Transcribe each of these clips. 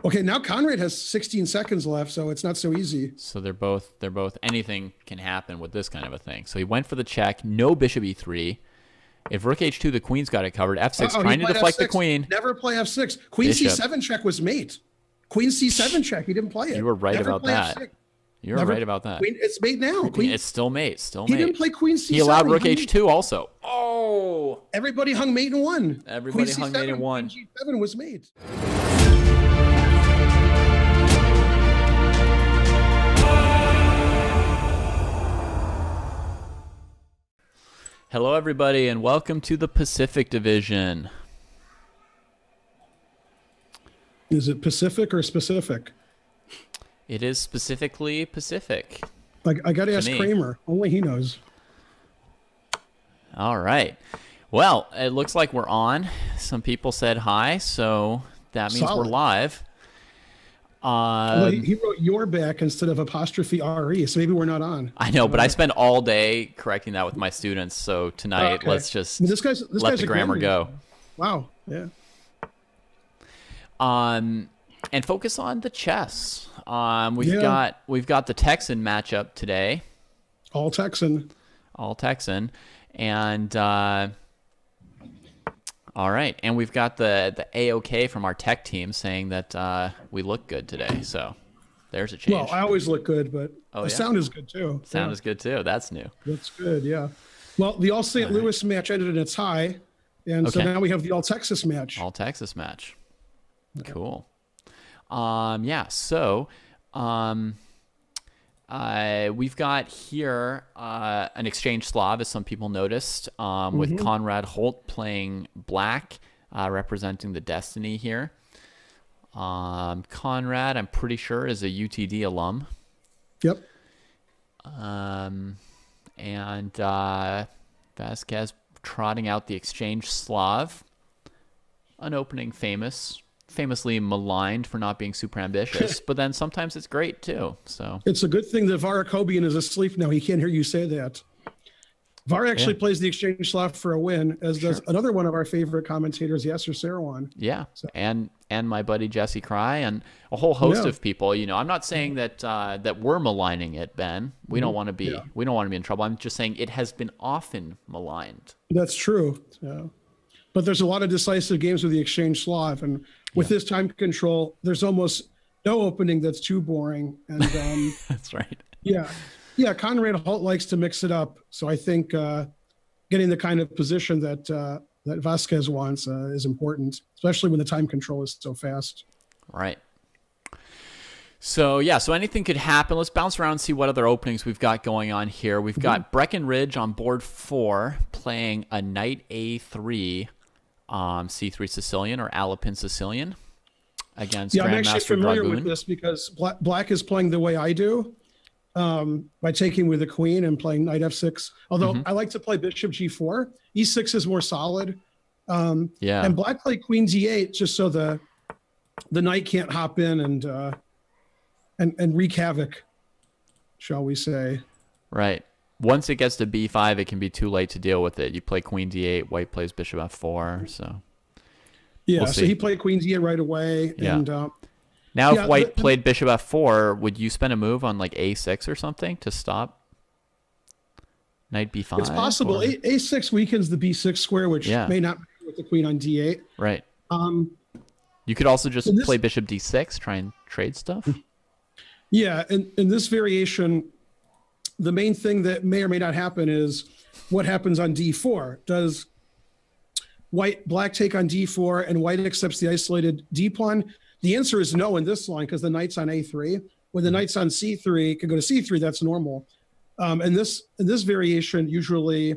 Okay, now Conrad has 16 seconds left, so it's not so easy. So they're both anything can happen with this kind of a thing. So he went for the check, no bishop e3. If rook h2, the queen's got it covered. F6, trying to deflect the queen. Never play f6. Queen c7 check was mate. Queen c7 check. He didn't play it. You were right about that. You were right about that. Queen, it's mate now. It's still mate. Still mate. He didn't play queen c7. He allowed rook h2 also. Oh! Everybody hung mate and won. Everybody hung mate and won. Queen g7 was mate. Hello, everybody, and welcome to the Pacific Division. Is it Pacific or specific? It is specifically Pacific. I got to ask Kramer. Only he knows. All right. Well, it looks like we're on. Some people said hi, so that means we're live. Well, he wrote your back instead of apostrophe RE, so maybe we're not on. I know, but I spend all day correcting that with my students, so tonight let's just let the grammar go. Wow, yeah. And focus on the chess. We've got the Texan matchup today. All Texan. All Texan. And all right, and we've got the A-OK from our tech team saying that we look good today. So there's a change. Well, I always look good, but the sound is good too. Sound is good too. That's new. That's good, yeah. Well, the All St. Louis match ended in a tie, and so now we have the All Texas match. All Texas match. Cool. Yeah. So, we've got here an exchange Slav, as some people noticed, with Conrad Holt playing black, representing the Destiny here. Conrad, I'm pretty sure, is a UTD alum. Yep. And Vasquez trotting out the exchange Slav, an opening famously maligned for not being super ambitious, but then sometimes it's great too. So it's a good thing that Varakobian is asleep now. He can't hear you say that. Var actually plays the exchange Slav for a win, as does another one of our favorite commentators, Yasser Seirawan. Yeah, so. and my buddy Jesse Cry and a whole host of people. You know, I'm not saying that that we're maligning it, Ben. We don't want to be. We don't want to be in trouble. I'm just saying it has been often maligned. That's true. Yeah. But there's a lot of decisive games with the exchange Slav, and with this time control, there's almost no opening that's too boring. And that's right. Yeah. Conrad Holt likes to mix it up, so I think getting the kind of position that that Vasquez wants is important, especially when the time control is so fast. Right. So so anything could happen. Let's bounce around and see what other openings we've got going on here. We've got Breckenridge on board 4 playing a knight a3. C3 Sicilian or Alapin Sicilian against Grandmaster I'm actually familiar Dragoon. with this because Black is playing the way I do, by taking with the queen and playing knight f6. Although I like to play bishop g4. e6 is more solid. And Black played queen d8 just so the knight can't hop in and wreak havoc, shall we say. Right. Once it gets to b5, it can be too late to deal with it. You play queen d8, white plays bishop f4. So so he played queen d8 right away. And now if white played bishop f4, would you spend a move on like a6 or something to stop knight b5? It's possible. A6 weakens the b6 square, which may not be with the queen on d8. Right. You could also just play bishop d6, try and trade stuff. Yeah, and in this variation, the main thing that may or may not happen is what happens on d4. Does Black take on d4 and white accepts the isolated d pawn? The answer is no in this line because the knight's on a3. When the knight's on c3, it can go to c3. That's normal. In this variation, usually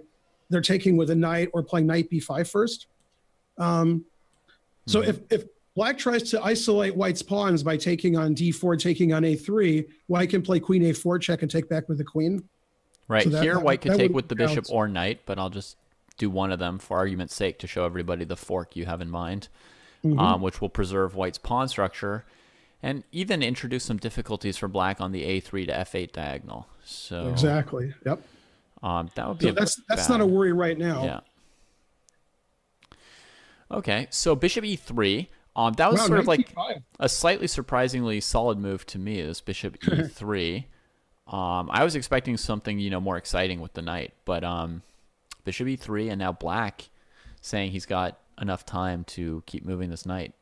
they're taking with a knight or playing knight b5 first. So if Black tries to isolate white's pawns by taking on d4, taking on a3, white can play queen a4 check and take back with the queen. Right. So here, white could take with the bishop or knight, but I'll just do one of them for argument's sake to show everybody the fork you have in mind, which will preserve white's pawn structure and even introduce some difficulties for Black on the a3 to f8 diagonal. So exactly. Yep. That would be that's not a worry right now. Yeah. Okay. So bishop e3. That was Wow, sort of knight like d5. a slightly surprisingly solid move to me, this bishop e3. I was expecting something, more exciting with the knight, but bishop e3, and now black saying he's got enough time to keep moving this knight.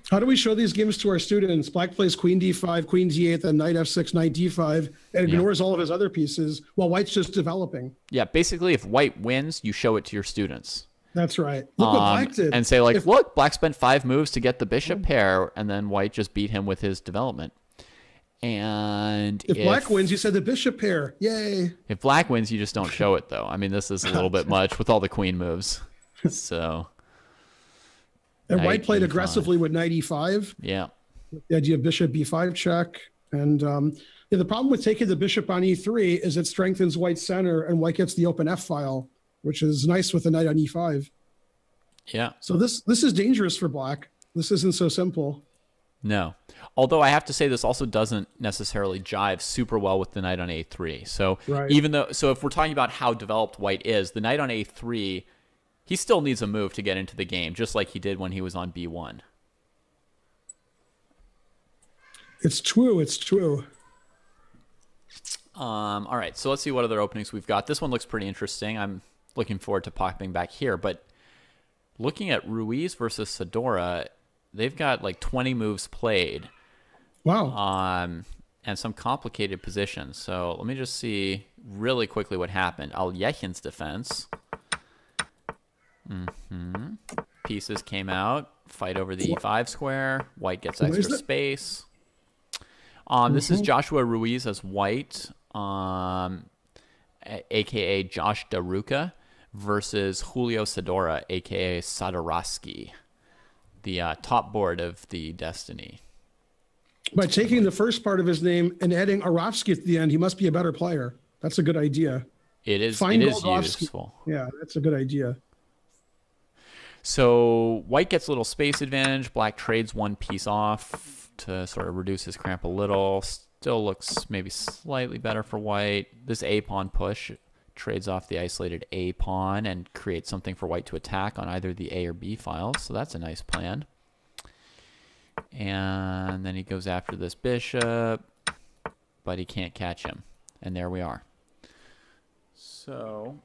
How do we show these games to our students? Black plays queen d5, queen d8, then knight f6, knight d5, and ignores all of his other pieces while white's just developing. Yeah, basically, if white wins, you show it to your students. That's right. Look what black did. And say, like, look, black spent 5 moves to get the bishop pair, and then white just beat him with his development. And if black wins, you said the bishop pair. Yay. If black wins, you just don't show it, though. I mean, this is a little bit much with all the queen moves. So... And white played aggressively with knight e5. Yeah. The idea of bishop b5 check. And the problem with taking the bishop on e3 is it strengthens white's center and white gets the open f file, which is nice with the knight on e5. Yeah. So this is dangerous for black. This isn't so simple. No. Although I have to say this also doesn't necessarily jive super well with the knight on a3. So if we're talking about how developed white is, the knight on a3... he still needs a move to get into the game, just like he did when he was on b1. It's true. It's true. All right, so let's see what other openings we've got. This one looks pretty interesting. I'm looking forward to popping back here. But looking at Ruiz versus Sidora, they've got like 20 moves played. Wow. And some complicated positions. So let me just see really quickly what happened. Al-Yechen's defense. Pieces came out. Fight over the e5 square. White gets extra space. This is Joshua Ruiz as white, a.k.a. Josh Daruka, versus Julio Sidora, a.k.a. Sadorowski, the top board of the Destiny. By taking the first part of his name and adding Arofsky at the end, he must be a better player. That's a good idea. It is useful. Yeah, that's a good idea. So white gets a little space advantage. Black trades one piece off to sort of reduce his cramp a little. Still looks maybe slightly better for white. This a-pawn push trades off the isolated a-pawn and creates something for white to attack on either the a or b files. So that's a nice plan. And then he goes after this bishop, but he can't catch him. And there we are. So...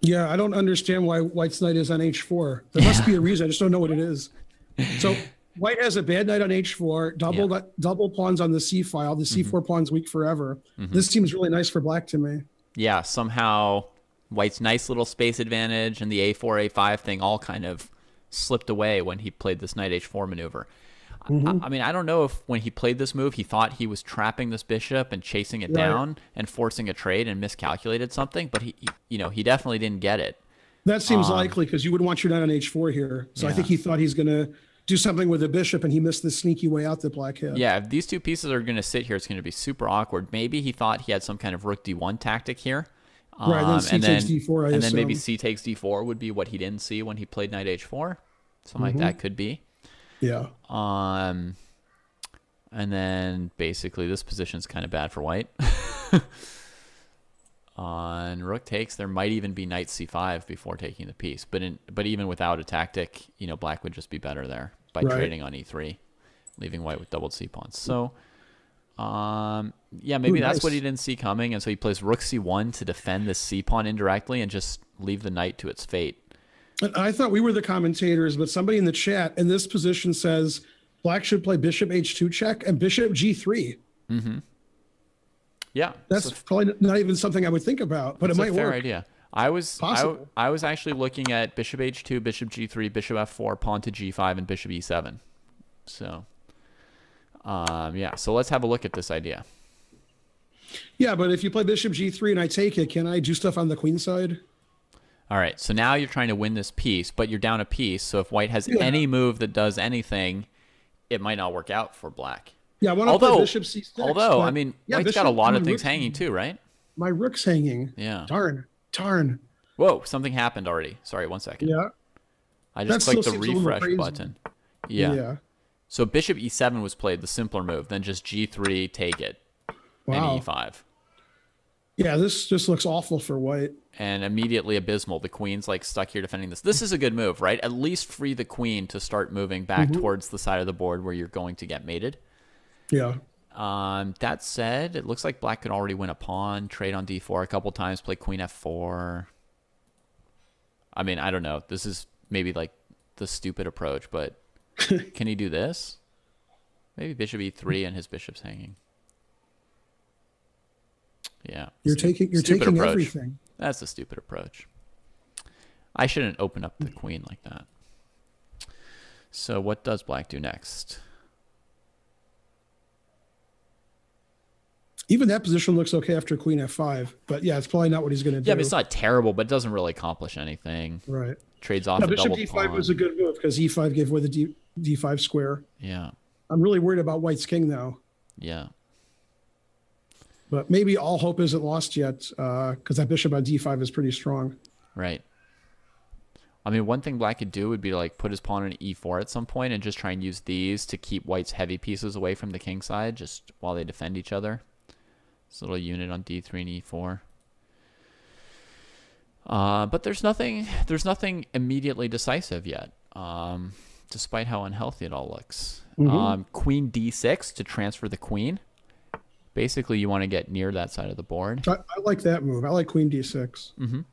yeah, I don't understand why white's knight is on h4. There must be a reason. I just don't know what it is. So white has a bad knight on h4, double pawns on the c file. The c4 pawn's weak forever. This seems really nice for black to me. Yeah, somehow white's nice little space advantage and the a4, a5 thing all kind of slipped away when he played this knight h4 maneuver. I mean, I don't know if when he played this move, he thought he was trapping this bishop and chasing it down and forcing a trade and miscalculated something, but he definitely didn't get it. That seems likely because you would want your knight on h4 here. So I think he thought he's going to do something with the bishop and he missed the sneaky way out that black had. Yeah, if these two pieces are going to sit here, it's going to be super awkward. Maybe he thought he had some kind of rook d1 tactic here. Right, then c takes d4, and then maybe c takes d4 would be what he didn't see when he played knight h4. Something like that could be. Yeah. And then basically this position's kind of bad for white. On rook takes, there might even be knight c5 before taking the piece. But even without a tactic, black would just be better there by trading on e3, leaving white with doubled c pawns. So, yeah, maybe that's what he didn't see coming, and so he plays rook c1 to defend this c pawn indirectly and just leave the knight to its fate. I thought we were the commentators, but somebody in the chat in this position says black should play bishop h2 check and bishop g3. Yeah, that's probably not even something I would think about, but it might work. Fair idea. I was actually looking at bishop h2, bishop g3, bishop f4, pawn to g5, and bishop e7. So, yeah. So let's have a look at this idea. Yeah, but if you play bishop g3 and I take it, can I do stuff on the queen side? All right, so now you're trying to win this piece, but you're down a piece. So if white has any move that does anything, it might not work out for black. Yeah, I want to play bishop c6. Although, I mean, white's got a lot of things hanging too, right? My rook's hanging. Yeah. Darn. Whoa, something happened already. Sorry, 1 second. Yeah. I just clicked the refresh button. Yeah. So bishop e7 was played, the simpler move. Then just g3, take it. Wow. And e5. Yeah, this just looks awful for white. and immediately abysmal. The queen's like stuck here defending this. This is a good move, right? At least free the queen to start moving back towards the side of the board where you're going to get mated. Yeah. That said, it looks like black could already win a pawn, trade on d4 a couple times, play queen f4. I mean, I don't know. This is maybe like the stupid approach, but can he do this? Maybe bishop e3 and his bishop's hanging. Yeah. You're taking everything. That's a stupid approach. I shouldn't open up the queen like that. So what does black do next? Even that position looks okay after queen f5, but yeah, it's probably not what he's going to do. Yeah, but it's not terrible, but it doesn't really accomplish anything. Right. Trades off a bishop double d5 pawn. was a good move because e5 gave away the d5 square. Yeah. I'm really worried about white's king though. Yeah. But maybe all hope isn't lost yet because that bishop on d5 is pretty strong. Right. I mean, one thing black could do would be to like put his pawn on e4 at some point and just try and use these to keep white's heavy pieces away from the king side just while they defend each other. This little unit on d3 and e4. But there's nothing immediately decisive yet, despite how unhealthy it all looks. Queen d6 to transfer the queen. Basically, you want to get near that side of the board. I like that move. I like queen d6.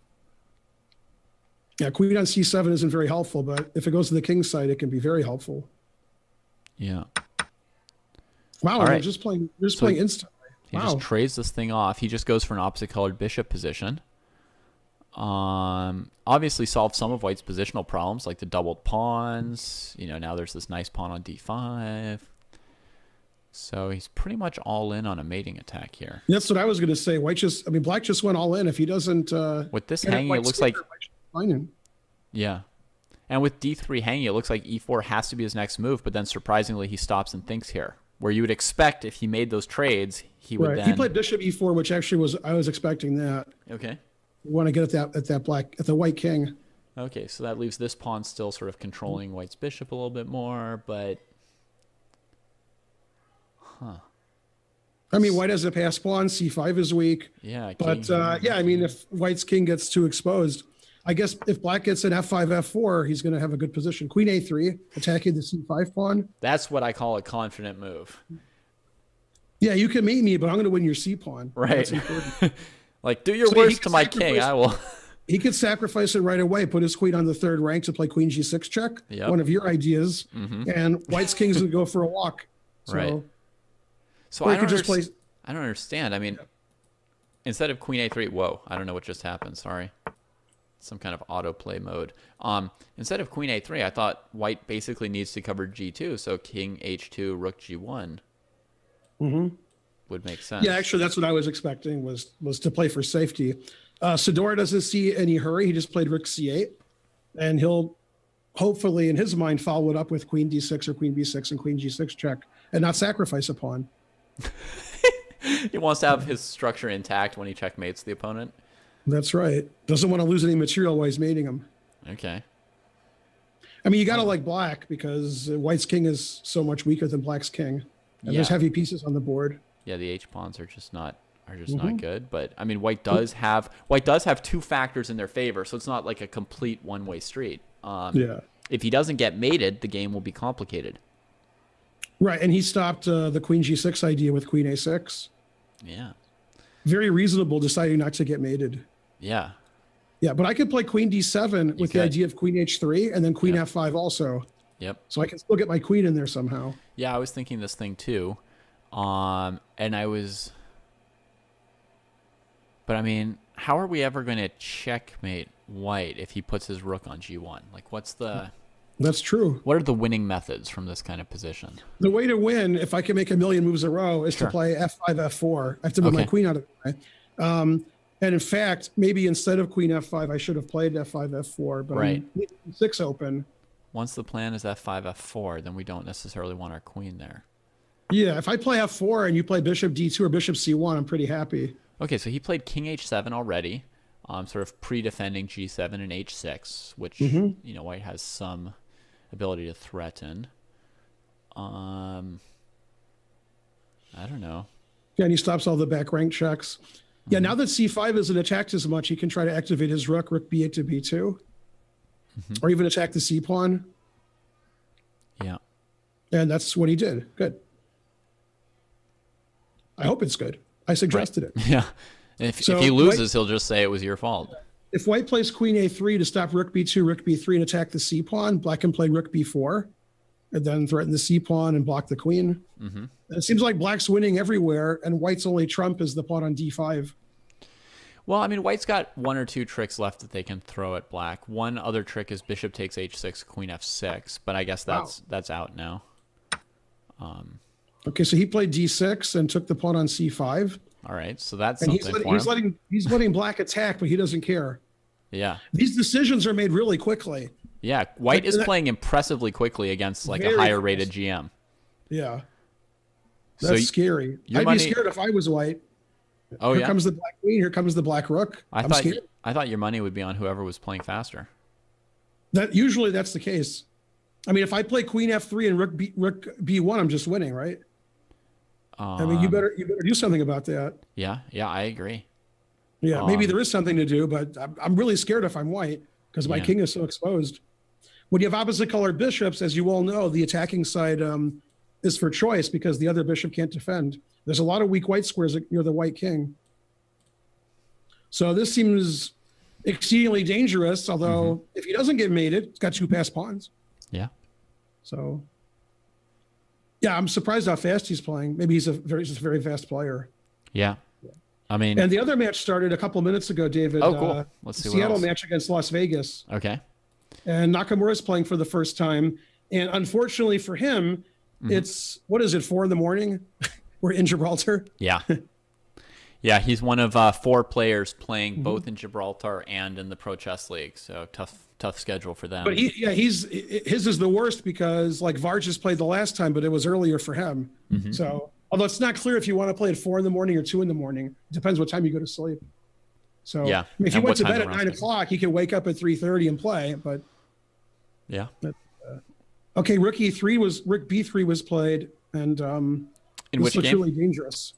Yeah, queen on c7 isn't very helpful, but if it goes to the king's side, it can be very helpful. Yeah. Wow, all right. Just playing instantly. He just trades this thing off. He just goes for an opposite colored bishop position. Obviously solved some of white's positional problems, like the doubled pawns. You know, now there's this nice pawn on d5. So he's pretty much all in on a mating attack here. That's what I was going to say. Black just went all in. If he doesn't... with this hanging, it looks like... Yeah. And with d3 hanging, it looks like e4 has to be his next move, but then surprisingly, he stops and thinks here. Where you would expect if he made those trades, he would then... He played bishop e4, which actually I was expecting that. Okay. You want to get at the white king. Okay, so that leaves this pawn still sort of controlling white's bishop a little bit more, but... Huh. I mean, white has a pass pawn, c5 is weak. Yeah. But, yeah, I mean, if white's king gets too exposed, I guess if black gets an f5, f4, he's going to have a good position. Queen a3, attacking the c5 pawn. That's what I call a confident move. Yeah, you can mate me, but I'm going to win your c pawn. Right. That's important. Like, do your worst to my king. I will. He could sacrifice it right away, put his queen on the third rank to play queen g6 check, one of your ideas, and white's king's going to go for a walk. So, right. So I don't understand. I mean, instead of queen a3, whoa, I don't know what just happened. Sorry. Some kind of autoplay mode. Instead of queen a3, I thought white basically needs to cover g2, so king h2, rook g1 would make sense. Yeah, actually, that's what I was expecting was to play for safety. Sidora doesn't see any hurry. He just played rook c8, and he'll hopefully, in his mind, follow it up with queen d6 or queen b6 and queen g6 check, and not sacrifice a pawn. He wants to have his structure intact when he checkmates the opponent. That's right. Doesn't want to lose any material while he's mating him. Okay. I mean, you got to like black because white's king is so much weaker than black's king. And there's heavy pieces on the board. Yeah, the H pawns are just not not good. But I mean, white does have two factors in their favor, so it's not like a complete one-way street. If he doesn't get mated, the game will be complicated. Right, and he stopped the queen g6 idea with queen a6. Yeah. Very reasonable, deciding not to get mated. Yeah. Yeah, but I could play queen d7 with the idea of queen h3 and then queen f5 also. Yep. So I can still get my queen in there somehow. Yeah, I was thinking this thing too. And I was... But I mean, how are we ever going to checkmate white if he puts his rook on g1? Like, what's the... That's true. What are the winning methods from this kind of position? The way to win, if I can make a million moves in a row, is to play f5, f4. I have to move my queen out of the way. And in fact, maybe instead of queen f5, I should have played f5, f4. But I'm leaving 6 open. Once the plan is f5, f4, then we don't necessarily want our queen there. Yeah, if I play f4 and you play bishop d2 or bishop c1, I'm pretty happy. Okay, so he played king h7 already, sort of pre-defending g7 and h6, which you know, white has some ability to threaten. I don't know. Yeah, and he stops all the back rank checks. Yeah, now that c5 isn't attacked as much, he can try to activate his rook b8 to b2, or even attack the c pawn. Yeah. And that's what he did. Good. I hope it's good. I suggested it. Yeah. If he loses, he'll just say it was your fault. If white plays queen a3 to stop rook b2, rook b3, and attack the c pawn, black can play rook b4 and then threaten the c pawn and block the queen. It seems like black's winning everywhere, and white's only trump is the pawn on d5. Well, I mean, white's got one or two tricks left that they can throw at black. One other trick is bishop takes h6, queen f6, but I guess that's out now. Okay, so he played d6 and took the pawn on c5. All right, so that's and something for him. He's letting black attack, but he doesn't care. Yeah. These decisions are made really quickly. Yeah, white is playing impressively quickly against like a higher rated GM. Yeah. That's scary. I'd be scared if I was white. Oh, here comes the black queen. Here comes the black rook. I thought your money would be on whoever was playing faster. Usually that's the case. I mean, if I play queen f3 and rook b1, I'm just winning, right? I mean, you better do something about that. Yeah, I agree. Yeah, maybe there is something to do, but I'm really scared if I'm white because my king is so exposed. When you have opposite colored bishops, as you all know, the attacking side is for choice because the other bishop can't defend. There's a lot of weak white squares near the white king. So this seems exceedingly dangerous, although if he doesn't get mated, it's got two passed pawns. Yeah. So, yeah, I'm surprised how fast he's playing. Maybe he's just a very fast player. Yeah. I mean, and the other match started a couple minutes ago, David. Oh, cool. Let's see. Seattle match against Las Vegas. Okay. And Nakamura's playing for the first time. And unfortunately for him, it's, what is it, 4 in.? We're in Gibraltar. Yeah. Yeah, he's one of 4 players playing both in Gibraltar and in the Pro Chess League. So tough schedule for them. But his is the worst because like Vargas played the last time, but it was earlier for him. So although it's not clear if you want to play at 4 in or 2 in. It depends what time you go to sleep. So yeah, I mean, if you went to bed at 9 o'clock, you can wake up at 3:30 and play. But yeah. Okay, rook b3 was played, and in which game? Really dangerous.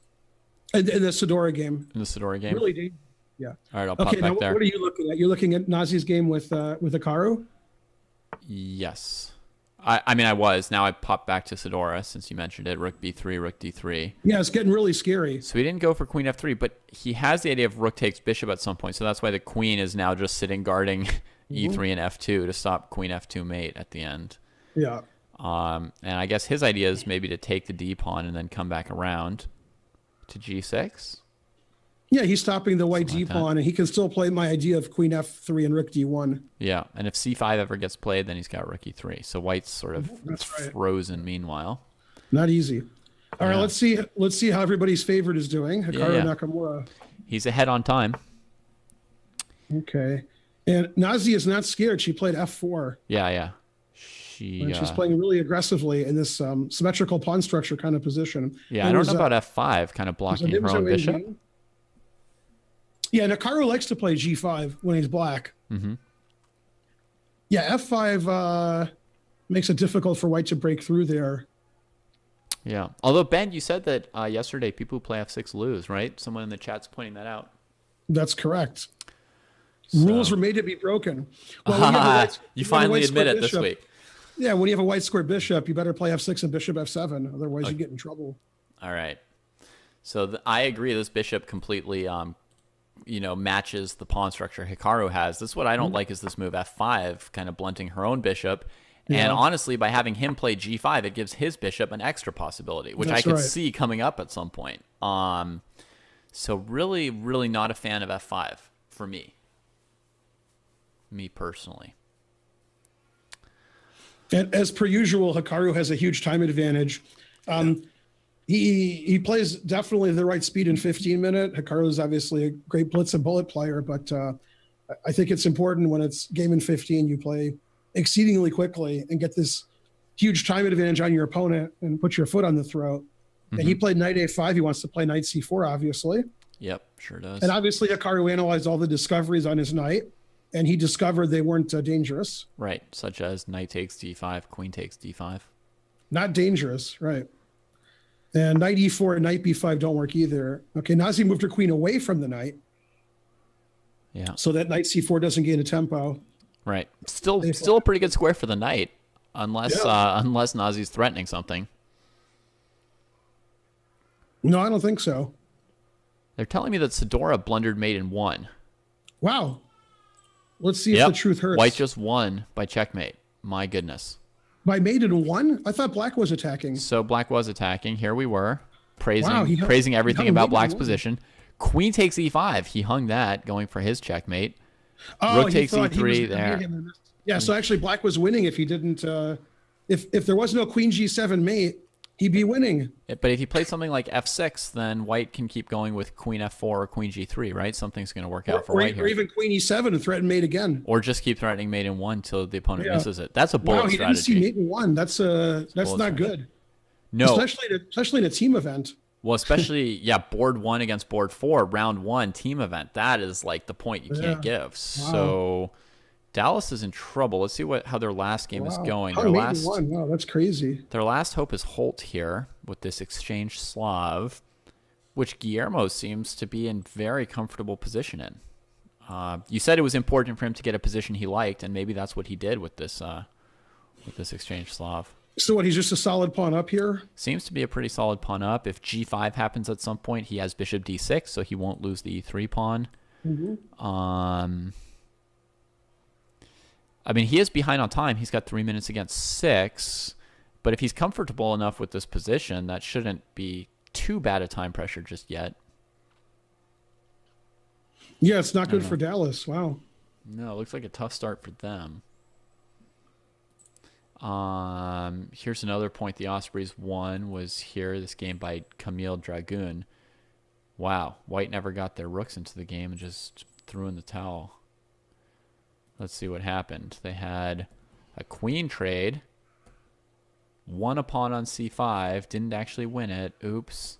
In the Sidora game. In the Sidora game. Really dangerous. Yeah. All right, I'll pop back there. What are you looking at? You're looking at Nazi's game with Hikaru? Yes. I mean, I was. Now I popped back to Sidora since you mentioned it. Rook b3, rook d3. Yeah, it's getting really scary. So he didn't go for queen f3, but he has the idea of rook takes bishop at some point. So that's why the queen is now just sitting guarding e3 and f2 to stop queen f2 mate at the end. Yeah. And I guess his idea is maybe to take the d pawn and then come back around to g6. Yeah, he's stopping the white d pawn, and he can still play my idea of queen f3 and rook d1. Yeah, and if c5 ever gets played, then he's got rook e3. So white's sort of frozen meanwhile. Not easy. All right, let's see how everybody's favorite is doing. Hikaru Nakamura. He's ahead on time. Okay, and Nazi is not scared. She played f4. Yeah. She's playing really aggressively in this symmetrical pawn structure kind of position. Yeah, I don't know about f5, kind of blocking her own bishop. Yeah, Hikaru likes to play g5 when he's black. Yeah, f5 makes it difficult for white to break through there. Yeah, although Ben, you said that yesterday people who play f6 lose, right? Someone in the chat's pointing that out. That's correct. So. Rules were made to be broken. Well, you finally admit it this week. Yeah, when you have a white square bishop, you better play f6 and bishop f7. Otherwise, you get in trouble. All right. So I agree. This bishop completely, matches the pawn structure Hikaru has. This is what I don't like is this move f5, kind of blunting her own bishop. Yeah. And honestly, by having him play g5, it gives his bishop an extra possibility, which I could see coming up at some point. So really, really not a fan of f5 for me. Me personally. And as per usual, Hikaru has a huge time advantage. He plays definitely the right speed in 15-minute. Hikaru is obviously a great blitz and bullet player, but I think it's important when it's game in 15, you play exceedingly quickly and get this huge time advantage on your opponent and put your foot on the throat. And he played knight a5. He wants to play knight c4, obviously. Yep, sure does. And obviously, Hikaru analyzed all the discoveries on his knight, and he discovered they weren't dangerous. Right, such as knight takes d5, queen takes d5. Not dangerous, right. And knight e4 and knight b5 don't work either. Okay, Nazi moved her queen away from the knight. Yeah. So that knight c4 doesn't gain a tempo. Right. Still a pretty good square for the knight, unless unless Nazi's threatening something. No, I don't think so. They're telling me that Sidora blundered mate in 1. Wow. Let's see if the truth hurts. White just won by checkmate. My goodness. By mate in 1? I thought black was attacking. So black was attacking. Here we were, praising everything about black's position. Queen takes e5. He hung that, going for his checkmate. Oh, Rook takes e3 there. Yeah, so actually black was winning if he didn't... if there was no queen g7 mate, he'd be winning. But if he played something like f6, then white can keep going with queen f4 or queen g3, right? Something's going to work out for white here. Or even queen e7 and threaten mate again. Or just keep threatening mate in 1 till the opponent misses it. That's a bullet strategy. Wow, he didn't see mate in 1. That's not good. No. Especially in a team event. Well, especially, board 1 against board 4, round 1, team event. That is like the point you can't give. Wow. So Dallas is in trouble. Let's see how their last game is going. Wow, that's crazy. Their last hope is Holt here with this exchange Slav, which Guillermo seems to be in very comfortable position in. You said it was important for him to get a position he liked, and maybe that's what he did with this exchange Slav. So what, he's just a solid pawn up here? Seems to be a pretty solid pawn up. If g5 happens at some point, he has bishop d6, so he won't lose the e3 pawn. I mean, he is behind on time. He's got 3 minutes against 6. But if he's comfortable enough with this position, that shouldn't be too bad a time pressure just yet. Yeah, it's not good for Dallas. Wow. No, it looks like a tough start for them. Here's another point the Ospreys won was here, this game by Camille Dragoon. Wow, white never got their rooks into the game and just threw in the towel. Let's see what happened. They had a queen trade, won a pawn on c5, didn't actually win it. Oops.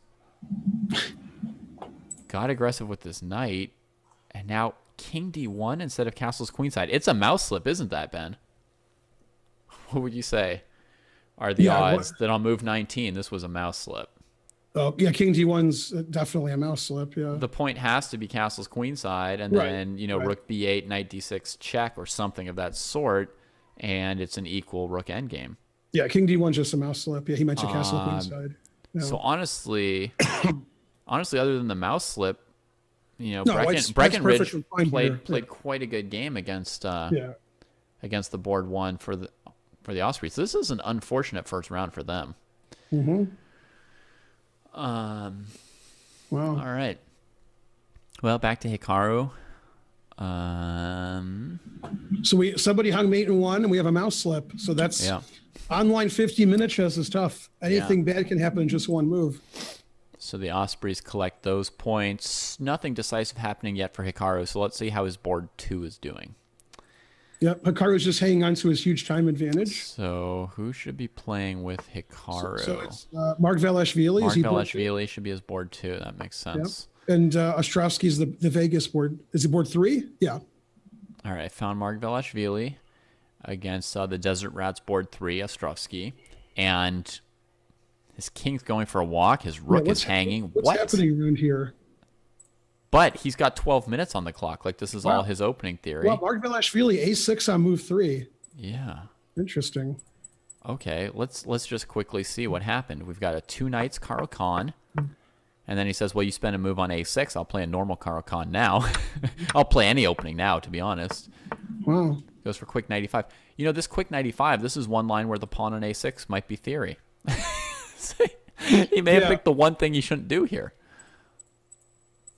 Got aggressive with this knight, and now king d1 instead of castle's queenside. It's a mouse slip, isn't that, Ben? What would you say are the odds that on move 19 this was a mouse slip? Oh, yeah, king d1's definitely a mouse slip, yeah. The point has to be castle's queenside, and then, rook b8, knight d6 check or something of that sort, and it's an equal rook endgame. Yeah, king d1's just a mouse slip. Yeah, he mentioned castle queenside. Yeah. So honestly, other than the mouse slip, Breckenridge played quite a good game against the board 1 for the Ospreys. This is an unfortunate first round for them. Wow. All right. Well, back to Hikaru. So somebody hung mate in 1, and we have a mouse slip. So that's online 50-minute chess is tough. Anything bad can happen in just one move. So the Ospreys collect those points. Nothing decisive happening yet for Hikaru. So let's see how his board 2 is doing. Yep, Hikaru's just hanging on to his huge time advantage. So who should be playing with Hikaru? So it's Mark Velashvili. Mark Velashvili should be his board 2. That makes sense. Yep. And Ostrovsky's the Vegas board. Is he board 3? Yeah. All right, found Mark Velashvili against the Desert Rats board 3, Ostrovsky. And his king's going for a walk. His rook is hanging. What's happening around here? But he's got 12 minutes on the clock. Like, this is all his opening theory. Well, Mark Velashvili, a6 on move 3. Yeah. Interesting. Okay, let's just quickly see what happened. We've got a 2 knights Caro-Kann. And then he says, well, you spend a move on a6. I'll play a normal Caro-Kann now. I'll play any opening now, to be honest. Wow. Goes for quick knight e5. This quick knight e5, this is one line where the pawn on a6 might be theory. He may have picked the one thing he shouldn't do here.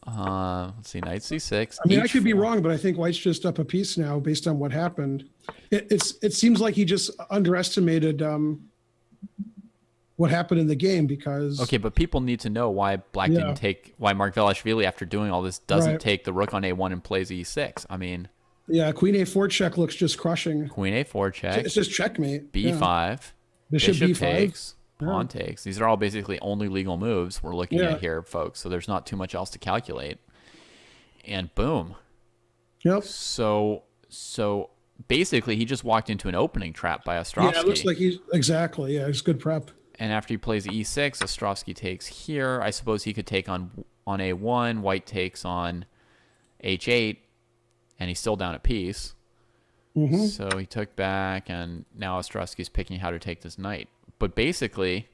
Let's see, knight c6. I mean, I could be wrong, but I think white's just up a piece now based on what happened. It seems like he just underestimated what happened in the game because... Okay, but people need to know why black didn't take... Why Mark Velashvili, after doing all this, doesn't take the rook on a1 and plays e6. I mean... Yeah, queen a4 check looks just crushing. Queen a4 check. It's just checkmate. b5. Yeah. Bishop b5. Takes. Pawn takes. These are all basically only legal moves we're looking at here, folks. So there's not too much else to calculate. And boom. Yep. So basically he just walked into an opening trap by Ostrovsky. Yeah, it looks like he's exactly. Yeah, it's good prep. And after he plays e6, Ostrovsky takes here. I suppose he could take on a1. White takes on h8, and he's still down a piece. So he took back, and now Ostrovsky's picking how to take this knight. But basically,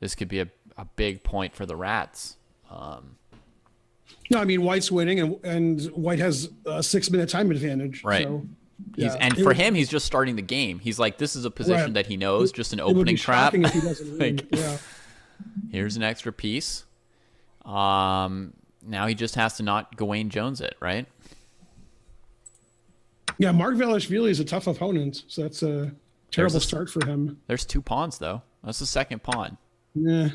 this could be a big point for the Rats. No, I mean, White's winning, and White has a 6-minute time advantage. Right. So, And for him, he's just starting the game. He's like, this is a position that he knows, just an opening trap. If he doesn't win. Here's an extra piece. Now he just has to not Gawain Jones it, right? Yeah, Mark Velashvili is a tough opponent, so that's a terrible start for him. There's 2 pawns, though. That's the second pawn. Yeah.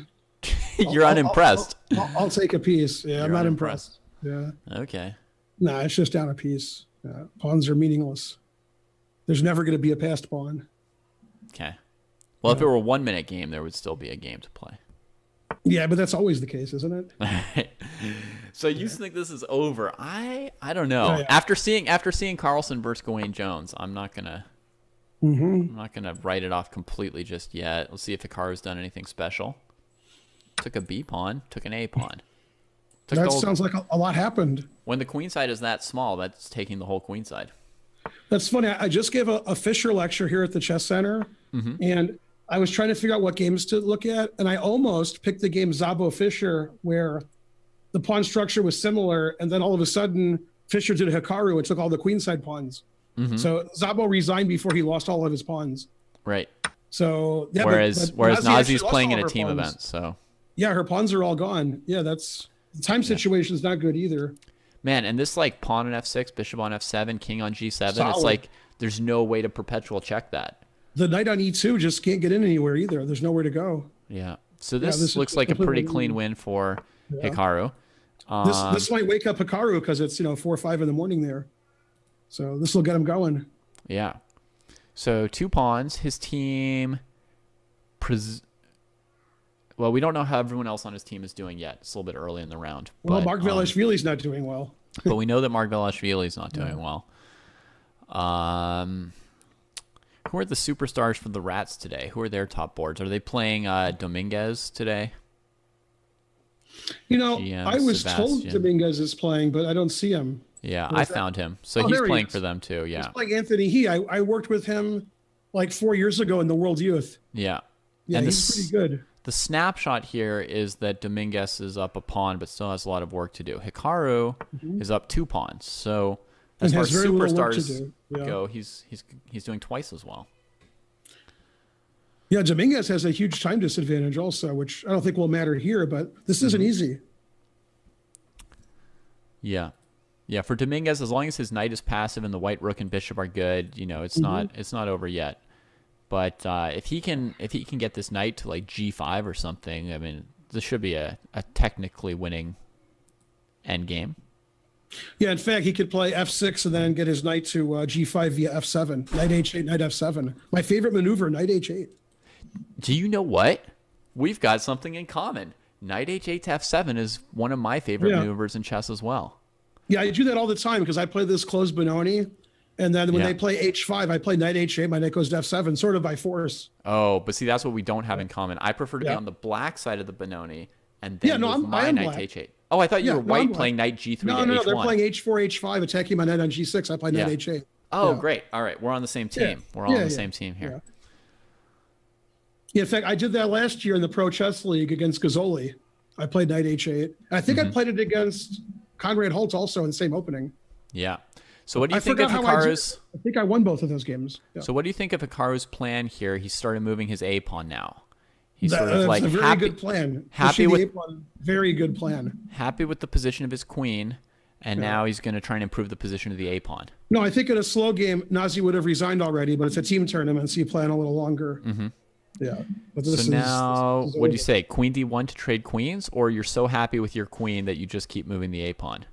You're unimpressed. I'll take a piece. Yeah, I'm not impressed. Yeah. Okay. Nah, it's just down a piece. Pawns are meaningless. There's never going to be a passed pawn. Okay. Well, if it were a 1-minute game, there would still be a game to play. Yeah, but that's always the case, isn't it? So you think this is over? I don't know. After seeing Carlsen versus Gawain Jones, I'm not gonna write it off completely just yet. Let's see if Hikaru's done anything special. Took a B pawn, took an A pawn. That sounds like a lot happened. When the queen side is that small, that's taking the whole queen side. That's funny. I just gave a Fisher lecture here at the Chess Center, and I was trying to figure out what games to look at, and I almost picked the game Szabo Fischer, where the pawn structure was similar, and then all of a sudden Fischer did a Hikaru and took all the queenside pawns. So Szabo resigned before he lost all of his pawns. Right. So yeah, whereas Nazi's playing in a team event, so yeah, her pawns are all gone. Yeah, that's the time situation is not good either. Man, and this like pawn on f6, bishop on f7, king on g7, Solid. It's like there's no way to perpetual check that. The knight on e2 just can't get in anywhere either. There's nowhere to go. Yeah. So this looks like a pretty clean win for Hikaru. This might wake up Hikaru because it's 4 or 5 in the morning there. So this will get him going. Yeah. So 2 pawns. His team. Well, we don't know how everyone else on his team is doing yet. It's a little bit early in the round. Well, Mark Velashvili's not doing well. But we know that Mark Velashvili's not doing well. Who are the superstars for the Rats today? Who are their top boards? Are they playing Dominguez today? I was told Dominguez is playing, but I don't see him. Yeah, I found him. So he's playing for them too, yeah. He's playing Anthony He. I worked with him like 4 years ago in the World Youth. Yeah. Yeah, and he's pretty good. The snapshot here is that Dominguez is up a pawn, but still has a lot of work to do. Hikaru is up 2 pawns. So as far as superstars go, he's doing twice as well. Yeah, Dominguez has a huge time disadvantage also, which I don't think will matter here, but this isn't easy. Yeah. Yeah, for Dominguez, as long as his knight is passive and the white rook and bishop are good, it's not over yet. But if he can get this knight to like g5 or something, I mean, this should be a technically winning endgame. Yeah, in fact, he could play f6 and then get his knight to g5 via f7. Knight h8, knight f7. My favorite maneuver, knight h8. Do you know what? We've got something in common. Knight h8 to f7 is one of my favorite maneuvers in chess as well. Yeah, I do that all the time because I play this closed Benoni. And then when they play h5, I play knight h8, my knight goes to f7, sort of by force. Oh, but see, that's what we don't have in common. I prefer to be on the black side of the Benoni and then move my knight to h8. Oh, I thought you were white playing knight g3 to h1. No, they're playing h4, h5, attacking my knight on g6. I play knight h8. Oh, great. All right, we're on the same team. We're all on the same team here. Yeah, in fact, I did that last year in the Pro Chess League against Gazzoli. I played knight h8. I think I played it against Conrad Holtz also in the same opening. Yeah. So what do you think of Hikaru's? I think I won both of those games. Yeah. So what do you think of Hikaru's plan here? He started moving his A pawn now. He's sort of like a very good plan. Very good plan. Happy with the position of his queen, and now he's going to try and improve the position of the A pawn. No, I think in a slow game, Nazi would have resigned already, but it's a team tournament, so you plan a little longer. Yeah. But so now, what do you say? Queen d1 to trade queens, or you're so happy with your queen that you just keep moving the A pawn?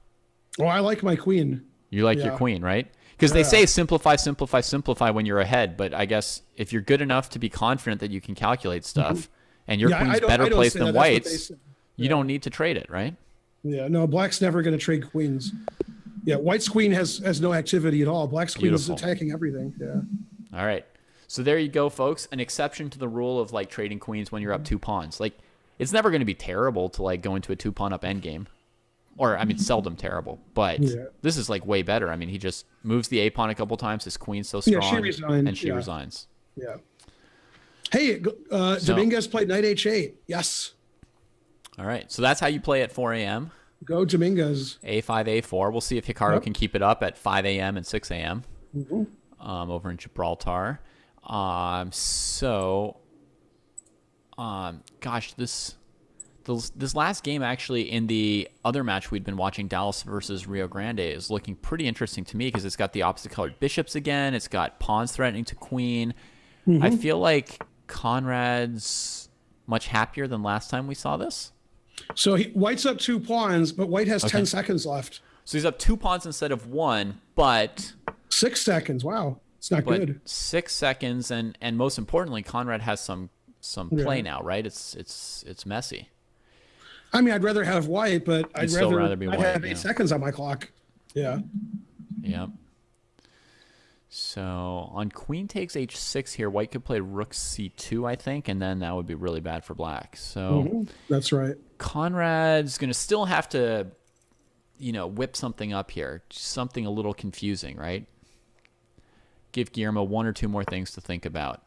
Oh, I like my queen. You like your queen, right? Because they say simplify, simplify, simplify when you're ahead. But I guess if you're good enough to be confident that you can calculate stuff, and your queen's better placed than white's, you don't need to trade it, right? Yeah, no, black's never going to trade queens. Yeah, white's queen has no activity at all. Black's queen is attacking everything. Yeah. All right. So there you go, folks. An exception to the rule of like trading queens when you're up 2 pawns. Like, it's never going to be terrible to like go into a 2 pawn up endgame. Or, I mean, seldom terrible. But this is like way better. I mean, he just moves the A pawn a couple times. His queen's so strong. Yeah, she resigned. And she resigns. Yeah. Hey, Dominguez played knight h8. Yes. All right. So that's how you play at 4 a.m. Go Dominguez. A5, A4. We'll see if Hikaru can keep it up at 5 a.m. and 6 a.m. Over in Gibraltar. Gosh, this last game actually in the other match we'd been watching, Dallas versus Rio Grande, is looking pretty interesting to me because it's got the opposite colored bishops again. It's got pawns threatening to queen. I feel like Conrad's much happier than last time we saw this. So White's up 2 pawns, but White has 10 seconds left. So he's up 2 pawns instead of 1, but 6 seconds. Wow, it's not good. 6 seconds, and most importantly, Conrad has some play now, right? It's messy. I mean, I'd rather have White, but I'd rather be White, have 8 seconds on my clock. Yeah. Yeah. So on queen takes h6 here, White could play rook c2, I think, and then that would be really bad for black. So that's right. Conrad's going to still have to, whip something up here, something a little confusing, right? Give Guillermo 1 or 2 more things to think about.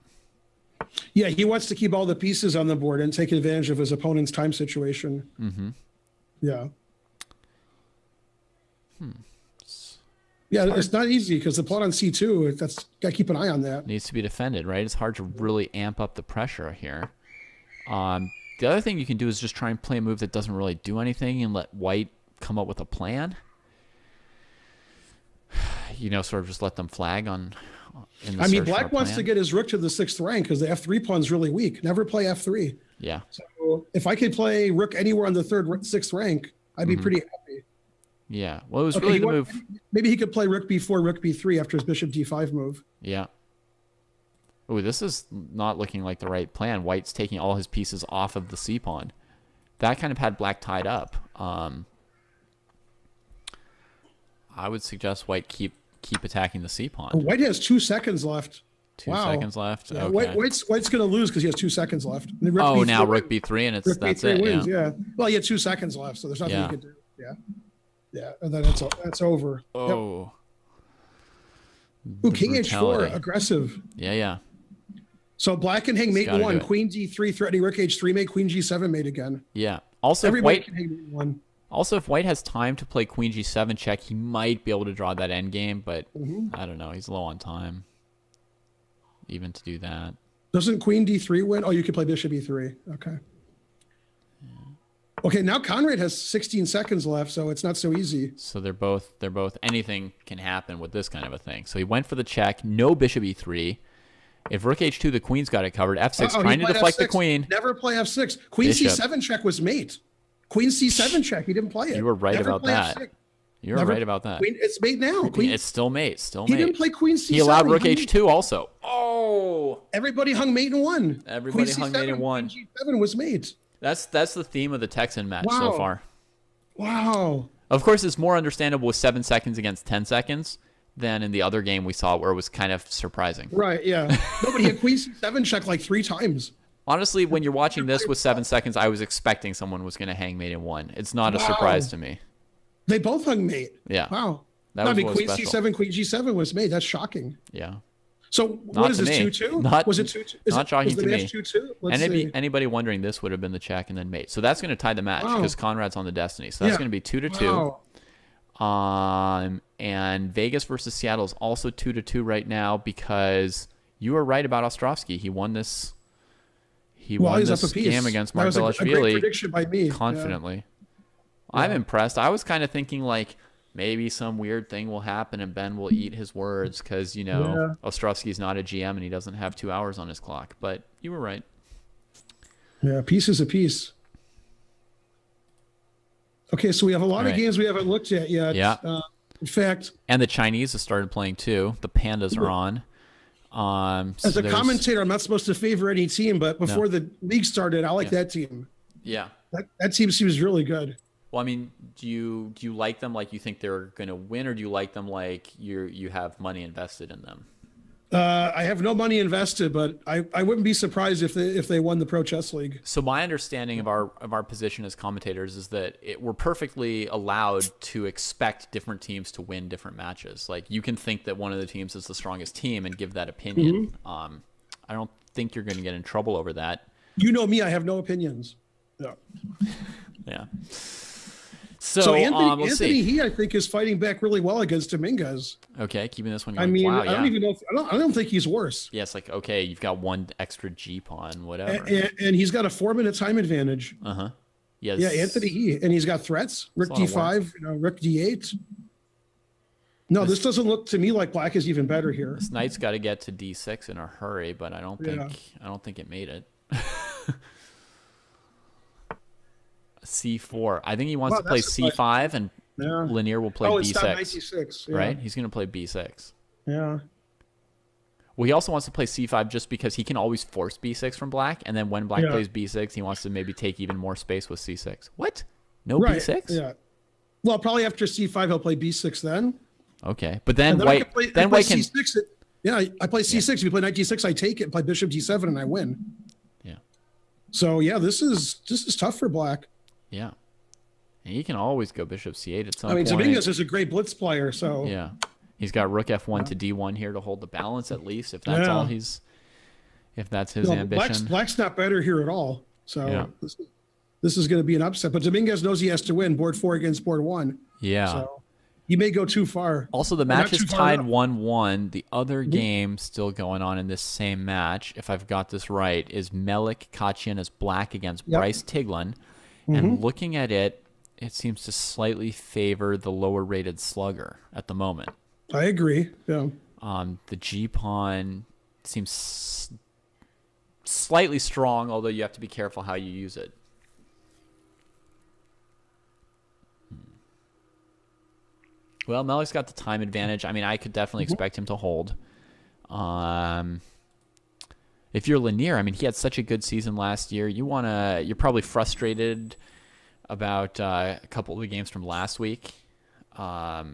Yeah, he wants to keep all the pieces on the board and take advantage of his opponent's time situation. Yeah. Yeah, it's not easy because the pawn on c2, that's got to keep an eye on that. Needs to be defended, right? It's hard to really amp up the pressure here. The other thing you can do is just try and play a move that doesn't really do anything and let White come up with a plan. Sort of just let them flag on. I mean, Black wants to get his rook to the 6th rank because the f3 pawn's really weak. Never play f3. Yeah. So if I could play rook anywhere on the 3rd, 6th rank, I'd be pretty happy. Yeah. Well, it was really the move. Maybe he could play rook b4, rook b3 after his bishop d5 move. Yeah. Oh, this is not looking like the right plan. White's taking all his pieces off of the c pawn. That kind of had Black tied up. I would suggest White keep attacking the c pawn. White has 2 seconds left. 2 seconds left. Yeah, okay. White's going to lose because he has 2 seconds left. Now rook b3 and that's it. Wins, yeah. Well, he had 2 seconds left, so there's nothing you can do. Yeah. Yeah, and then that's over. Oh. Yep. Ooh, king h4, aggressive. Yeah. So Black can hang mate in 1, queen d3 threatening rook h3 mate, queen g7 mate again. Yeah. Also, everybody can hang mate in 1. Also, if White has time to play queen g7 check, he might be able to draw that endgame, but I don't know. He's low on time even to do that. Doesn't queen d3 win? Oh, you could play bishop e3. Okay. Okay, now Conrad has 16 seconds left, so it's not so easy. So they're both anything can happen with this kind of a thing. So he went for the check, no bishop e3. If rook h2, the queen's got it covered. F6, trying to deflect the queen. Never play f6. Queen c7 check was mate. Queen c7 check. He didn't play it. You were right about that. F6. You were right about that. It's mate now. It's still mate. He didn't play queen c7. He allowed rook h2 also. Oh! Everybody hung mate in 1. Everybody hung mate in 1. Queen g7 was mate. That's the theme of the Texan match so far. Wow. Of course, it's more understandable with 7 seconds against 10 seconds than in the other game we saw where it was kind of surprising. Right, yeah. Nobody had queen c7 check like 3 times. Honestly, when you're watching this with 7 seconds, I was expecting someone was going to hang mate in 1. It's not a surprise to me. They both hung mate. Yeah. Wow. That was queen special. c7, queen g7 was mate. That's shocking. Yeah. So what is this, 2-2? Was it 2-2? Not shocking to me. 2-2? Anybody wondering this would have been the check and then mate. So that's going to tie the match because Conrad's on the destiny. So that's going to be 2-2. Wow. And Vegas versus Seattle is also 2-2 right now because you were right about Ostrovsky. He won this. He won this game against Mark Belashvili. A great prediction by me. Confidently. Yeah. I'm impressed. I was kind of thinking like maybe some weird thing will happen and Ben will eat his words because, Ostrovsky's not a GM and he doesn't have 2 hours on his clock. But you were right. Yeah, piece is a piece. Okay, so we have a lot of games we haven't looked at yet. Yeah. In fact... And the Chinese have started playing too. The Pandas are on. As a commentator, I'm not supposed to favor any team, but before the league started, I like that team. Yeah. That team seems really good. Well, I mean, do you like them like you think they're going to win, or do you like them like you have money invested in them? I have no money invested, but I wouldn't be surprised if they won the Pro Chess League. So my understanding of our position as commentators is that we're perfectly allowed to expect different teams to win different matches. Like you can think that one of the teams is the strongest team and give that opinion. I don't think you're going to get in trouble over that. You know me, I have no opinions. Yeah. Yeah. So Let's Anthony see. he I think is fighting back really well against Dominguez. Okay, keeping this one I going. mean, Wow, I don't even know. I don't think he's worse. Yeah, it's like, okay, you've got one extra G pawn, whatever. And he's got a 4-minute time advantage. Yes. Yeah, Anthony he, and he's got threats. Rook D5, Rook D8. No, this doesn't look to me like black is even better here. This knight's got to get to D6 in a hurry, but I don't think it made it. C4. I think he wants to play C5, and Lanier will play B6. Knight D6, right? He's going to play B6. Yeah. Well, he also wants to play C5 just because he can always force B6 from black, and then when black plays B6, he wants to maybe take even more space with C6. What? No B6? Yeah. Well, probably after C5, he'll play B6 then. Okay, but then white can. C6. I play C6. If you play Knight D6, I take it. Play Bishop D7, and I win. Yeah. So yeah, this is tough for black. Yeah. And he can always go Bishop C8 at some point. Dominguez is a great blitz player, so yeah, he's got Rook F1 to D1 here to hold the balance at least, if that's all he's, if that's his ambition. Black's not better here at all. So this is going to be an upset. But Dominguez knows he has to win board 4 against board 1. Yeah. So he may go too far. Also, the match is tied 1-1. The other game still going on in this same match, if I've got this right, is Melik Kachin as black against Bryce Tiglin. And looking at it, it seems to slightly favor the lower rated slugger at the moment. I agree. Yeah. The G pawn seems slightly strong, although you have to be careful how you use it. Well, Melik's got the time advantage. I mean, I could definitely expect him to hold. If you're Lanier, I mean, he had such a good season last year. You're probably frustrated about a couple of the games from last week. Yeah,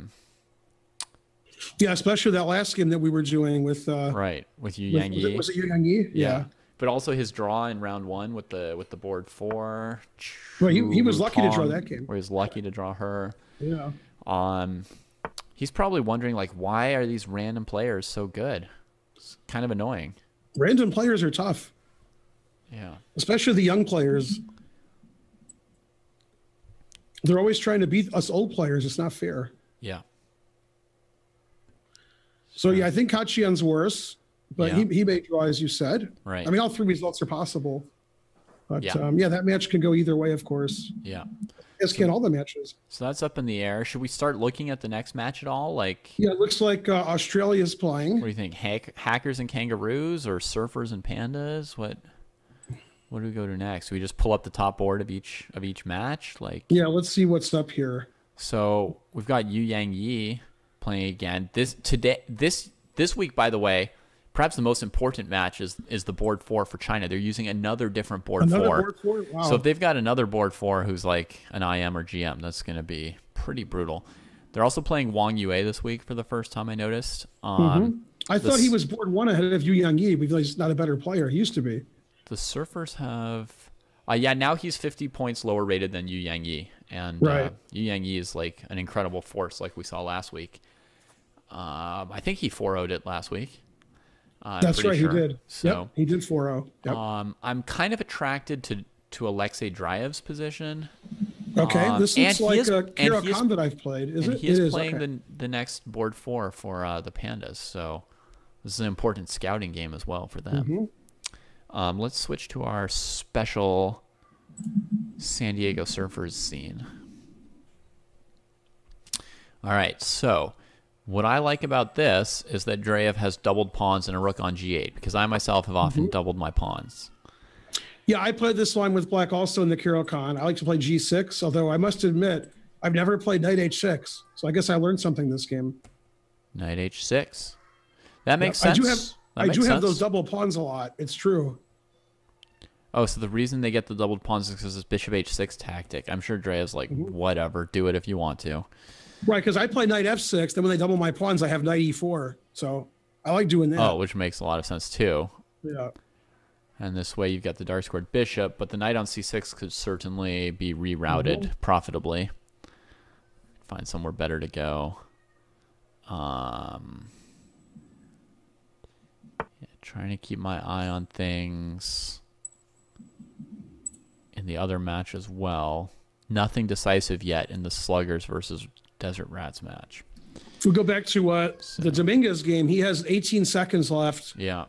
especially that last game that we were doing with with Yu Yang Yi. Was it Yu Yang Yi? Yeah. But also his draw in round 1 with the board 4. Well, he was lucky to draw that game. Where he's lucky to draw her. Yeah. He's probably wondering, like, why are these random players so good? It's kind of annoying. Random players are tough. Yeah. Especially the young players. They're always trying to beat us old players. It's not fair. Yeah. So, yeah, I think Kachian's worse, but he may draw, as you said. Right. I mean, all 3 results are possible. But, that match can go either way, of course. Yeah. As can all the matches. So that's up in the air. Should we start looking at the next match at all? Like, yeah, it looks like Australia's playing. What do you think? Hackers and kangaroos, or surfers and pandas? What do we go to next? Do we just pull up the top board of each match? Like, yeah, let's see what's up here. So we've got Yu Yang Yi playing again. This week, by the way, perhaps the most important match is the board 4 for China. They're using another different board 4. Board 4? Wow. So if they've got another board 4 who's like an IM or GM, that's going to be pretty brutal. They're also playing Wong Ua this week for the first time, I noticed. I thought he was board 1 ahead of Yu Yang Yi because he's not a better player. He used to be. The surfers have... now he's 50 points lower rated than Yu Yang Yi. And Yu Yang Yi is like an incredible force like we saw last week. I think he 4-0'd it last week. That's right, sure. He did. So, he did 4-0. Yep. I'm kind of attracted to Alexei Dryev's position. Okay, this looks like a Kira Khan that I've played. Is it? He is playing the next board 4 for the Pandas, so this is an important scouting game as well for them. Let's switch to our special San Diego Surfers scene. All right, so what I like about this is that Dreyev has doubled pawns and a rook on g8, because I myself have often doubled my pawns. Yeah, I played this line with black also in the Kiro Khan. I like to play g6, although I must admit, I've never played knight h6. So I guess I learned something this game. Knight h6. That makes sense. I do have those double pawns a lot. It's true. Oh, so the reason they get the doubled pawns is because it's bishop h6 tactic. I'm sure Dreyev's like, whatever, do it if you want to. Right, because I play knight f6, then when they double my pawns, I have knight e4. So I like doing that. Oh, which makes a lot of sense too. Yeah. And this way you've got the dark squared bishop, but the knight on c6 could certainly be rerouted profitably. Find somewhere better to go. Yeah, trying to keep my eye on things in the other match as well. Nothing decisive yet in the Sluggers versus Desert Rats match. If we go back to the Dominguez game, he has 18 seconds left. Yeah.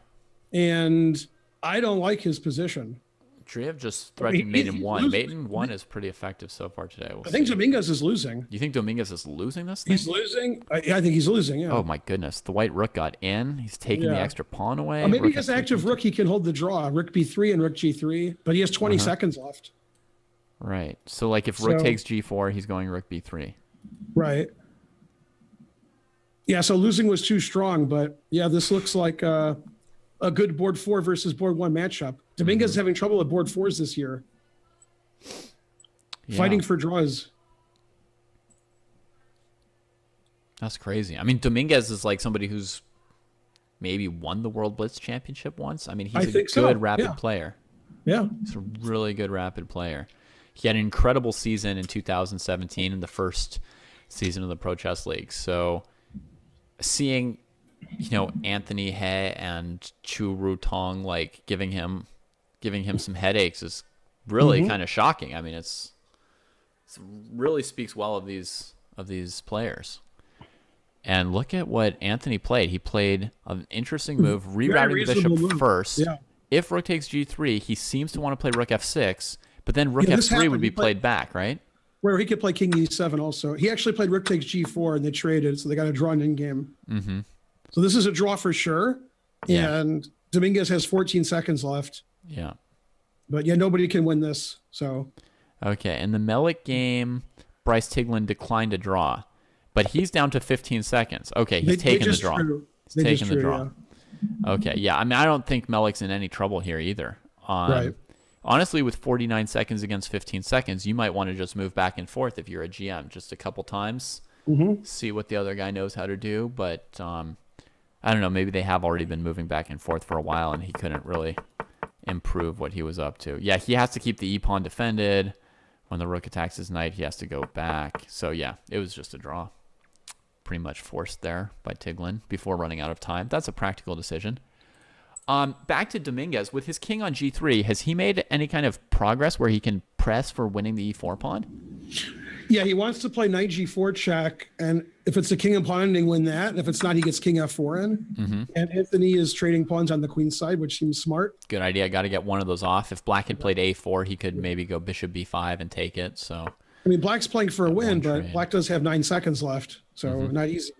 And I don't like his position. Drea just threatened Maiden 1. Maiden 1 is pretty effective so far today. I think Dominguez is losing. You think Dominguez is losing this thing? He's losing? I think he's losing, yeah. Oh, my goodness. The white rook got in. He's taking the extra pawn away. Maybe his active rook, he can hold the draw. Rook b3 and rook g3. But he has 20 seconds left. Right. So, like, if rook takes g4, he's going rook b3. Right. Yeah, so losing was too strong. But, yeah, this looks like a good board 4 versus board 1 matchup. Dominguez is having trouble at board 4s this year. Yeah. Fighting for draws. That's crazy. I mean, Dominguez is like somebody who's maybe won the World Blitz Championship once. I mean, he's a good rapid player. Yeah. He's a really good rapid player. He had an incredible season in 2017 in the first season of the Pro Chess League. So seeing, Anthony He and Chu Ru Tong like giving him some headaches is really kind of shocking. I mean, it really speaks well of these players. And look at what Anthony played. He played an interesting move, rerouting the bishop first. Yeah. If rook takes g3, he seems to want to play rook f6, but then rook f3 would be played back, right? Where he could play king e7 also. He actually played rook takes g4, and they traded, so they got a draw in game. So this is a draw for sure. And Dominguez has 14 seconds left. Yeah. But yeah, nobody can win this. So okay, in the Melik game, Bryce Tiglin declined a draw, but he's down to 15 seconds. Okay, he's taking the draw. He's taking the draw. Yeah. Okay, yeah. I mean, I don't think Melik's in any trouble here either. Right. Honestly, with 49 seconds against 15 seconds, you might want to just move back and forth if you're a GM, just a couple times, see what the other guy knows how to do. But I don't know, maybe they have already been moving back and forth for a while, and he couldn't really improve what he was up to. Yeah, he has to keep the e-pawn defended. When the rook attacks his knight, he has to go back. So, yeah, it was just a draw. Pretty much forced there by Tiglin before running out of time. That's a practical decision. Back to Dominguez. With his king on g3, has he made any kind of progress where he can press for winning the e4 pawn? Yeah, he wants to play knight g4 check, and if it's a king and pawn ending, win that. And if it's not, he gets king f4 in. And Anthony is trading pawns on the queen side, which seems smart. Good idea. Got to get one of those off. If Black had played a4, he could maybe go bishop b5 and take it. So I mean, Black's playing for a win, but Black does have 9 seconds left, so not easy.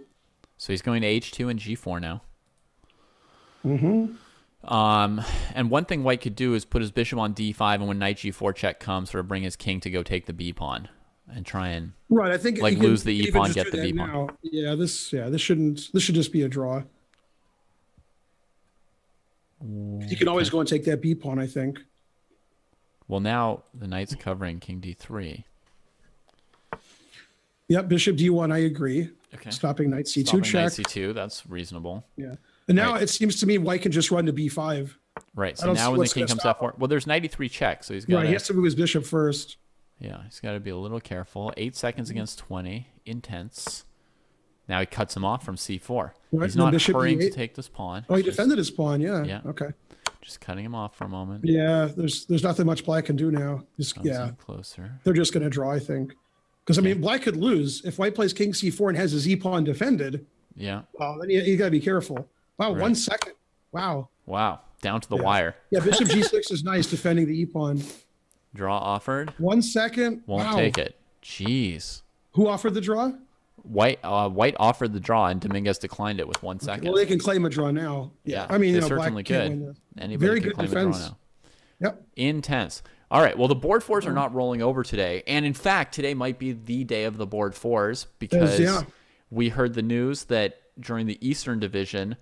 So he's going to h2 and g4 now. And one thing White could do is put his bishop on d5, and when knight g4 check comes, sort of bring his king to go take the b pawn and try and I think like lose the e pawn, get the b pawn. Yeah, this should just be a draw. You can always go and take that b pawn, I think. Well, now the knight's covering king d3. Yep, bishop d1, I agree. Okay. Stopping knight c2 check. Knight c2, that's reasonable. Yeah. And now it seems to me White can just run to b5. Right. So now when the king comes f4, well, there's knight e3 check, so he's got he has to move his bishop first. Yeah, he's got to be a little careful. 8 seconds against 20. Intense. Now he cuts him off from c4. Right. He's not hurrying to take this pawn. Oh, he defended his pawn, yeah. Okay. Just cutting him off for a moment. Yeah, there's nothing much Black can do now. Closer. They're just going to draw, I think. Because, I mean, Black could lose. If White plays king c4 and has his e-pawn defended, then you got to be careful. Wow, 1 second. Wow. Wow, down to the wire. Yeah, bishop g6 is nice, defending the e-pawn. Draw offered. 1 second. Won't take it. Jeez. Who offered the draw? White offered the draw, and Dominguez declined it with 1 second. Well, they can claim a draw now. Yeah, I mean, they certainly could. Anybody Very can good claim defense. a draw now. Yep. Intense. All right, well, the board fours are not rolling over today. And in fact, today might be the day of the board fours because we heard the news that during the Eastern Division,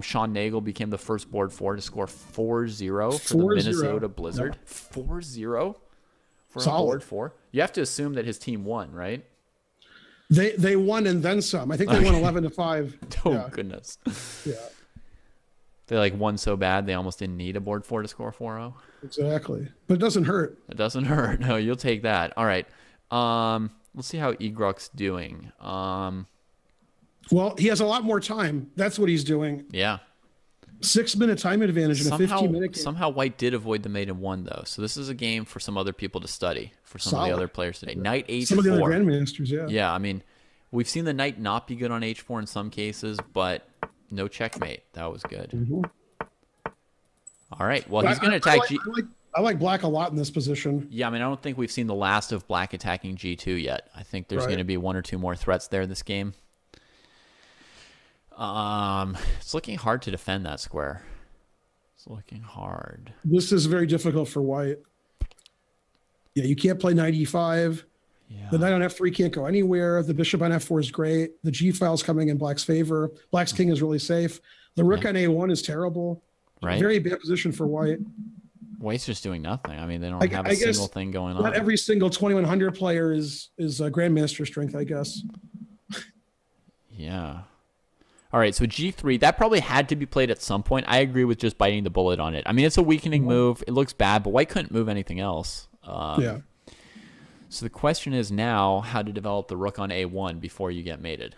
Sean Nagel became the first board four to score 4-0 for the Minnesota Blizzard. 4-0 for a board four. You have to assume that his team won, right? They won and then some. I think they won 11-5. Oh, goodness. Yeah. They like won so bad they almost didn't need a board 4 to score 4-0. Exactly. But it doesn't hurt. It doesn't hurt. No, you'll take that. All right. Let's see how Egrok's doing. Well, he has a lot more time. That's what he's doing. Yeah. 6-minute time advantage in a 15-minute game. Somehow White did avoid the mate in 1, though. So this is a game for some other people to study, for some of the other players today. Knight H4. Some of the other grandmasters, yeah. Yeah, I mean, we've seen the knight not be good on H4 in some cases, but no checkmate. That was good. Mm-hmm. All right. Well, he's going to attack G. I like black a lot in this position. Yeah, I mean, I don't think we've seen the last of black attacking G2 yet. I think there's going to be 1 or 2 more threats there this game. It's looking hard to defend that square. It's looking hard. This is very difficult for White. Yeah, you can't play knight E5. Yeah. The knight on F3 can't go anywhere. The bishop on F4 is great. The G file's coming in black's favor. Black's king is really safe. The rook on A1 is terrible. Right. Very bad position for White. White's just doing nothing. I mean, they don't have a single thing going on. Not every single 2100 player is a grandmaster strength, I guess. Yeah. All right, so G3, that probably had to be played at some point. I agree with just biting the bullet on it. I mean, it's a weakening move. It looks bad, but White couldn't move anything else. Yeah. So the question is now how to develop the rook on A1 before you get mated.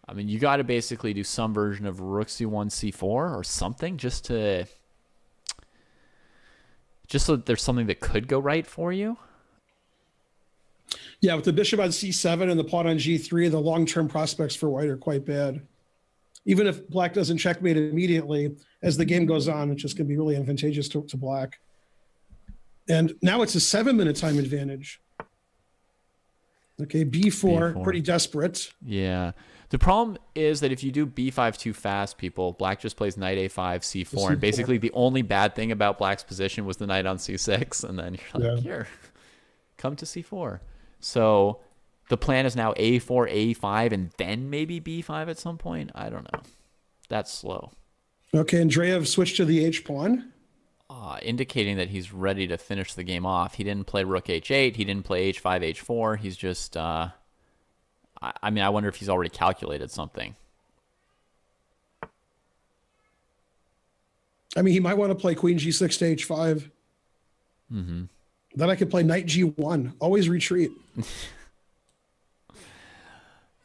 I mean, you got to basically do some version of rook C1, C4 or something just so that there's something that could go right for you. Yeah, with the bishop on C7 and the pawn on G3, the long-term prospects for White are quite bad. Even if black doesn't checkmate immediately, as the game goes on, it's just going to be really advantageous to black. And now it's a 7-minute time advantage. Okay, B4, pretty desperate. Yeah. The problem is that if you do B5 too fast, black just plays knight A5, C4, and basically the only bad thing about black's position was the knight on C6, and then you're like, here, come to C4. So the plan is now A4, A5, and then maybe B5 at some point. I don't know. That's slow. Okay, and Drea switched to the H pawn. Indicating that he's ready to finish the game off. He didn't play rook H8. He didn't play H5, H4. He's just... I mean, I wonder if he's already calculated something. I mean, he might want to play queen G6 to H5. Mm-hmm. Then I could play knight G1. Always retreat.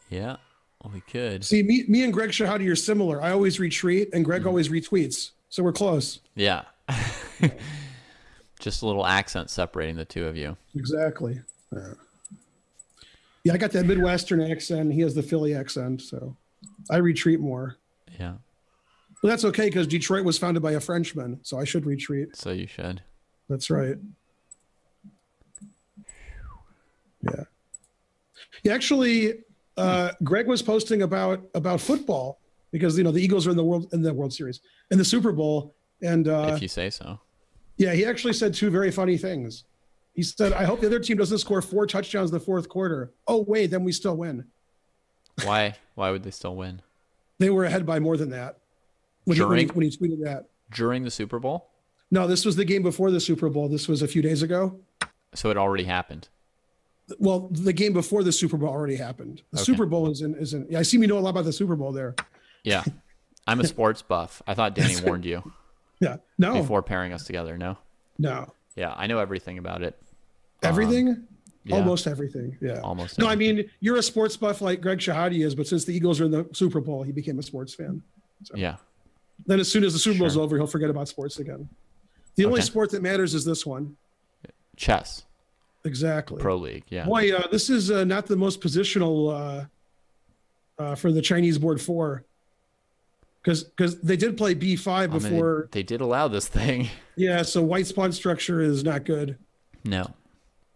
Yeah, well, we could. See, me and Greg Shahadi are similar. I always retreat, and Greg always retweets. So we're close. Yeah. Just a little accent separating the two of you. Exactly. Yeah, I got that Midwestern accent. He has the Philly accent, so I retreat more. Yeah. But that's okay because Detroit was founded by a Frenchman, so I should retreat. So you should. That's right. Yeah. Yeah, actually, Greg was posting about football because the Eagles are in the World Series, in the Super Bowl, and if you say so. Yeah, he actually said 2 very funny things. He said, "I hope the other team doesn't score 4 touchdowns in the fourth quarter. Oh wait, then we still win." Why? Why would they still win? They were ahead by more than that when he tweeted that during the Super Bowl. No, this was the game before the Super Bowl. This was a few days ago. So it already happened. Well, the game before the Super Bowl already happened. The Super Bowl isn't. Yeah, I see. You know a lot about the Super Bowl there. Yeah, I'm a sports buff. I thought Danny warned you. Yeah, no. Before pairing us together, no. No. Yeah, I know everything about it. Everything? Yeah. Almost everything. Yeah. Almost. No, everything. I mean, you're a sports buff like Greg Shahadi is, but since the Eagles are in the Super Bowl, he became a sports fan. So. Yeah. Then as soon as the Super Bowl's over, he'll forget about sports again. The only sport that matters is this one. Chess. Exactly. Pro League, yeah. Boy, this is not the most positional for the Chinese board 4. Because they did play B5 before. They did allow this thing. Yeah, so White's pawn structure is not good. No.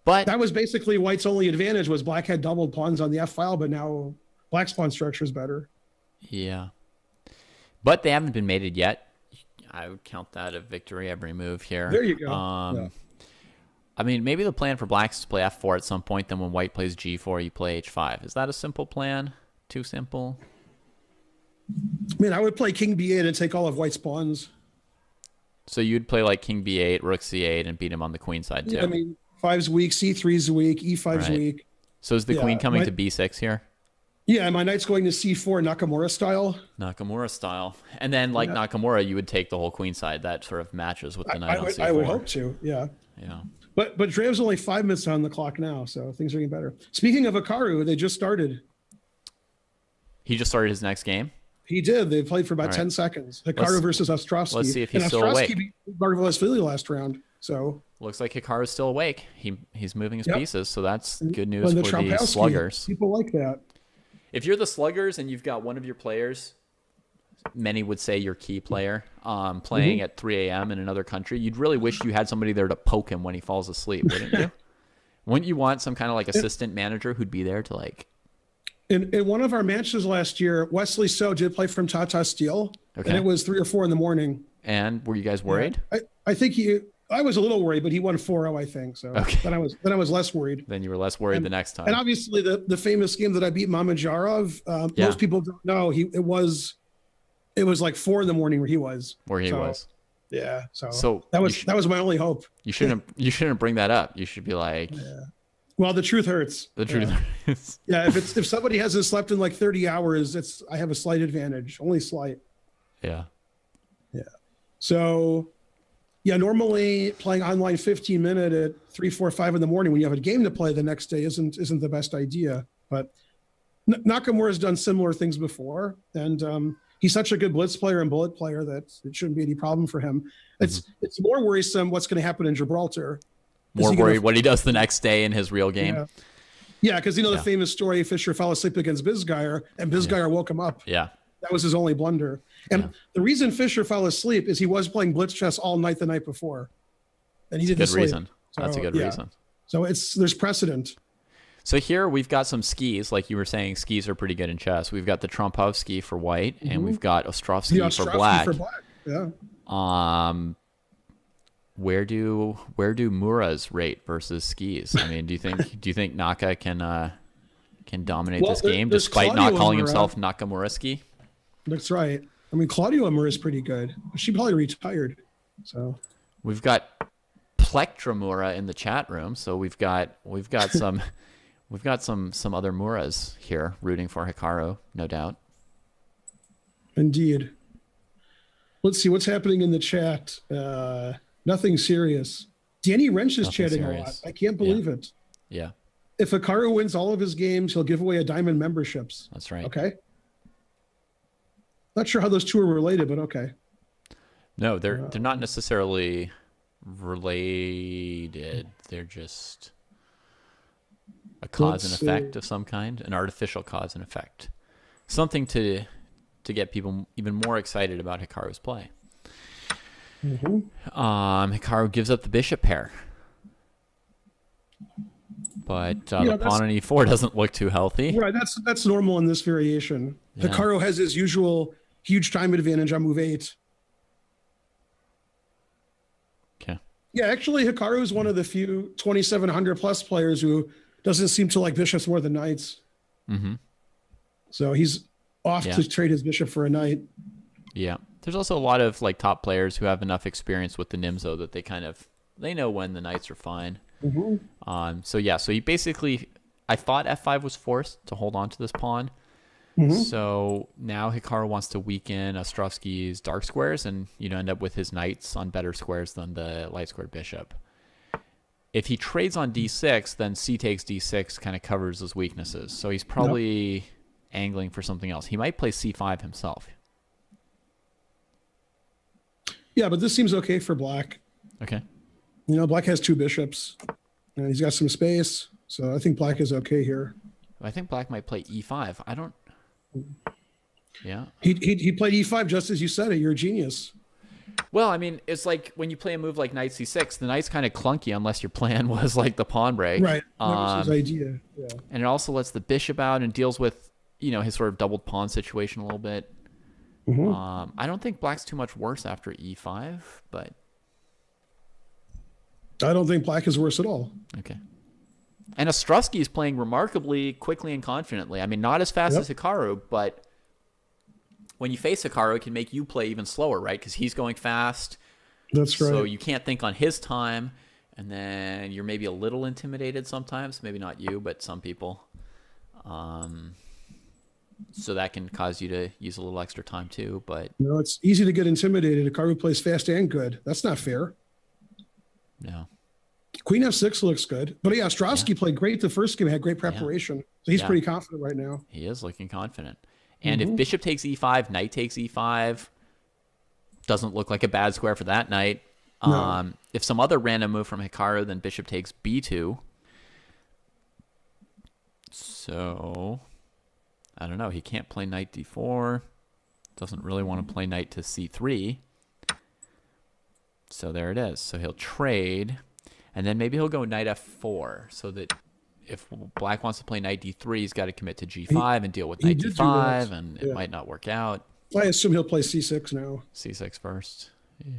But that was basically White's only advantage was black had doubled pawns on the F file, but now black's pawn structure is better. Yeah. But they haven't been mated yet. I would count that a victory every move here. There you go. Yeah. I mean, maybe the plan for black is to play F4 at some point, then when white plays G4, you play H5. Is that a simple plan? Too simple? I mean, I would play King B8 and take all of White's pawns. So you'd play like King B8, Rook C8, and beat him on the queen side too. Yeah, I mean, 5's weak, C3's weak, E5's weak. So is the queen coming to B6 here? Yeah, my knight's going to c4 Nakamura style. Nakamura style. And then, like Nakamura, you would take the whole queen side. That sort of matches with the knight on c4. I would hope to, yeah. Yeah. But Drea's only 5 minutes on the clock now, so things are getting better. Speaking of Hikaru, they just started. He just started his next game? He did. They played for about 10 seconds. Hikaru versus Ostrovsky. Let's see if he's still awake. Beat Margvelashvili last round. So looks like Hikaru's still awake. He's moving his pieces, so that's good news the for the sluggers. People like that. If you're the sluggers and you've got one of your players, many would say your key player, playing at 3 a.m. in another country, you'd really wish you had somebody there to poke him when he falls asleep, wouldn't you? Wouldn't you want some kind of like assistant manager who'd be there to like... In one of our matches last year, Wesley So did play from Tata Steel, and it was 3 or 4 in the morning. And were you guys worried? Yeah. I think I was a little worried, but he won 4-0, I think. So then I was less worried. Then you were less worried the next time. And obviously the famous game that I beat Mamedyarov, most people don't know. It was like 4 in the morning where he was. Yeah. So that was my only hope. You shouldn't bring that up. You should be like, well, the truth hurts. The truth hurts. Yeah. If somebody hasn't slept in like 30 hours, I have a slight advantage, only slight. Yeah. Yeah. So yeah, normally playing online 15-minute at 3, 4, 5 in the morning when you have a game to play the next day isn't the best idea. But Nakamura's done similar things before, and he's such a good blitz player and bullet player that it shouldn't be any problem for him. It's more worrisome what's going to happen in Gibraltar. More worried what he does the next day in his real game. Yeah, because the famous story, Fischer fell asleep against Bisgeyer, and Bisgeyer woke him up. Yeah. That was his only blunder. And the reason Fischer fell asleep is he was playing blitz chess all night the night before. And he didn't sleep. Reason. That's a good reason. So there's precedent. So here we've got some skis. Like you were saying, skis are pretty good in chess. We've got the Trompovsky for white, and we've got Ostrovsky for black. Yeah. Where do Muras rate versus skis? I mean, do you think Naka can dominate this game despite not calling himself Nakamura-ski? That's right. I mean, Claudio Amura is pretty good. She probably retired. So we've got Plectramura in the chat room. So we've got some other Muras here rooting for Hikaru, no doubt. Indeed. Let's see what's happening in the chat. Nothing serious. Danny Wrench is chatting a lot. I can't believe it. Yeah. If Hikaru wins all of his games, he'll give away a diamond memberships. That's right. Okay. Not sure how those two are related, but okay. No, they're not necessarily related. They're just a cause and effect of some kind, an artificial cause and effect. Something to get people even more excited about Hikaru's play. Hikaru gives up the bishop pair. But the pawn on e4 doesn't look too healthy. Right, that's normal in this variation. Yeah. Hikaru has his usual huge time advantage on move 8. Okay. Yeah, actually, Hikaru is one of the few 2,700 plus players who doesn't seem to like bishops more than knights. So he's off to trade his bishop for a knight. Yeah. There's also a lot of like top players who have enough experience with the Nimzo that they know when the knights are fine. So he basically, I thought f5 was forced to hold on to this pawn. So now Hikaru wants to weaken Ostrovsky's dark squares and end up with his knights on better squares than the light squared bishop. If he trades on d6, then c takes d6 kind of covers his weaknesses. So he's probably angling for something else. He might play c5 himself. Yeah, but this seems okay for black. Okay. Black has 2 bishops, and he's got some space, so I think black is okay here. I think black might play e5. I don't... Yeah. He played e5 just as you said it. You're a genius. Well, I mean, it's like when you play a move like knight c6, the knight's kind of clunky unless your plan was like the pawn break. Right. That was his idea. Yeah. And it also lets the bishop out and deals with, his sort of doubled pawn situation a little bit. I don't think black's too much worse after e5, but... I don't think black is worse at all. Okay. And Ostrovsky is playing remarkably quickly and confidently. I mean, not as fast as Hikaru, but when you face Hikaru, it can make you play even slower, right? Because he's going fast. That's right. So you can't think on his time, and then you're maybe a little intimidated sometimes. Maybe not you, but some people. So that can cause you to use a little extra time too. But it's easy to get intimidated. Hikaru plays fast and good. That's not fair. No. Queen F6 looks good. But yeah, Ostrovsky played great the first game, had great preparation. So he's pretty confident right now. He is looking confident. And if bishop takes e5, knight takes e5, doesn't look like a bad square for that knight. No. If some other random move from Hikaru, then bishop takes b2. So, I don't know. He can't play knight d4. Doesn't really want to play knight to c3. So there it is. So he'll trade. And then maybe he'll go knight f4. So that if black wants to play knight d3, he's got to commit to g5 and deal with knight d5. And it might not work out. I assume he'll play c6 now. c6 first.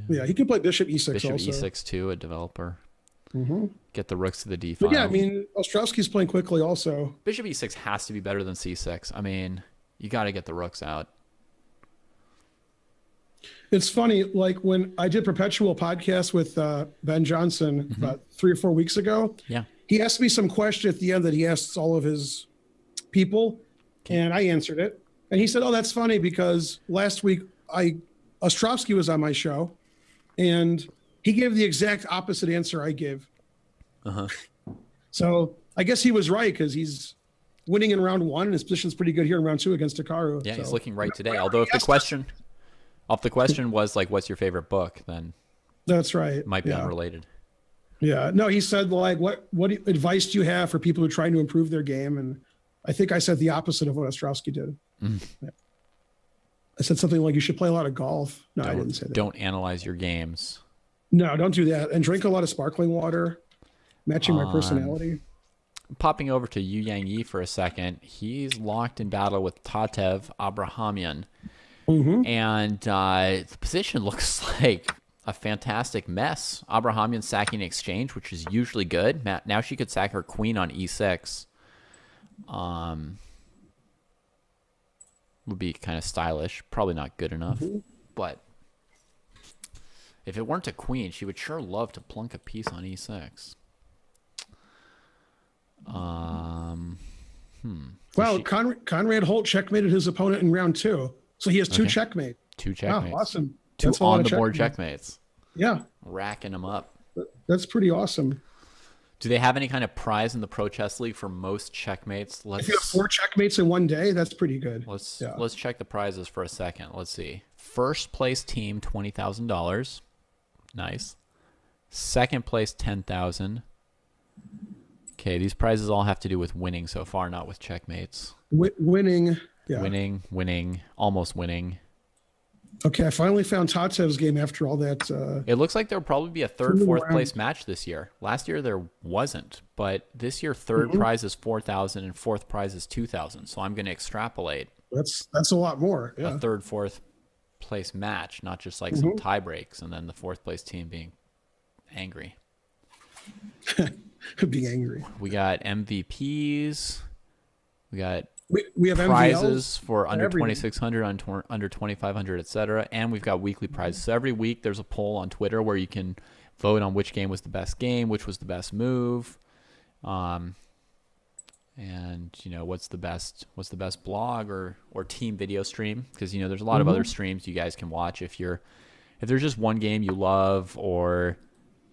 Yeah, he could play bishop e6 bishop also. Bishop e6 too, a developer. Get the rooks to the d file. But yeah, I mean, Ostrovsky's playing quickly also. Bishop e6 has to be better than c6. I mean, you got to get the rooks out. It's funny, like when I did Perpetual podcast with Ben Johnson about 3 or 4 weeks ago. Yeah. He asked me some question at the end that he asks all of his people, and I answered it. And he said, "Oh, that's funny because last week Ostrovsky was on my show, and he gave the exact opposite answer I gave." So I guess he was right because he's winning in round 1, and his position's pretty good here in round 2 against Hikaru. Yeah, he's looking right today. Although if the question was like, "What's your favorite book?" then that's right. It might be unrelated. Yeah, no, he said like, what advice do you have for people who are trying to improve their game? And I think I said the opposite of what Ostrovsky did. Yeah. I said something like, you should play a lot of golf. No, I didn't say that. Don't analyze your games. No, don't do that. And drink a lot of sparkling water, matching my personality. Popping over to Yu Yang Yi for a second. He's locked in battle with Tatev Abrahamian. And the position looks like a fantastic mess. Abrahamian sacking exchange, which is usually good. Now she could sack her queen on e6. Would be kind of stylish. Probably not good enough. But if it weren't a queen, she would sure love to plunk a piece on e6. Wow, Conrad Holt checkmated his opponent in round 2. So he has 2 checkmate. 2 checkmates. Wow, awesome. 2 on the board checkmates. Yeah. Racking them up. That's pretty awesome. Do they have any kind of prize in the Pro Chess League for most checkmates? If you have 4 checkmates in one day, that's pretty good. Let's check the prizes for a second. Let's see. First place team, $20,000. Nice. Second place, $10,000. Okay, these prizes all have to do with winning so far, not with checkmates. Winning. Yeah. Winning, almost winning. Okay, I finally found Tatev's game after all that. It looks like there'll probably be a third, fourth place match this year. Last year there wasn't, but this year third prize is $4,000 and fourth prize is $2,000. So I'm going to extrapolate. That's a lot more. Yeah. A third, fourth place match, not just like some tie breaks, and then the fourth place team being angry. Being angry. We got MVPs. We have prizes MVLs for under 2,600, under 2,500, etc. And we've got weekly prizes. So every week there's a poll on Twitter where you can vote on which game was the best game, which was the best move, and what's the best blog or team video stream, because there's a lot of other streams you guys can watch if there's just one game you love, or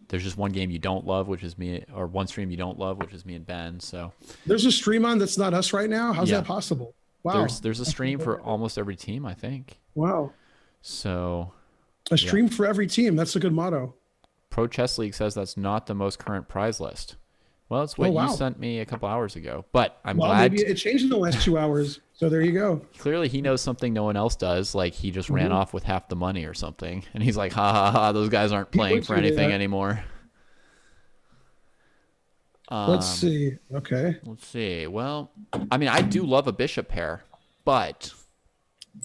there's just one game you don't love, which is me, or one stream you don't love, which is me and Ben. So there's a stream on that's not us right now. How's that possible? Wow. There's a stream for almost every team, I think. Wow. So a stream for every team. That's a good motto. Pro Chess League says that's not the most current prize list. Well, it's what you sent me a couple hours ago, but I'm glad. Maybe it changed in the last 2 hours. So there you go. Clearly he knows something no one else does. Like he just ran off with half the money or something. And he's like, ha ha ha, those guys aren't playing for anything anymore. Let's see. Okay. Let's see. Well, I mean, I do love a bishop pair, but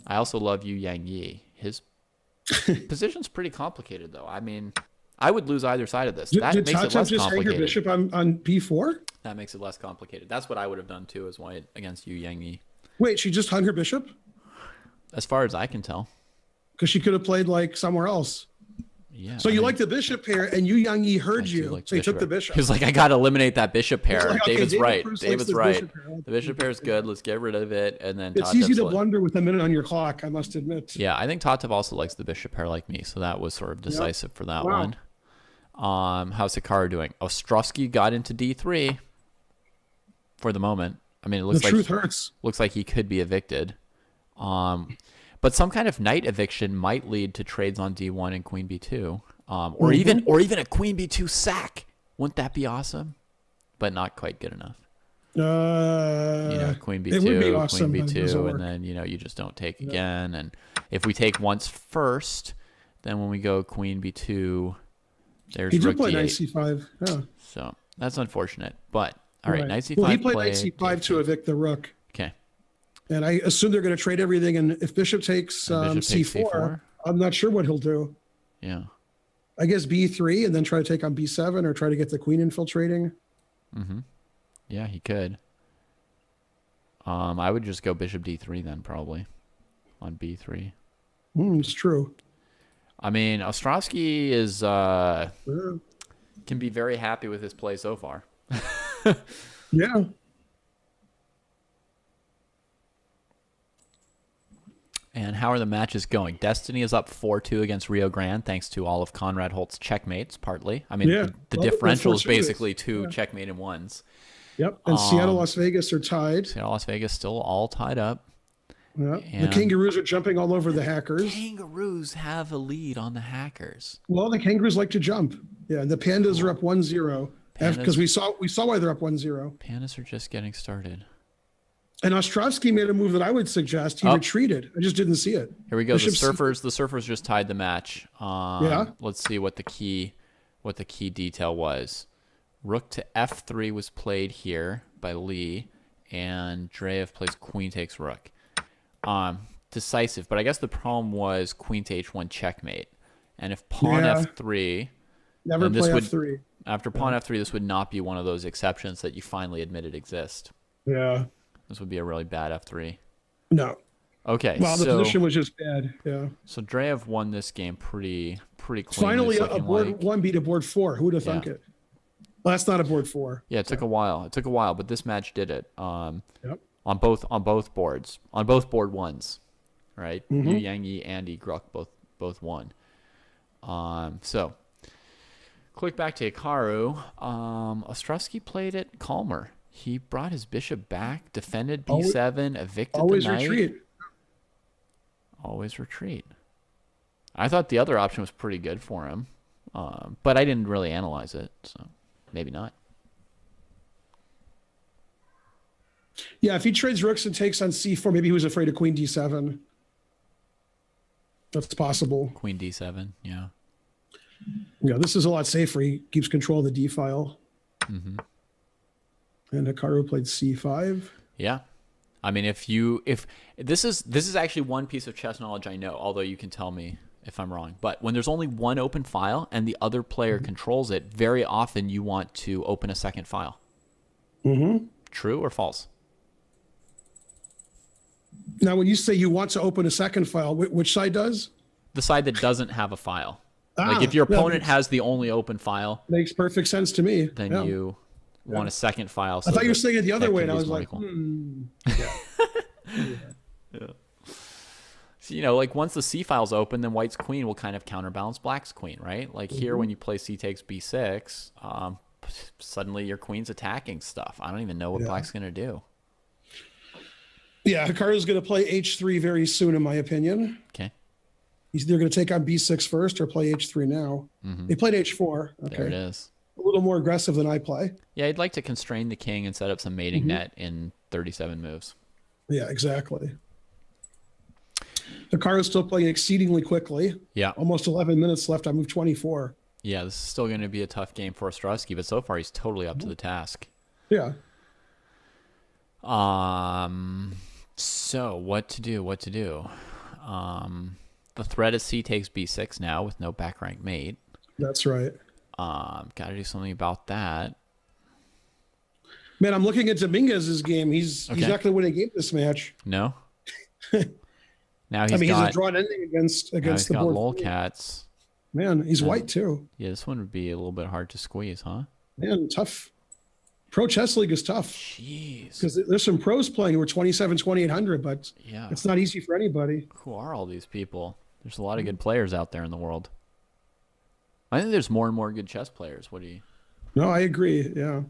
I also love Yu Yang Yi. His position's pretty complicated, though. I mean, I would lose either side of this. That makes it less just complicated. Hang her bishop on b4? That makes it less complicated. That's what I would have done, too, as white against Yu Yang Yi. Wait, she just hung her bishop? As far as I can tell. Because she could have played, like, somewhere else. Yeah. So you like the bishop pair, and Yu Yang heard you, like so he took the bishop. He was like, I got to eliminate that bishop pair. Like, okay, David's right. David's right. The bishop pair is Yeah. good. Let's get rid of it. And then It's easy to blunder with a minute on your clock, I must admit. Yeah, I think Tatev also likes the bishop pair like me, so that was sort of decisive for that one. How's Hikaru doing? Ostrowski got into D3 for the moment. I mean, it looks truth hurts. Looks like he could be evicted. But some kind of knight eviction might lead to trades on D1 and queen B2. Or even a queen B2 sack. Wouldn't that be awesome? But not quite good enough. Queen B2, it would be awesome, queen B2, and then you just don't take again. And if we take once first, then when we go queen B2, there's he did rook play D8. knight C5. Yeah. So that's unfortunate. But all right, knight C5. Well, he played knight C5 to evict the rook. Okay. And I assume they're going to trade everything. And if bishop takes C4, I'm not sure what he'll do. Yeah. I guess B3 and then try to take on B7 or try to get the queen infiltrating. Yeah, he could. I would just go bishop D3 then probably on B3. It's true. I mean, Ostrowski is can be very happy with his play so far. Yeah. And how are the matches going? Destiny is up 4-2 against Rio Grande, thanks to all of Conrad Holt's checkmates, partly. I mean, the differential is basically two checkmate and ones. Yep. And Seattle, Las Vegas are tied. Seattle, Las Vegas still all tied up. Yeah. The Kangaroos are jumping all over the Hackers. Kangaroos have a lead on the Hackers. Well, the Kangaroos like to jump. Yeah, and the Pandas are up 1-0. Because we saw why they're up 1-0. Pandas are just getting started. And Ostrowski made a move that I would suggest. He retreated. I just didn't see it. Here we go. The Surfers just tied the match. Let's see what the key detail was. Rook to F3 was played here by Lee, and Drea plays queen takes rook. Decisive, but I guess the problem was queen to H1 checkmate. And if pawn F3, never play F3. After pawn F3, this would not be one of those exceptions that you finally admitted exist. Yeah. This would be a really bad F3. No. Okay. Well, the position was just bad. Yeah. So Dreyev won this game pretty clean. Finally, a board 1 beat a board 4. Who would have thunk it? Well, that's not a board 4. Yeah, it took a while. It took a while, but this match did it. On both boards, on both board 1s, right? Yu Yang and Gruk both won. So click back to Hikaru. Ostrowski played it calmer. He brought his bishop back, defended B7, evicted the knight. Always retreat. I thought the other option was pretty good for him, but I didn't really analyze it, so maybe not. Yeah, if he trades rooks and takes on C4, maybe he was afraid of queen D7. That's possible. Queen D7, yeah. Yeah, this is a lot safer. He keeps control of the D file. And Hikaru played C5. Yeah. I mean, if this is actually one piece of chess knowledge I know, although you can tell me if I'm wrong. But when there's only one open file and the other player controls it, very often you want to open a second file. True or false? Now, when you say you want to open a second file, which side does? The side that doesn't have a file. Like if your opponent has the only open file. Makes perfect sense to me. Then you want a second file. So I thought you were saying it the other way, and I was like, So, like once the C file's open, then white's queen will kind of counterbalance black's queen, right? Like here when you play C takes B6, suddenly your queen's attacking stuff. I don't even know what black's going to do. Yeah, Hikaru's going to play H3 very soon, in my opinion. Okay. He's either going to take on B6 first or play H3 now. He played H4. Okay. There it is. A little more aggressive than I play. Yeah, I'd like to constrain the king and set up some mating net in 37 moves. Yeah, exactly. Hikaru's still playing exceedingly quickly. Yeah. Almost 11 minutes left. I moved 24. Yeah, this is still going to be a tough game for Ostrowski, but so far he's totally up to the task. Yeah. So what to do? The threat is C takes B6 now with no back rank mate. That's right. Got to do something about that. Man, I'm looking at Dominguez's game. He's not going to win a game this match. No. Now he's a drawn ending against he's the got board. lolcats. Man, he's white too. Yeah, this one would be a little bit hard to squeeze, huh? Man, tough. Pro Chess League is tough. Jeez. Because there's some pros playing who are 27, 2800, but yeah, it's not easy for anybody. Who are all these people? There's a lot of good players out there in the world. I think there's more and more good chess players. What do you... No, I agree. Yeah.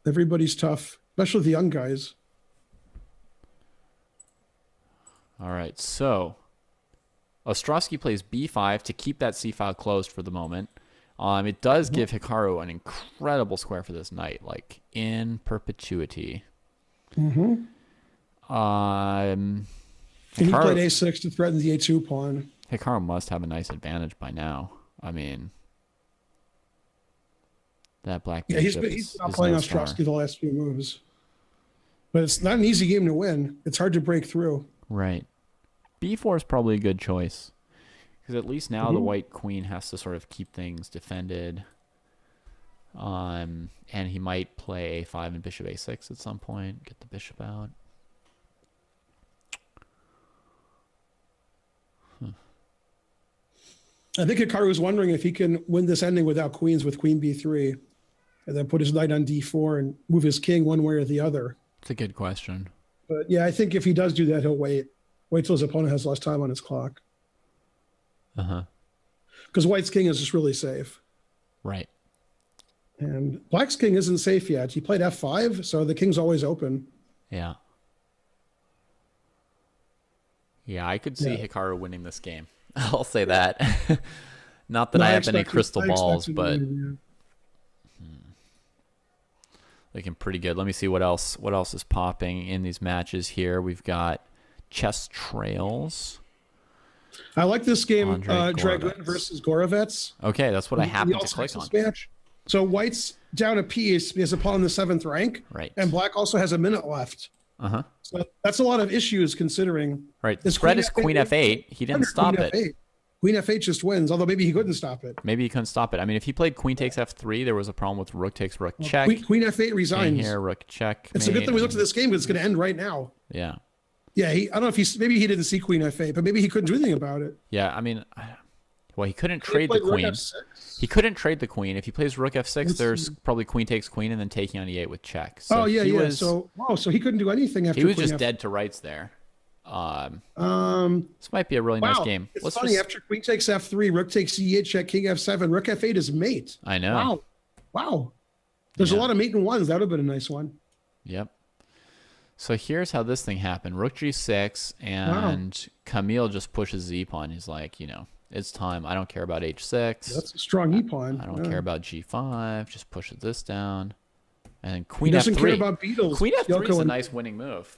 Everybody's tough, especially the young guys. All right, so Ostrowski plays b5 to keep that c file closed for the moment. It does give Hikaru an incredible square for this knight, like in perpetuity. And he played a6 to threaten the a2 pawn. Hikaru must have a nice advantage by now. I mean, that black bishop he's not playing Ostrowski the last few moves. But it's not an easy game to win. It's hard to break through. Right. b4 is probably a good choice. Because at least now the white queen has to sort of keep things defended. And he might play a5 and bishop a6 at some point. Get the bishop out. I think Hikaru was wondering if he can win this ending without queens with queen b3. And then put his knight on d4 and move his king one way or the other. It's a good question. But yeah, I think if he does do that, he'll wait. Wait till his opponent has less time on his clock. Because white's king is just really safe. Right. And black's king isn't safe yet. He played f5, so the king's always open. Yeah. Yeah, I could see Hikaru winning this game. I'll say that. Not that I have any crystal balls, but looking pretty good. Let me see what else is popping in these matches here. We've got Chess Trails. I like this game, Dragoon versus Gorovets. Okay, that's what I happened to click on. Match. So white's down a piece. He has a pawn in the 7th rank. Right. And black also has a minute left. So that's a lot of issues considering. Right. The spread is queen f8. He didn't stop it. Queen f8 just wins, although maybe he couldn't stop it. Maybe he couldn't stop it. I mean, if he played queen takes f3, there was a problem with rook takes rook check. Queen f8 resigns. King here, rook check. It's a good thing we looked at this game because it's going to end right now. Yeah. Yeah, I don't know if maybe he didn't see queen f8, but maybe he couldn't do anything about it. Yeah, I mean, well, he couldn't trade the queen. He couldn't trade the queen. If he plays rook f6, there's probably queen takes queen and then taking on e8 with check. So so he couldn't do anything after. He was just dead to rights there. This might be a really nice game. It's funny. After queen takes f3, rook takes e8, check, king f7, rook f8 is mate. I know. Wow. There's a lot of mate in ones. That would have been a nice one. Yep. So here's how this thing happened. Rook g6, and Camille just pushes z pawn. He's like, it's time. I don't care about h6. That's a strong e pawn. I don't care about g5. Just pushes this down. And then queen f3. He doesn't care about beetles. Queen f3 is a nice winning move.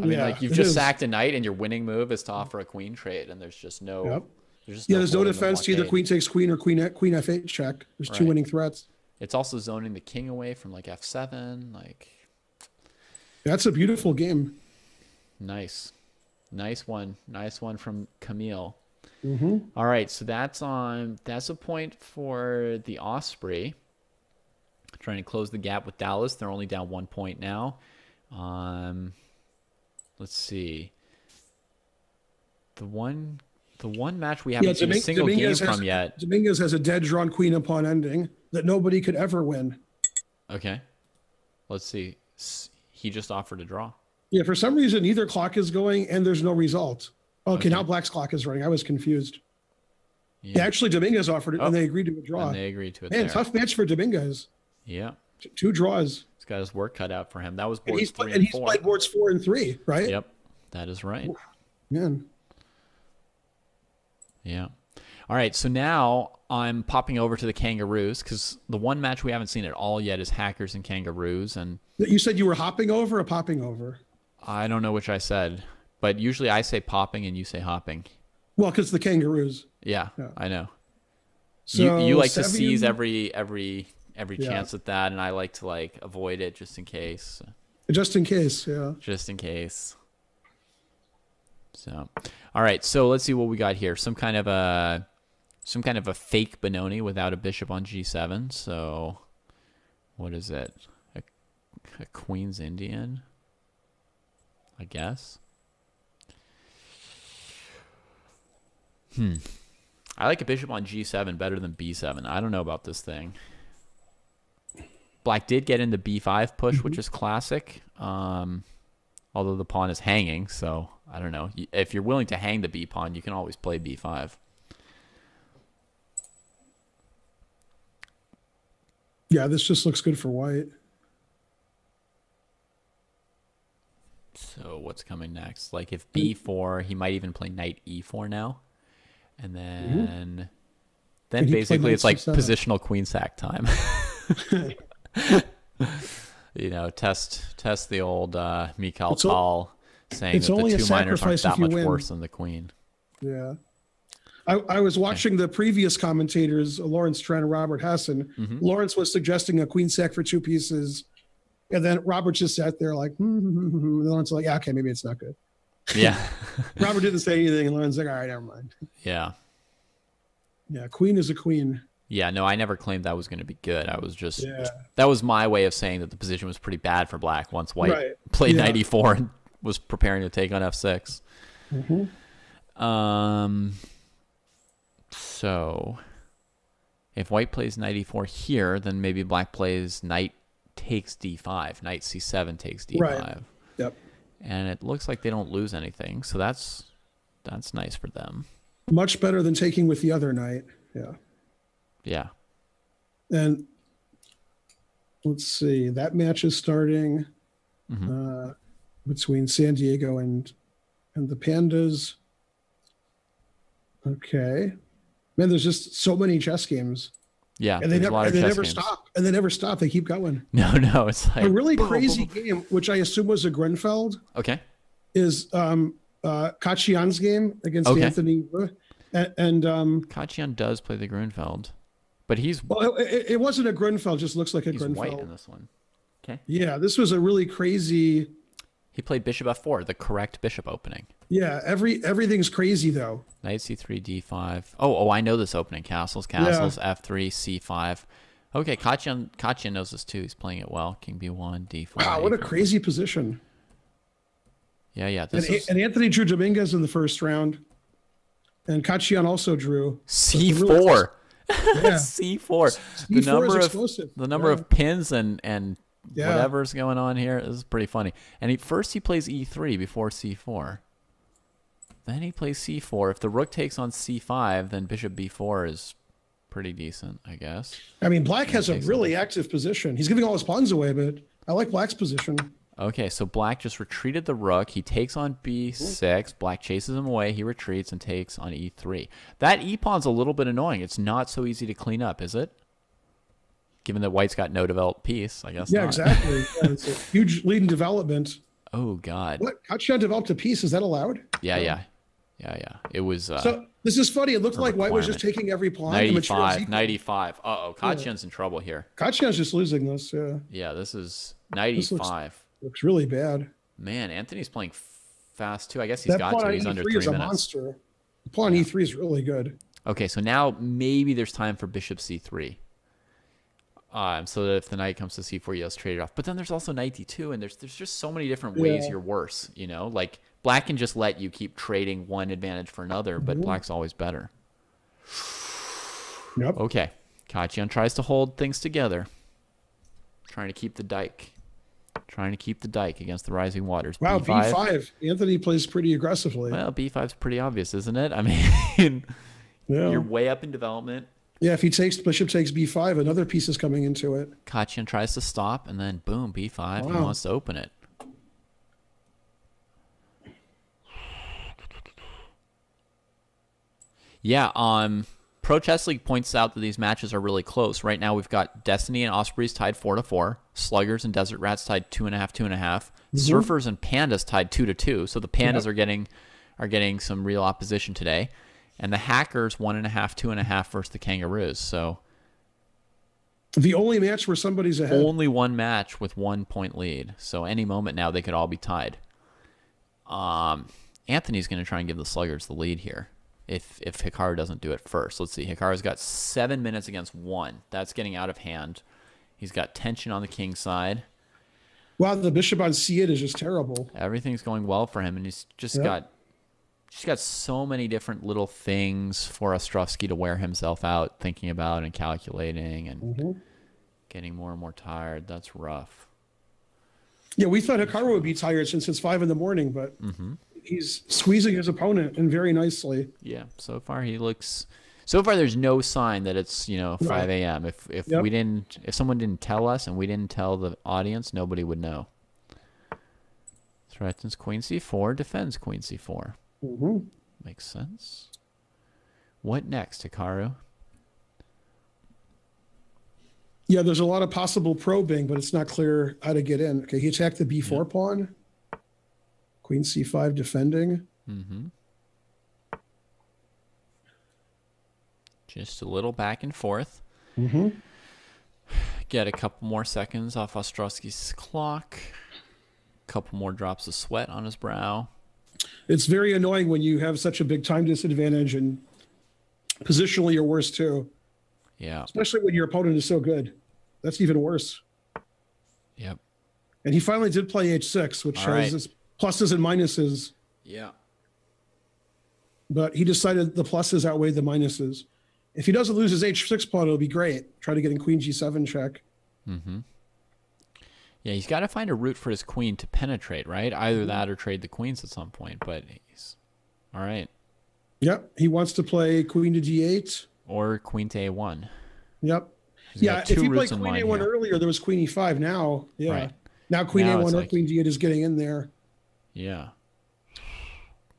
I mean, like you've just sacked a knight, and your winning move is to offer a queen trade, and there's just no. There's no defense to either queen takes queen or queen f8 check. There's two winning threats. It's also zoning the king away from like f7. Like that's a beautiful game. Nice one from Camille. All right, so that's a point for the Osprey. Trying to close the gap with Dallas. They're only down 1 point now. Let's see. The one match we haven't seen a single game from yet. Dominguez has a dead drawn queen and pawn ending that nobody could ever win. Okay. Let's see. He just offered a draw. Yeah, for some reason, neither clock is going and there's no result. Okay, now black's clock is running. I was confused. Yeah, actually, Dominguez offered it and they agreed to a draw. And they agreed to it. Man, tough match for Dominguez. Yeah. 2 draws. He's got his work cut out for him. That was boards 3 and 4. And he's played boards 4 and 3, right? Yep. That is right. Man. Yeah. All right, so now I'm popping over to the Kangaroos because the one match we haven't seen at all yet is Hackers and Kangaroos. And you said you were hopping over or popping over? I don't know which I said, but usually I say popping and you say hopping. Well, because the Kangaroos. Yeah, I know. So you like to seize every chance at that, and I like to avoid it just in case. Just in case, yeah. Just in case. So, all right. So let's see what we got here. Some kind of a fake Benoni without a bishop on g7. So, what is it? A Queen's Indian, I guess. I like a bishop on g7 better than b7. I don't know about this thing. Black did get into b5 push, which is classic. Although the pawn is hanging, so I don't know. If you're willing to hang the b pawn, you can always play b5. Yeah, this just looks good for white. So what's coming next? Like if b4, he might even play knight e4 now. And then basically it's like positional queen sack time. You know, test the old Mikhail Tal saying that the two minors aren't that much worse than the queen. Yeah. I was watching the previous commentators, Lawrence Tran and Robert Hessen. Lawrence was suggesting a queen sack for 2 pieces. And then Robert just sat there like, and Lawrence was like, yeah, okay, maybe it's not good. Yeah. Robert didn't say anything, and Lawrence was like, all right, never mind. Yeah. Yeah, queen is a queen. Yeah, no, I never claimed that was going to be good. I was just, that was my way of saying that the position was pretty bad for black once white played knight e4 and was preparing to take on f6. So if white plays knight e4 here, then maybe black plays knight takes d5. Knight c7 takes d5. Right. Yep. And it looks like they don't lose anything, so that's nice for them. Much better than taking with the other knight. Yeah. Yeah. And let's see, that match is starting between San Diego and the Pandas. Okay. Man, there's just so many chess games. Yeah. And they never stop. And they never stop. They keep going. No, it's like a really crazy game, which I assume was a Grunfeld. Okay. Is Kachian's game against Anthony. And Kachian does play the Grunfeld. But he's it wasn't a Grunfeld, just looks like a Grunfeld. White in this one. Okay. Yeah, this was a really crazy. He played bishop f4, the correct bishop opening. Yeah, everything's crazy though. Knight c3, d5. Oh, I know this opening. Castles, f3, c5. Okay, Kachian knows this too. He's playing it well. King b1, d4. Wow, what a crazy position. Yeah. And Anthony drew Dominguez in the first round, and Kachian also drew c4. Yeah. C4. The number of pins and whatever's going on here is pretty funny. And first he plays e3 before c4. Then he plays c4. If the rook takes on c5, then bishop b4 is pretty decent, I guess. I mean, black has a really active position. He's giving all his pawns away, but I like black's position. Okay, so black just retreated the rook. He takes on b6. Black chases him away. He retreats and takes on e3. That e-pawn's a little bit annoying. It's not so easy to clean up, is it? Given that white's got no developed piece, I guess. Yeah, not. Exactly. Yeah, it's a huge lead in development. Oh, God. What? Kachian developed a piece. Is that allowed? Yeah. It was... so this is funny. It looked like white was just taking every pawn. 95. Uh-oh. Kachian's in trouble here. Kachian's just losing this, yeah. Yeah, this is 95. Looks really bad. Man, Anthony's playing fast too. I guess he's got to. He's under 3 minutes. That pawn on E3 is a monster. The pawn on E3 is really good. Okay, so now maybe there's time for bishop c3. So that if the knight comes to c4, you just trade it off. But then there's also knight d2, and there's just so many different ways you're worse. You know, like black can just let you keep trading one advantage for another, but black's always better. Yep. Okay, Kachian tries to hold things together, trying to keep the dike. Trying to keep the dike against the rising waters. Wow, b5. Anthony plays pretty aggressively. Well, b5's pretty obvious, isn't it? I mean, you're way up in development. Yeah, if bishop takes b5, another piece is coming into it. Kachian tries to stop, and then boom, b5. Wow. He wants to open it. Yeah, Pro Chess League points out that these matches are really close. Right now, we've got Destiny and Ospreys tied 4-4. Sluggers and Desert Rats tied 2.5, 2.5. Surfers and Pandas tied 2-2. So the Pandas are getting some real opposition today. And the Hackers 1.5, 2.5 versus the Kangaroos. So the only match where somebody's ahead. Only one match with 1 point lead. So any moment now they could all be tied. Anthony's going to try and give the Sluggers the lead here. If Hikaru doesn't do it first. Let's see. Hikaru's got 7 minutes against 1. That's getting out of hand. He's got tension on the king side. Wow, the bishop on c8 is just terrible. Everything's going well for him, and he's just got She's got so many different little things for Ostrovsky to wear himself out thinking about and calculating and getting more and more tired. That's rough. Yeah, we thought Hikaru would be tired since it's 5 in the morning, but he's squeezing his opponent and very nicely. Yeah, so far he looks. So far, there's no sign that it's 5 a.m. If we didn't, if someone didn't tell us and we didn't tell the audience, nobody would know. Threatens Queen C4, defends Queen C4. Makes sense. What next, Hikaru? Yeah, there's a lot of possible probing, but it's not clear how to get in. Okay, he attacked the B4 pawn. Queen C5 defending. Just a little back and forth. Get a couple more seconds off Ostrovsky's clock. A couple more drops of sweat on his brow. It's very annoying when you have such a big time disadvantage, and positionally you're worse too. Yeah. Especially when your opponent is so good. That's even worse. Yep. And he finally did play H6, which shows his pluses and minuses. Yeah. But he decided the pluses outweigh the minuses. If he doesn't lose his H6 pawn, it'll be great. Try to get in Queen G7 check. Yeah, he's got to find a route for his queen to penetrate, right? Either that or trade the queens at some point. But he's all right. Yep. He wants to play Queen to D8. Or Queen to A1. Yep. He's yeah, if he played Queen A1 earlier, there was Queen E5. Now, now Queen A1 or Queen D8 is getting in there. Yeah.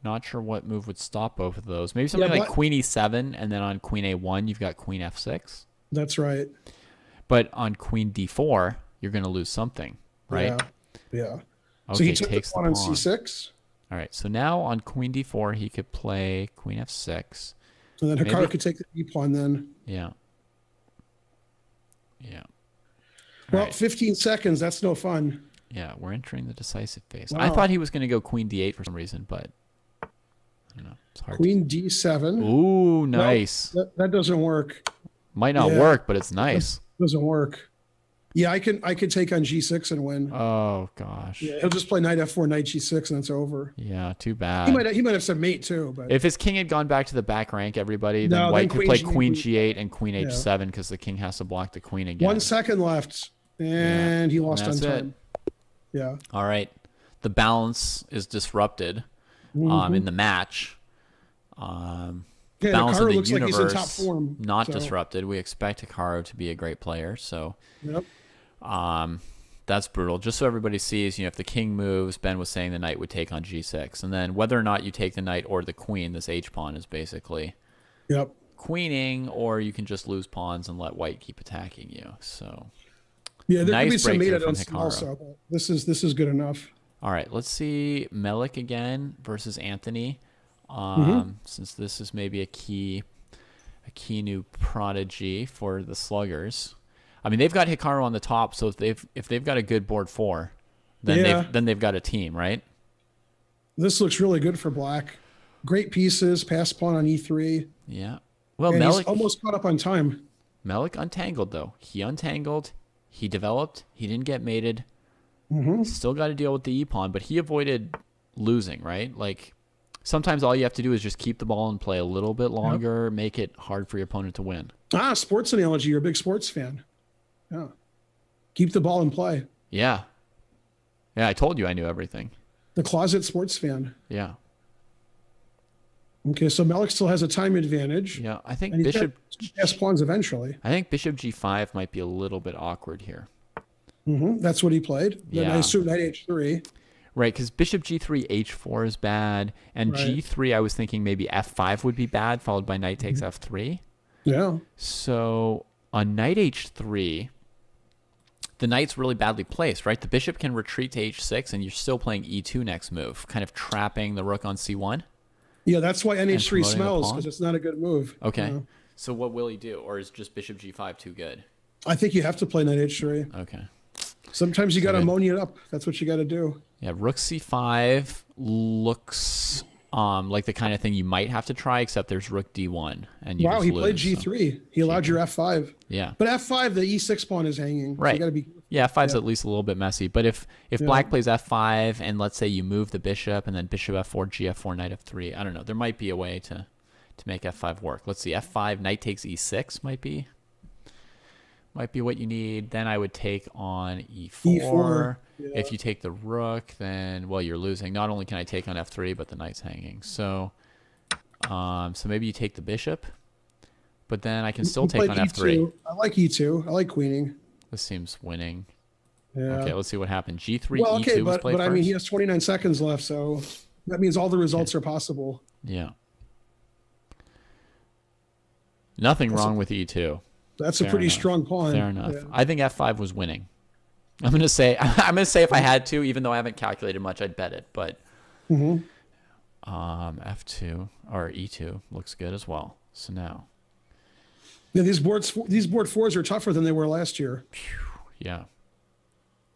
Not sure what move would stop both of those. Maybe something like Queen E7, and then on Queen A1, you've got Queen F6. That's right. But on Queen D4, you're going to lose something, right? Yeah. Okay, so he took the pawn on C6. All right, so now on Queen D4, he could play Queen F6. And then Hikaru could take the B pawn then. Yeah. Yeah. Well, 15 seconds, that's no fun. Yeah, we're entering the decisive phase. Wow. I thought he was going to go Queen D8 for some reason, but I don't know. It's hard. Queen D7. Ooh, nice. No, that doesn't work. Might not work, but it's nice. Doesn't work. Yeah, I could take on G6 and win. Oh gosh. Yeah, he'll just play Knight F4, Knight G6, and that's over. Yeah, too bad. He might have some mate too, but if his king had gone back to the back rank, everybody, then White could play Queen G8 and Queen H7 because the king has to block the queen again. 1 second left, and he lost on time. Yeah. All right. The balance is disrupted in the match. Balance of the looks universe, like he's in top form, not disrupted. We expect Hikaru to be a great player, so that's brutal. Just so everybody sees, if the king moves, Ben was saying the knight would take on G6, and then whether or not you take the knight or the queen, this H pawn is basically queening, or you can just lose pawns and let White keep attacking you. So yeah, there nice could be some mate from Hikaru. Also, but this is good enough. All right, let's see Melik again versus Anthony. Since this is maybe a key new prodigy for the sluggers. I mean, they've got Hikaru on the top, so if they've got a good board 4, then they've got a team, right? This looks really good for black. Great pieces, pass pawn on E3. Yeah. Well, Melik he's almost caught up on time. Melik untangled though. He untangled, he developed, he didn't get mated. Still got to deal with the E pawn, but he avoided losing, right? Like sometimes all you have to do is just keep the ball and play a little bit longer, make it hard for your opponent to win. Sports analogy. You're a big sports fan. Yeah. Keep the ball in play. Yeah. Yeah, I told you I knew everything. The closet sports fan. Yeah. Okay, so Melik still has a time advantage. Yeah, I think Bishop pass pawns eventually. I think Bishop G5 might be a little bit awkward here. That's what he played. Then I assume Knight H3. Right, because Bishop G3, H4 is bad, and G3 I was thinking maybe F5 would be bad, followed by Knight takes F3. Yeah. So on Knight H3, the knight's really badly placed, right? The bishop can retreat to H6, and you're still playing E2 next move, kind of trapping the rook on C1. Yeah, that's why NH3 smells, because it's not a good move. Okay. So what will he do? Or is just Bishop G5 too good? I think you have to play Knight H3. Okay. Sometimes you got to ammonia it up. That's what you got to do. Yeah, Rook C5 looks like the kind of thing you might have to try, except there's rook d1, and you wow, just he lose, played g3. So. He allowed your f5. Yeah, but f5, the e6 pawn is hanging. Right. So you got to be. Yeah, f5's at least a little bit messy. But if black plays f5, and let's say you move the bishop, and then bishop f4, gf4, knight f3, I don't know. There might be a way to make f5 work. Let's see, f5, knight takes e6 might be what you need. Then I would take on e4. Yeah. If you take the rook, then, well, you're losing. Not only can I take on f3, but the knight's hanging. So so maybe you take the bishop, but then I can still take on f3. I like e2. I like queening. This seems winning. Yeah. Okay, let's see what happened. G3, well, okay, E2 was played but first. I mean, he has 29 seconds left, so that means all the results are possible. Yeah. Nothing wrong with E2. That's a pretty strong pawn. Fair enough. Yeah. I think F5 was winning. I'm gonna say if I had to, even though I haven't calculated much, I'd bet it. But F2 or E2 looks good as well. So now, yeah, these board fours are tougher than they were last year. Yeah,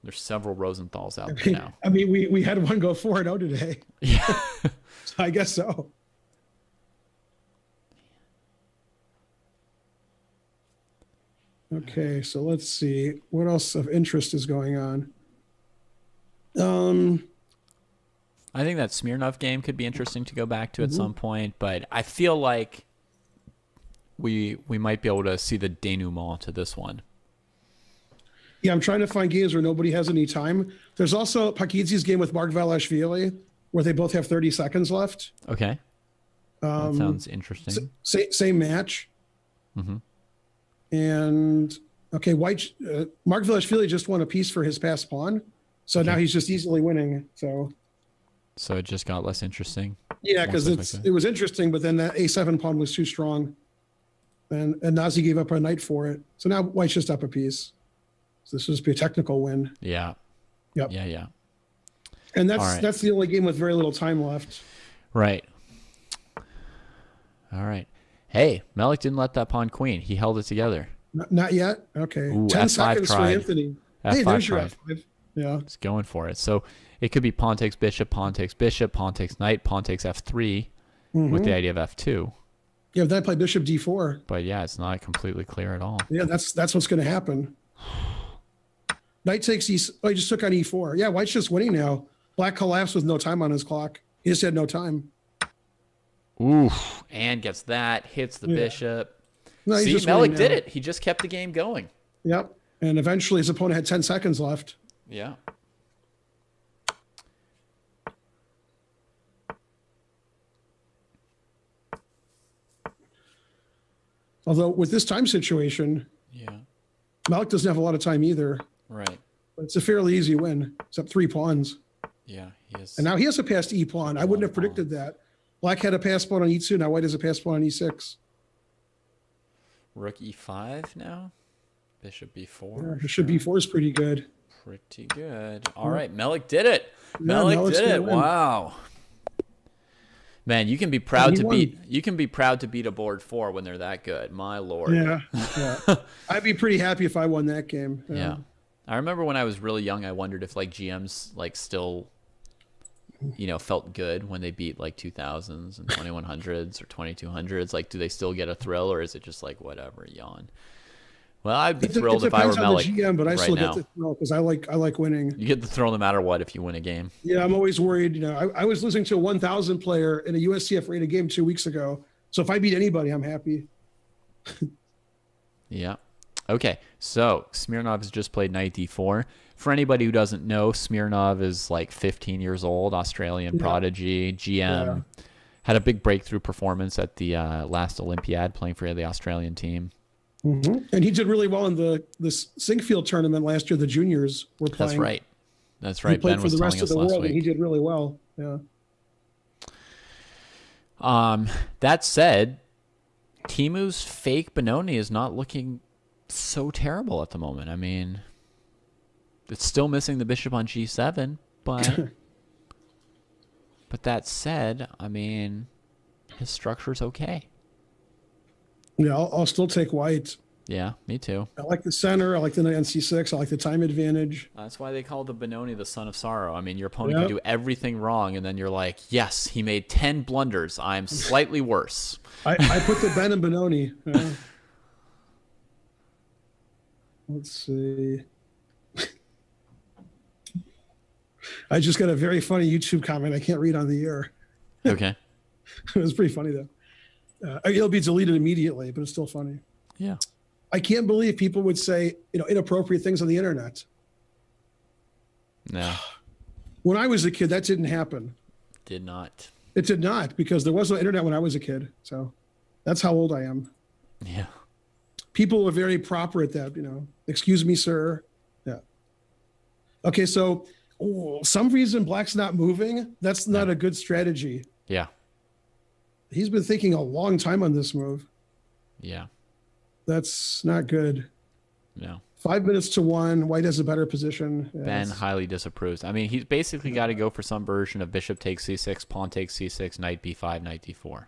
there's several Rosenthals out there now. I mean, we had one go 4-0 today. Yeah, so I guess so. Okay, so let's see what else of interest is going on. I think that Smirnov game could be interesting to go back to at some point, but I feel like we might be able to see the denouement to this one. Yeah, I'm trying to find games where nobody has any time. There's also Pakidzi's game with Mark Valashvili, where they both have 30 seconds left. Okay, that sounds interesting. Same match. And okay, Mark Valashvili just won a piece for his passed pawn, so now he's just easily winning. So it just got less interesting. Yeah, because it was interesting, but then that a7 pawn was too strong, and Nazi gave up a knight for it. So now White's just up a piece. So this would be a technical win. Yeah. Yep. Yeah. And that's the only game with very little time left. Right. All right. Hey, Melik didn't let that pawn queen. He held it together. Not yet? Okay. Ooh, 10 F5 seconds tried. for Anthony. F5 hey, there's tried. your F5. Yeah. It's going for it. So it could be pawn takes bishop, pawn takes bishop, pawn takes knight, pawn takes f3 with the idea of f2. Yeah, then I play bishop d4. But yeah, it's not completely clear at all. Yeah, that's what's going to happen. Knight takes e. Oh, he just took on e4. Yeah, White's just winning now. Black collapsed with no time on his clock. He just had no time. Oof. And gets that, hits the bishop. No, see, Melik did it. He just kept the game going. Yep. And eventually his opponent had 10 seconds left. Yeah. Although with this time situation, Melik doesn't have a lot of time either. Right. But it's a fairly easy win. It's up 3 pawns. Yeah, he is. And now he has a passed e pawn. I wouldn't have predicted that. Black had a passed pawn on e2. Now White has a passed pawn on e6. Rook e5 now. Bishop b4. Yeah, bishop b4 is pretty good. Pretty good. All right, Melik did it. Melik did it. Wow. Man, you can be proud to beat. You can be proud to beat a board 4 when they're that good. My lord. Yeah. I'd be pretty happy if I won that game. Yeah. I remember when I was really young, I wondered if like GMs like still, felt good when they beat like 2000s and 2100s or 2200s. Like, do they still get a thrill, or is it just like whatever, yawn? Well, I'd be thrilled if I were Melik. GM, but I still get the thrill because I like winning. You get the thrill no matter what if you win a game. Yeah, I'm always worried. I was listening to a 1,000 player in a USCF rated game 2 weeks ago. So if I beat anybody, I'm happy. Yeah. Okay, so Smirnov has just played knight d4. For anybody who doesn't know, Smirnov is like 15 years old, Australian prodigy, GM. Yeah. Had a big breakthrough performance at the last Olympiad, playing for the Australian team. And he did really well in the Sinkfield tournament last year. The juniors were playing. That's right. That's right. He played for the rest of the world, and he did really well. Yeah. That said, Timu's fake Benoni is not looking so terrible at the moment. I mean, it's still missing the bishop on g7, but but that said, I mean, his structure's okay. Yeah, I'll still take White. Yeah, me too. I like the center. I like the knight on c6. I like the time advantage. That's why they call the Benoni the son of sorrow. I mean, your opponent can do everything wrong, and then you're like, yes, he made 10 blunders. I'm slightly worse. I put the Ben and Benoni. Let's see. I just got a very funny YouTube comment I can't read on the air. Okay. It was pretty funny, though. It'll be deleted immediately, but it's still funny. Yeah. I can't believe people would say, inappropriate things on the internet. No. When I was a kid, that didn't happen. Did not. It did not, because there was no internet when I was a kid. So that's how old I am. Yeah. People were very proper at that, excuse me, sir. Yeah. Okay, so some reason black's not moving. That's not a good strategy. Yeah. He's been thinking a long time on this move. Yeah. That's not good. No. 5 minutes to 1. White has a better position. Yes. Ben highly disapproves. I mean, he's basically got to go for some version of bishop takes c6, pawn takes c6, knight b5, knight d4.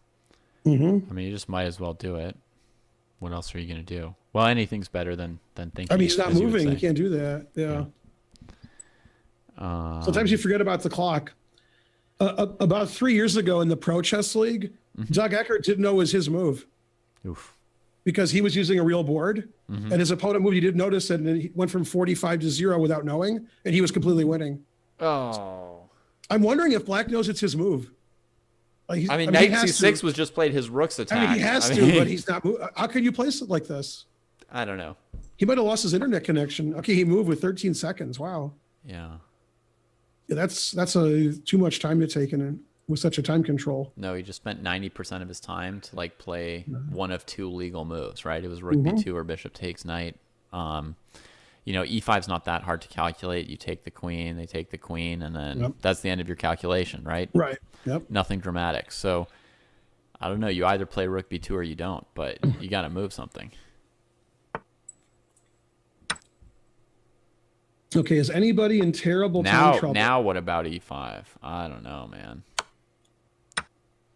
Mm-hmm. I mean, you just might as well do it. What else are you going to do? Well, anything's better than thinking. I mean, he's not moving. You can't do that. Yeah. Sometimes you forget about the clock. About 3 years ago in the Pro Chess League, Doug Eckert didn't know it was his move. Oof. Because he was using a real board, and his opponent moved. He didn't notice it, and he went from 45 to 0 without knowing, and he was completely winning. Oh. I'm wondering if black knows it's his move. Like knight c6 was just played his rook's attack. I mean, he has to, but he's not. How can you place it like this? I don't know. He might have lost his internet connection. Okay, he moved with 13 seconds. Wow. Yeah. Yeah, that's too much time to take in with such a time control. No, he just spent 90% of his time to play one of two legal moves, right? It was rook b2 or bishop takes knight. E5's not that hard to calculate. You take the queen, they take the queen, and then that's the end of your calculation, right? Right. Yep. Nothing dramatic. So I don't know. You either play rook b2 or you don't, but you got to move something. Okay, is anybody in terrible time trouble? Now what about e5? I don't know, man.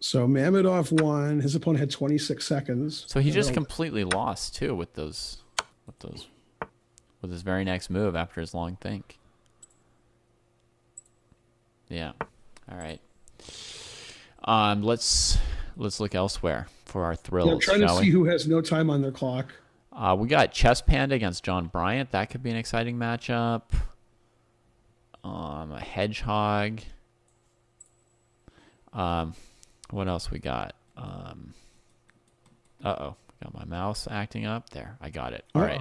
So Mamedov won. His opponent had 26 seconds. So he just completely lost too with his very next move after his long think. Yeah. All right. Let's look elsewhere for our thrills. Yeah, I'm trying to see who has no time on their clock. We got Chess Panda against John Bryant. That could be an exciting matchup. A Hedgehog. What else we got? Uh-oh. Got my mouse acting up. There, I got it. All right.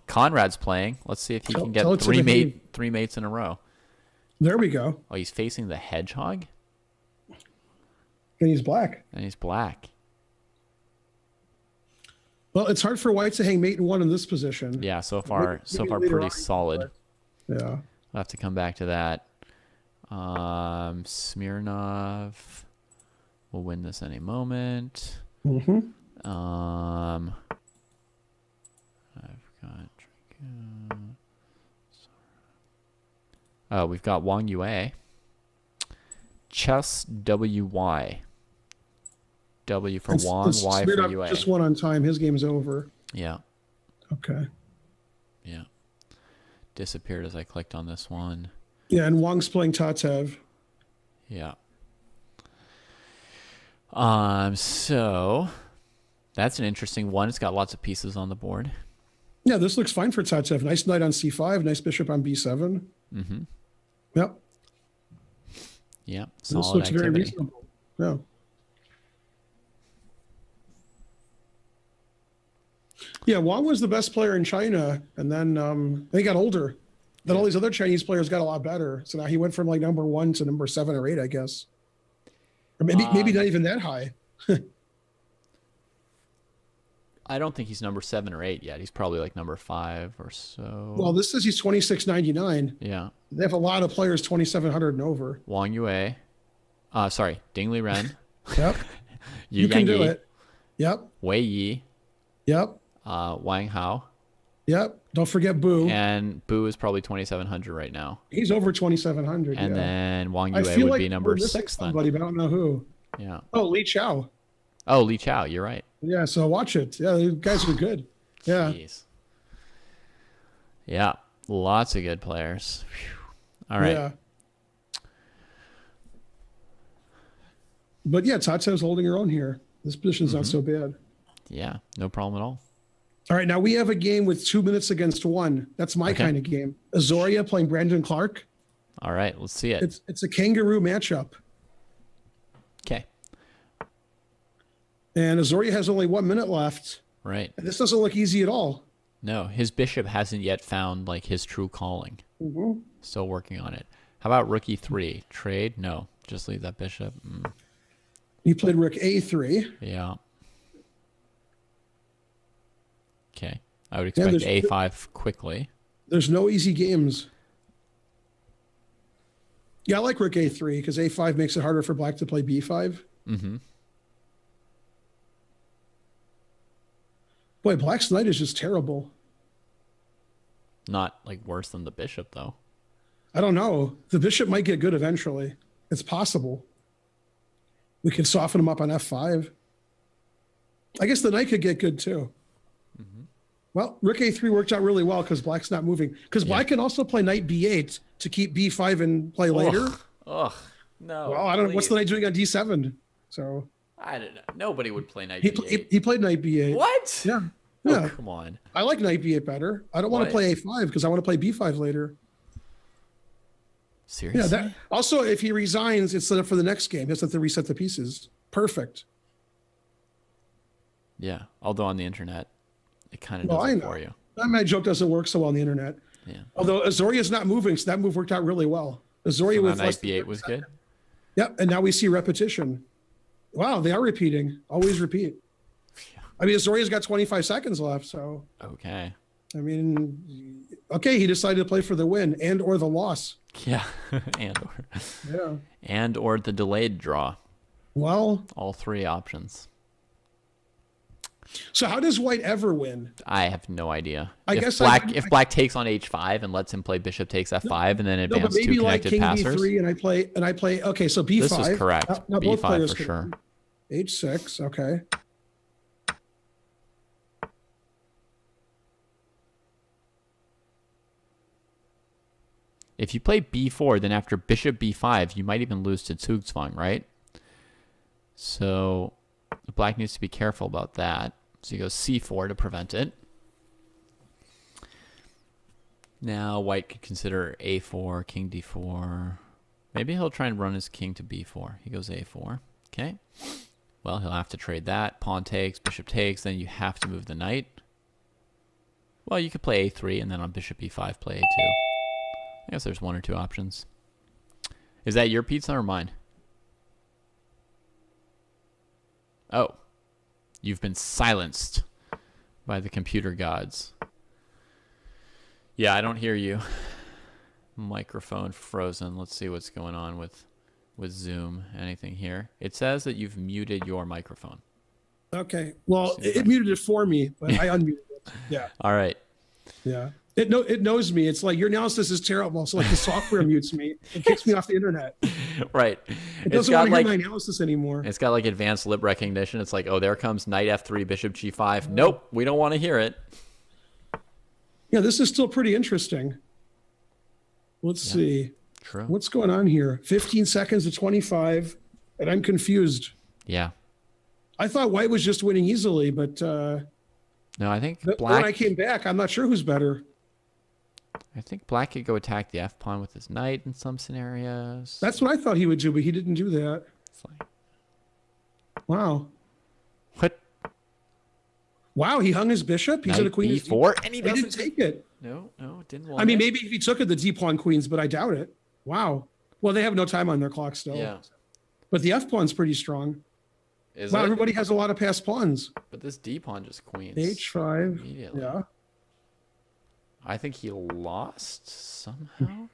Conrad's playing. Let's see if he can get three mates in a row. There we go. Oh, he's facing the Hedgehog? And he's black. Well, it's hard for white to hang mate and 1 in this position. Yeah, so far pretty solid. Yeah. I'll have to come back to that. Smirnov will win this any moment. I've got we've got Wong Ua. Chess WY. W for Wong, Y for Ua. Just won on time. His game's over. Yeah. Okay. Yeah. Disappeared as I clicked on this one. Yeah, and Wong's playing Tatev. Yeah. So that's an interesting one. It's got lots of pieces on the board. Yeah, this looks fine for Tatev. Nice knight on c5, nice bishop on b7. Yep. Yeah, solid this looks activity. Very reasonable. Yeah. Yeah, Wong was the best player in China, and then he got older. Then all these other Chinese players got a lot better. So now he went from number 1 to number 7 or 8, I guess. Or maybe not even that high. I don't think he's number 7 or 8 yet. He's probably number 5 or so. Well, this says he's 2699. Yeah. They have a lot of players 2700 and over. Wong Ua. Sorry, Ding Liren. Yep. You can do it. Yep. Wei Yi. Yep. Wang Hao. Yep. Don't forget Boo. And Boo is probably 2700 right now. He's over 2700. And then Wong Ua would be number 6 then. Somebody, but I don't know who. Yeah. Oh, Li Chao. Oh, Li Chao. You're right. Yeah, so watch it. Yeah, the guys are good. Yeah. Jeez. Yeah. Lots of good players. Whew. All right. Yeah. But yeah, Tatev's holding her own here. This position's not so bad. Yeah, no problem at all. All right, now we have a game with 2 minutes against 1. That's my kind of game. Azoria playing Brandon Clark. All right, let's see it. It's a kangaroo matchup. Okay. And Azoria has only 1 minute left. Right. And this doesn't look easy at all. No, his bishop hasn't yet found like his true calling. Mm-hmm. Still working on it. How about rook e3? Trade? No, just leave that bishop. He played rook a3. Yeah. Okay. I would expect a5 quickly. There's no easy games. Yeah, I like rook a3 because a5 makes it harder for black to play b5. Mm-hmm. Boy, black's knight is just terrible. Not like worse than the bishop, though. I don't know. The bishop might get good eventually. It's possible. We could soften him up on f5. I guess the knight could get good too. Mm-hmm. Well, rook a3 worked out really well because black's not moving. Because black can also play knight b8 to keep b5 and play later. Ugh, no. Well, I don't know. What's the knight doing on d7? So I don't know. Nobody would play knight b8. He played knight b8. What? Yeah. Oh, Yeah. come on. I like knight b8 better. I don't want to play a5 because I want to play b5 later. Seriously? Yeah. Also, if he resigns, it's set up for the next game. He has to reset the pieces. Perfect. Yeah. Although on the internet, it kind of does it for you. My joke doesn't work so well on the internet. Yeah. Although Azoria's not moving, so that move worked out really well. Azoria with knight b8 was good. Yep. And now we see repetition. Wow, they are repeating. Always repeat. I mean, Azoria's got 25 seconds left, so. Okay. I mean, okay, he decided to play for the win and or the loss. Yeah, and or the delayed draw. Well, all three options. So how does white ever win? I have no idea. If black takes on h5 and lets him play bishop takes f5 and then advance two connected king passers. b3 and I play okay, so b5. This is correct. Now both b5 for sure. h6, okay. If you play b4, then after bishop b5, you might even lose to Zugzwang, right? So black needs to be careful about that. So he goes c4 to prevent it. Now white could consider a4, king d4. Maybe he'll try and run his king to b4. He goes a4. Okay. Well, he'll have to trade that. Pawn takes, bishop takes. Then you have to move the knight. Well, you could play a3 and then on bishop e5 play a2. I guess there's one or two options. Is that your pizza or mine? Oh. You've been silenced by the computer gods. Yeah, I don't hear you. Microphone frozen. Let's see what's going on with Zoom. Anything here? It says that you've muted your microphone. Okay. Well, it muted it for me, but I unmuted it. Yeah. All right. Yeah. It knows me. It's like your analysis is terrible. So like the software mutes me. It kicks me off the internet. Right. It doesn't want to hear my analysis anymore. It's got like advanced lip recognition. It's like, oh, there comes knight f3, bishop g5. Nope, we don't want to hear it. Yeah, this is still pretty interesting. Let's see. True. What's going on here? 15 seconds to 25, and I'm confused. Yeah. I thought white was just winning easily, but no, I think black. When I came back, I'm not sure who's better. I think black could go attack the f pawn with his knight in some scenarios. That's what I thought he would do, but he didn't do that. It's like, wow. What? Wow, he hung his bishop. He's in a queen e4, and he didn't take it. No, didn't want it. I mean, maybe if he took it, the d pawn queens, but I doubt it. Wow. Well, they have no time on their clock still. Yeah. But the f pawn's pretty strong. Wow, everybody has a lot of passed pawns. But this d pawn just queens. h5. Immediately. Yeah. I think he lost somehow.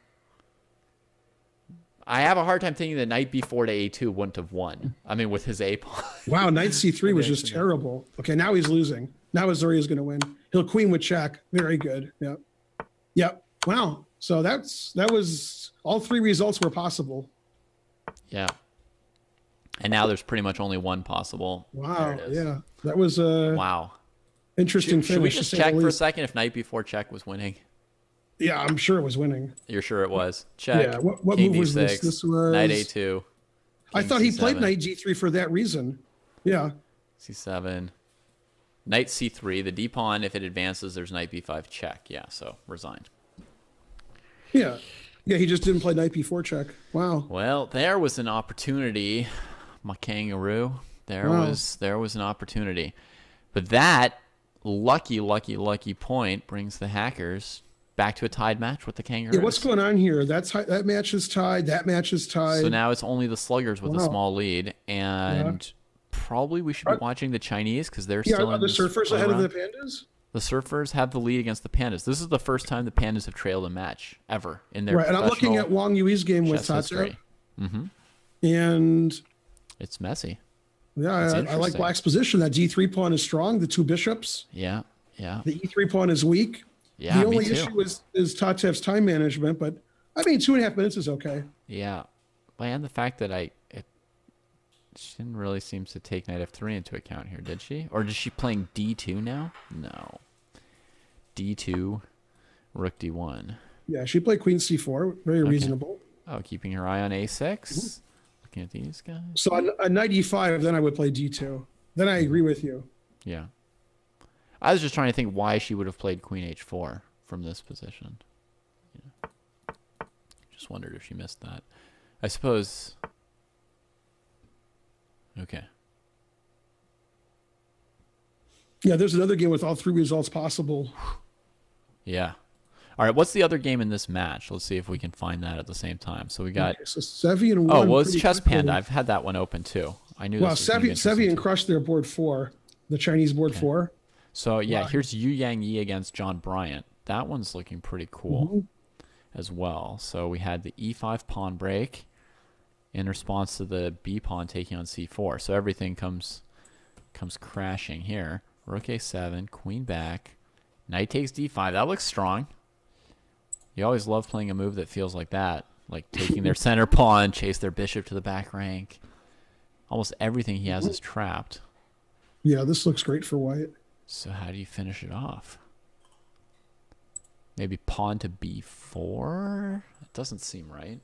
I have a hard time thinking that knight b4 to a2 wouldn't have won. I mean, with his a pawn. Wow, knight c3 was just terrible. Okay, now he's losing. Now Azoria is going to win. He'll queen with check. Very good. Yep. Yep. Wow. So that was all three results were possible. Yeah. And now there's pretty much only one possible. Wow. Yeah. That was wow. Interesting Should we finish. just check for a second if knight before check was winning? Yeah, I'm sure it was winning. You're sure it was? Check. Yeah. What King move was D6, this? This was knight A2. I thought he played C7. knight G3 for that reason. Yeah. C7. Knight C3. The D pawn, if it advances, there's knight B5 check. Yeah, so resigned. Yeah. Yeah, he just didn't play knight B4 check. Wow. Well, there was an opportunity, my kangaroo. There was an opportunity. But that lucky point brings the hackers back to a tied match with the kangaroos. Yeah, what's going on here? That match is tied. That match is tied. So now it's only the sluggers with a small lead, and probably we should be watching the Chinese because they're still are in the this surfers ahead of the pandas? The surfers have the lead against the pandas. This is the first time the pandas have trailed a match ever in their and I'm looking at Wong Ua's game with Tatev. And it's messy. Yeah, I like Black's position. That D3 pawn is strong. The two bishops. Yeah. The E3 pawn is weak. Yeah, the only issue is Tatev's time management, but I mean, 2.5 minutes is okay. Yeah. And the fact that she didn't really seem to take knight F3 into account here, did she? Or is she playing D2 now? No. D2, rook D1. Yeah, she played queen C4. Very reasonable. Oh, keeping her eye on A6. Looking at these guys. So on knight E5, then I would play D2. Then I agree with you. Yeah. I was just trying to think why she would have played queen H4 from this position. Yeah. Just wondered if she missed that. I suppose... Okay. Yeah, there's another game with all three results possible. Yeah. All right, what's the other game in this match? Let's see if we can find that at the same time. So we got... Okay, so Sevian won. Oh, well, it's Chess Panda. I've had that one open, too. I knew well, this was Sevian crushed their board 4, the Chinese board 4. So, yeah, here's Yu Yang Yi against John Bryant. That one's looking pretty cool as well. So we had the E5 pawn break in response to the B pawn taking on C4. So everything comes crashing here. Rook A7, queen back, knight takes D5. That looks strong. You always love playing a move that feels like that, like taking their center pawn, chase their bishop to the back rank. Almost everything he has is trapped. Yeah, this looks great for white. So how do you finish it off? Maybe pawn to B4? It doesn't seem right.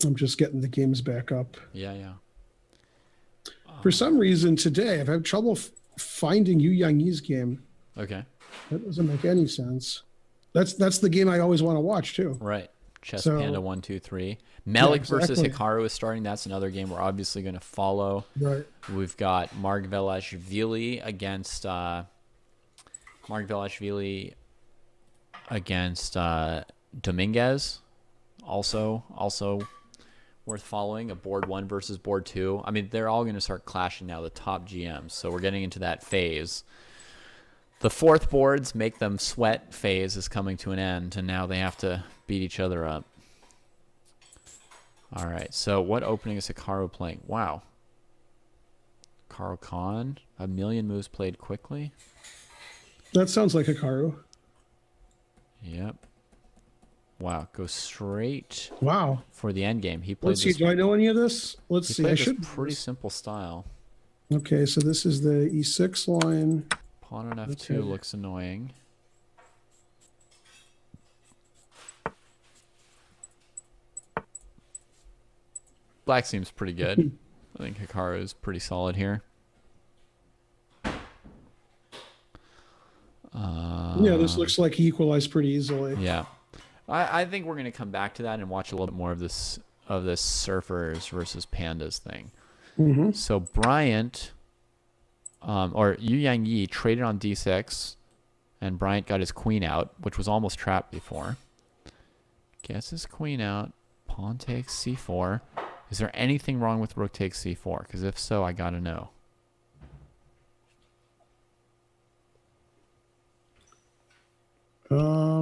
I'm just getting the games back up. Yeah. For some reason today, I've had trouble finding Yu Yang Yi's game. Okay. That doesn't make any sense. That's the game I always want to watch too. Right. Chess Panda 1, 2, 3. Melik versus exactly. Hikaru is starting. That's another game we're obviously going to follow. Right. We've got Margvelashvili against Dominguez. Also worth following. A board 1 versus board 2. I mean, they're all going to start clashing now, the top GMs. So we're getting into that phase. The fourth boards make them sweat phase is coming to an end, and now they have to beat each other up. All right, so what opening is Hikaru playing? Wow. Hikaru Khan, 1,000,000 moves played quickly. That sounds like Hikaru. Yep. Wow, goes straight for the end game. He played Let's see, do I know any of this? Let's see. I should. Pretty simple style. Okay, so this is the E6 line. Pawn on F2 looks annoying. Black seems pretty good. I think Hikaru is pretty solid here. Yeah, this looks like he equalized pretty easily. Yeah. I think we're going to come back to that and watch a little bit more of this surfers versus pandas thing. So Bryant, or Yu Yang Yi traded on D6, and Bryant got his queen out, which was almost trapped before. Gets his queen out. Pawn takes C4. Is there anything wrong with rook takes C4? Because if so, I got to know.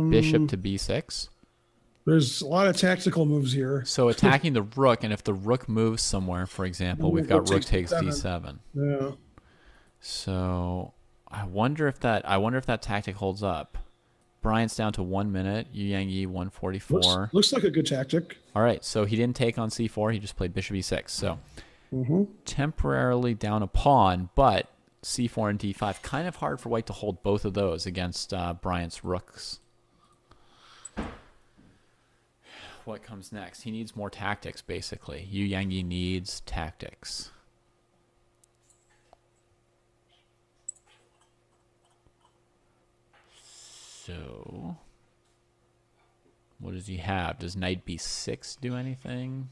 Bishop to B6. There's a lot of tactical moves here. So attacking the rook, and if the rook moves somewhere, for example, we've got rook takes D7. Yeah. So I wonder if that tactic holds up. Bryant's down to 1 minute. Yu Yang Yi 144. Looks like a good tactic. All right, so he didn't take on c4. He just played bishop e6. So temporarily down a pawn, but c4 and d5. Kind of hard for white to hold both of those against Bryant's rooks. What comes next? He needs more tactics, basically. Yu Yang Yi needs tactics. So, what does he have? Does knight b6 do anything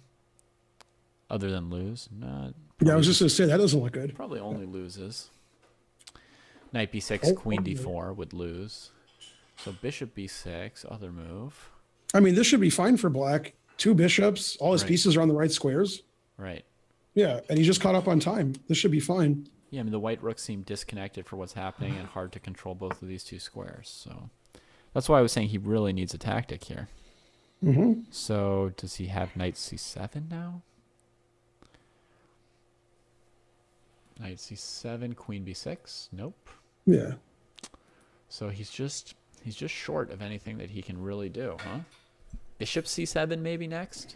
other than lose? Not. Yeah, I was just going to say, that doesn't look good. Probably only loses. Knight b6, queen d4 would lose. So bishop b6, other move. I mean, this should be fine for black. 2 bishops, all his pieces are on the right squares. Right. Yeah, and he just caught up on time. This should be fine. Yeah, I mean, the white rooks seem disconnected for what's happening and hard to control both of these 2 squares. So that's why I was saying he really needs a tactic here. So does he have knight c7 now? Knight c7, queen b6. Nope. Yeah. So he's just short of anything that he can really do, huh? Bishop c7 maybe next?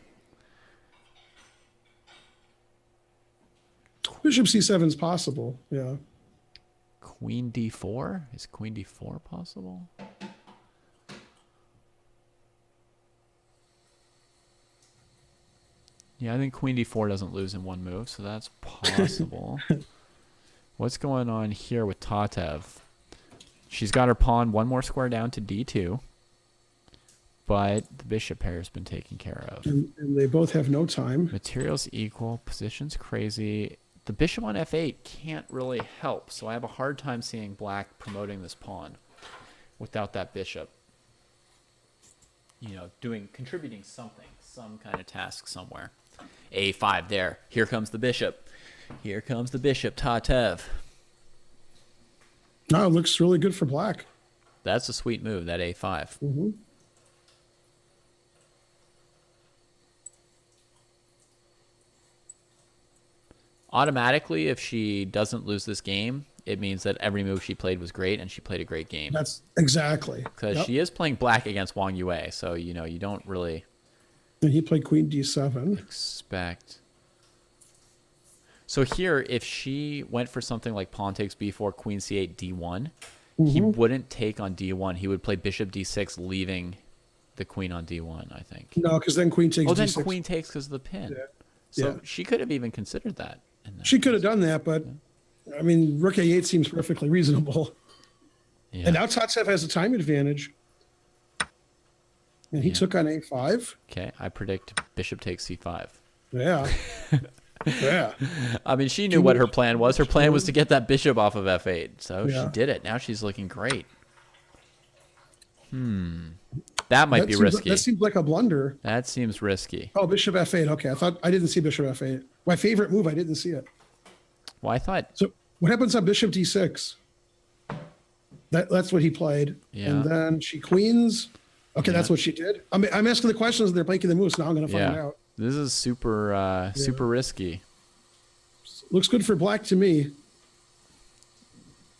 Bishop c7 is possible, yeah. Queen d4? Is queen d4 possible? Yeah, I think queen d4 doesn't lose in one move, so that's possible. What's going on here with Tatev? She's got her pawn 1 more square down to d2, but the bishop pair has been taken care of. And they both have no time. Materials equal, position's crazy. The bishop on f8 can't really help, so I have a hard time seeing black promoting this pawn without that bishop. You know, contributing something, some kind of task somewhere. a5 there. Here comes the bishop. Here comes the bishop, Tatev. No, it looks really good for black. That's a sweet move, that a5. Automatically, if she doesn't lose this game, it means that every move she played was great and she played a great game. That's exactly. Because she is playing black against Wong Ua, so, you know, you don't really... And he played queen d7. Expect. So here, if she went for something like pawn takes b4, queen c8, d1, he wouldn't take on d1. He would play bishop d6, leaving the queen on d1, I think. No, because then queen takes d6. d6. Then queen takes because of the pin. Yeah. So she could have even considered that. She could have done that, but, I mean, rook a8 seems perfectly reasonable. Yeah. And now Tatev has a time advantage. And he took on a5. Okay, I predict bishop takes c5. Yeah. Yeah. I mean, she knew what her plan was. Her plan was to get that bishop off of f8. So she did it. Now she's looking great. That might be risky. That seems like a blunder. That seems risky. Oh, bishop f8. Okay, I didn't see bishop f8. My favorite move, I didn't see it. Well, I thought... So what happens on bishop d6? That's what he played. Yeah. And then she queens... Okay, that's what she did. I'm asking the questions and they're making the moves. Now I'm going to find out. This is super risky. Looks good for black to me.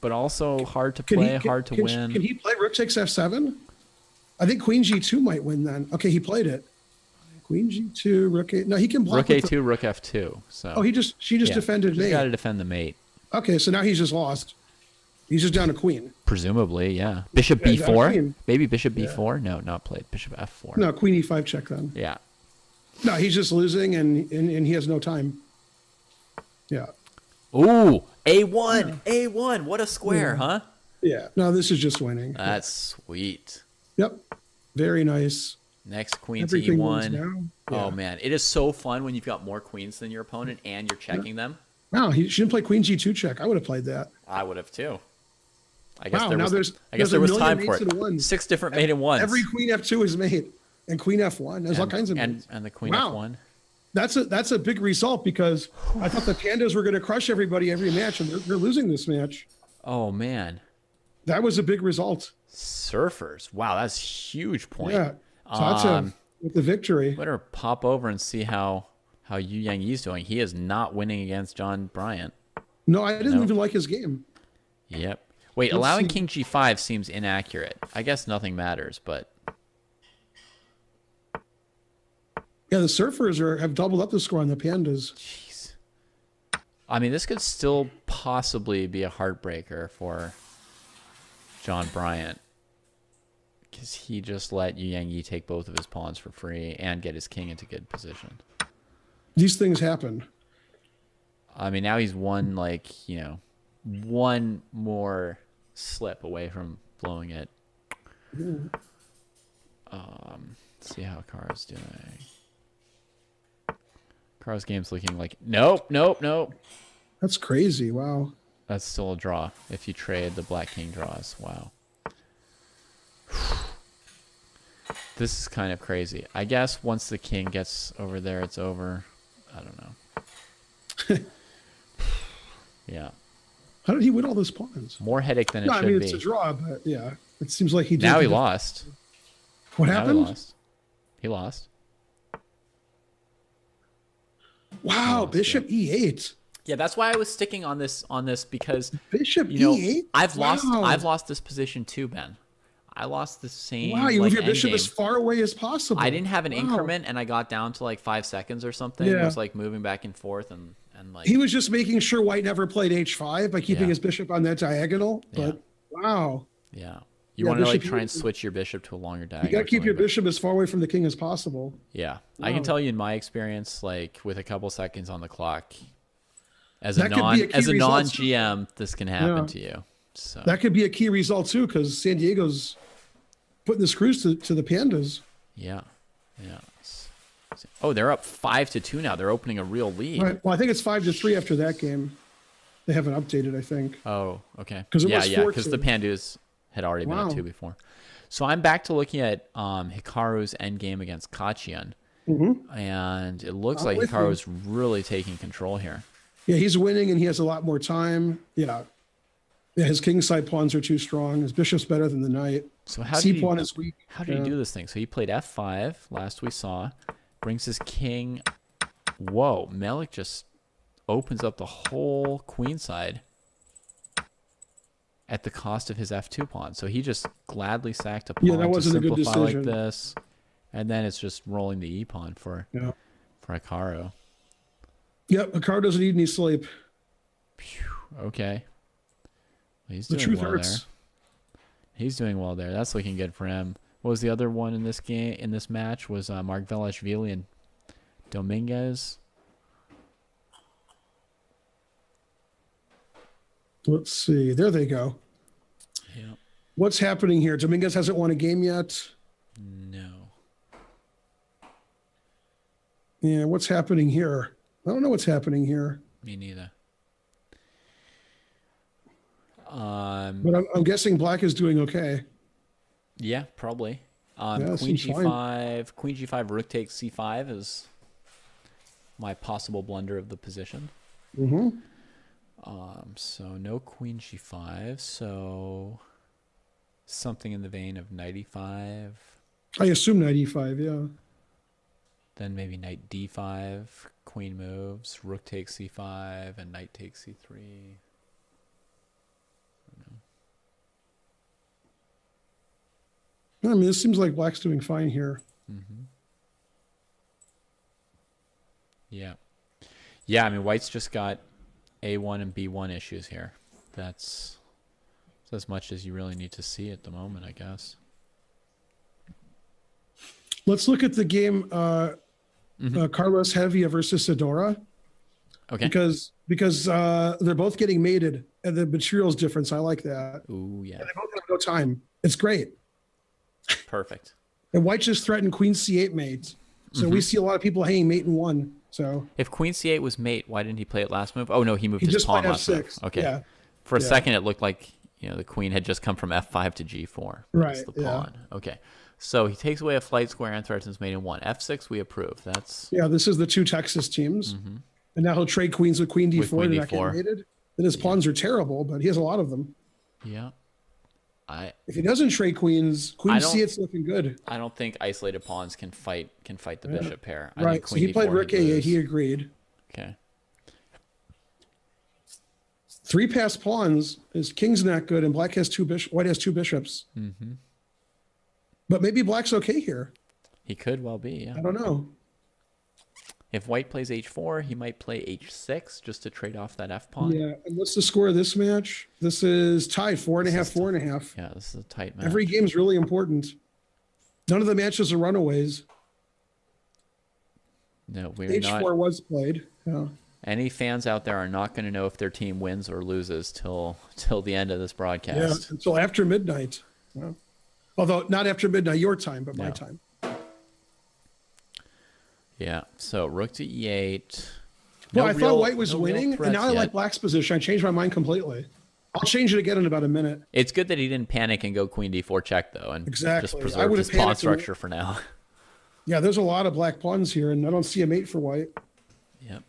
But also hard to play, hard to win. Can he play rook takes f7? I think queen g2 might win then. Okay, he played it. Queen g2, rook a... No, he can block rook a2, rook f2. So. Oh, she just defended mate. He's got to defend the mate. Okay, so now he's just lost. He's just down a queen. Presumably, yeah. Bishop b4? Maybe bishop b4? No, not played. Bishop f4. No, queen e5 check then. Yeah. No, he's just losing and he has no time. Yeah. Ooh, a1. Yeah. A1. What a square, huh? Yeah. No, this is just winning. That's sweet. Yep. Very nice. Next queen to e1. Oh, man. It is so fun when you've got more queens than your opponent and you're checking them. Wow, she didn't play queen g2 check. I would have played that. I would have too. I guess there was time for it. 6 different mate in ones. Every queen f2 is mate, and queen f1. There's all kinds of mates. And the queen f1. That's a big result because I thought the pandas were going to crush everybody every match, and they're losing this match. Oh man, that was a big result. Surfers, wow, that's a huge point. Yeah, Tatev with the victory. Better pop over and see how Yu Yang Yi's doing. He is not winning against John Bryant. No, I didn't even like his game. Yep. Wait, Let's allowing see. king g5 seems inaccurate. I guess nothing matters, but Yeah, the surfers have doubled up the score on the pandas. jeez. I mean, this could still possibly be a heartbreaker for John Bryant, because he just let Yu Yang Yi take both of his pawns for free and get his king into good position. These things happen. I mean, now he's one, like, you know, one more slip away from blowing it. Let's see how Kara's doing. Kara's game's looking like nope. That's crazy. Wow. That's still a draw if you trade the black king draws. Wow. This is kind of crazy. I guess once the king gets over there, it's over. I don't know. Yeah. How did he win all those pawns? More headache than it No, should I mean, be. it's a draw, but yeah, it seems like he did. Now he lost. What Now happened? He lost. He lost. Wow, Bishop E8. Yeah, that's why I was sticking on this because Bishop you know E8. I've Wow. lost this position too, Ben. I lost the same. Wow, you like, move your bishop endgame. as far away as possible. I didn't have an Wow. increment, and I got down to like 5 seconds or something. Yeah. It was like moving back and forth, and like He was just making sure White never played H5 by keeping Yeah. his bishop on that diagonal. But wow, yeah. You Yeah, want to like bishop try and E8. switch your bishop to a longer you diagonal. got to or keep your something, bishop as far away from the king as possible. yeah, I can Wow. tell you in my experience, like with a couple seconds on the clock, as That a could be a key non result, GM, this can happen Yeah. to you. So That could be a key result too, because San Diego's putting the screws to the pandas. yeah. Oh, they're up 5-2 now. They're opening a real lead. Right. Well, I think it's 5-3 after that game. They haven't updated, I think. Oh, okay. 'Cause it yeah, was because the 4-2. Pandus had already been Wow. up 2 before. So I'm back to looking at Hikaru's endgame against Kachian, and it looks like with you. Hikaru's really taking control here. Yeah, he's winning and he has a lot more time. Yeah. Yeah, his king side pawns are too strong. His bishop's better than the knight. So how C did pawn he, is weak. how did he do this thing? So he played F5 last we saw, brings his king. Whoa, Melik just opens up the whole queen side at the cost of his F2 pawn. So he just gladly sacked a pawn Yeah, that wasn't a to good simplify like decision. this. And then it's just rolling the E pawn for Yeah. Hikaru. Yep, Hikaru doesn't need any sleep. Okay. Well, he's The doing truth well hurts. there. He's doing well there. That's looking good for him. What was the other one in this game? In this match was Mark Velashvili and Dominguez. Let's see. There they go. Yeah. What's happening here? Dominguez hasn't won a game yet. No. Yeah, what's happening here? I don't know what's happening here. Me neither. But I'm guessing black is doing okay. Yeah, probably. Yeah, Queen seems fine. G5. Queen G5. Rook takes C5 is my possible blunder of the position. So no Queen G5. So something in the vein of knight E5. I assume knight e5, yeah. Then maybe knight D5. Queen moves. Rook takes C5 and knight takes C3. I mean, this seems like black's doing fine here. Yeah. Yeah, I mean, white's just got A1 and B1 issues here. That's as much as you really need to see at the moment, I guess. Let's look at the game Carlos Hevea versus Sidora. Okay. Because they're both getting mated and the materials difference. I like that. Ooh, yeah. They both have no time. It's great. Perfect. And white just threatened queen c8 mate. So we see a lot of people hanging mate in one. So If queen c8 was mate, why didn't he play it last move? Oh, no, he moved he his just pawn played last move. f6. Okay. Yeah. For a Yeah. second, it looked like the queen had just come from f5 to g4. Right, That's the yeah. pawn. Okay. So he takes away a flight square and threatens mate in one. f6, we approve. That's Yeah, this is the two Texas teams. And now he'll trade queens with queen d4 With queen to not get d4. mated. Then his pawns are terrible, but he has a lot of them. yeah. If he doesn't trade queens, queen I don't- c8's looking good. I don't think isolated pawns can fight the bishop pair. I Right. think So queen he played d4 rook he'd a8. lose. He agreed. Okay. 3 passed pawns. His king's not good, and black has white has 2 bishops. Mm-hmm. But maybe black's okay here. He could well be, yeah. I don't know. If white plays h4, he might play h6 just to trade off that f pawn. Yeah, and what's the score of this match? This is tied, 4.5, 4.5. Yeah, this is a tight match. Every game's really important. None of the matches are runaways. No, we're H4 not. was played. Yeah. Any fans out there are not going to know if their team wins or loses till the end of this broadcast. Yeah, until after midnight. Yeah. Although not after midnight your time, but my time. Yeah, so rook to e8. Well, I thought white was winning, and now I like black's position. I changed my mind completely. I'll change it again in about a minute. It's good that he didn't panic and go queen d4 check, though, and just I preserve would his have pawn panicked structure for now. Yeah, there's a lot of black pawns here, and I don't see a mate for white. Yep.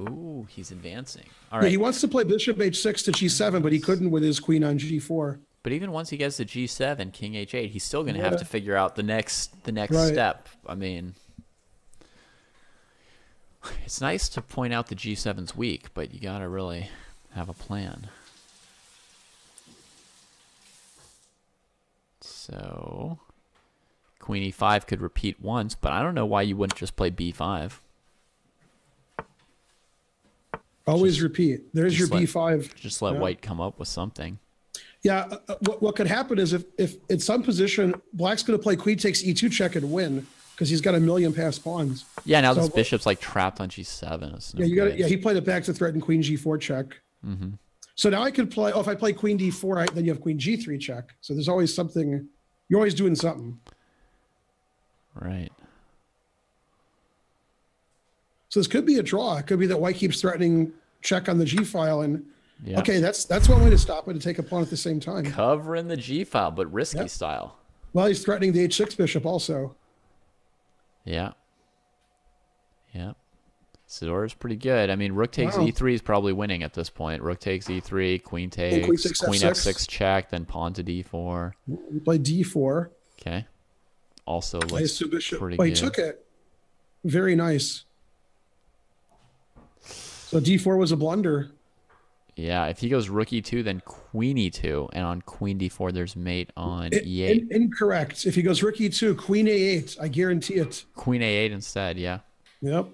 Ooh, he's advancing. All Yeah, right. he wants to play bishop h6 to g7, but he couldn't with his queen on g4. But even once he gets to g7, king h8, he's still going to have to figure out the next step. I mean, it's nice to point out the g7's weak, but you got to really have a plan. So queen e5 could repeat once, but I don't know why you wouldn't just play b5. Always repeat. There's your b5. Just let white come up with something. Yeah, what could happen is if in some position, black's going to play queen takes e2 check and win because he's got a million passed pawns. Yeah, now this bishop's like trapped on g7. It's no good. Yeah, he played it back to threaten queen g4 check. Mm-hmm. So now I could play, if I play queen d4, then you have queen g3 check. So there's always something, you're always doing something. Right. So this could be a draw. It could be that white keeps threatening check on the g file, and okay, that's one way to stop it, to take a pawn at the same time. Covering the g file, but risky style. Well, he's threatening the h6 bishop also. Yeah. Yeah. Sidora's pretty good. I mean, rook takes e3 is probably winning at this point. Rook takes e3, queen takes, queen f6 check, then pawn to d4. We play d4. Okay. Also looks pretty good. He good. took it. Very nice. So d4 was a blunder. Yeah, if he goes rook e2, then queen e2, and on queen d4, there's mate on e8. Incorrect. If he goes rook e2, queen a8, I guarantee it. Queen a8 instead, yeah. Yep.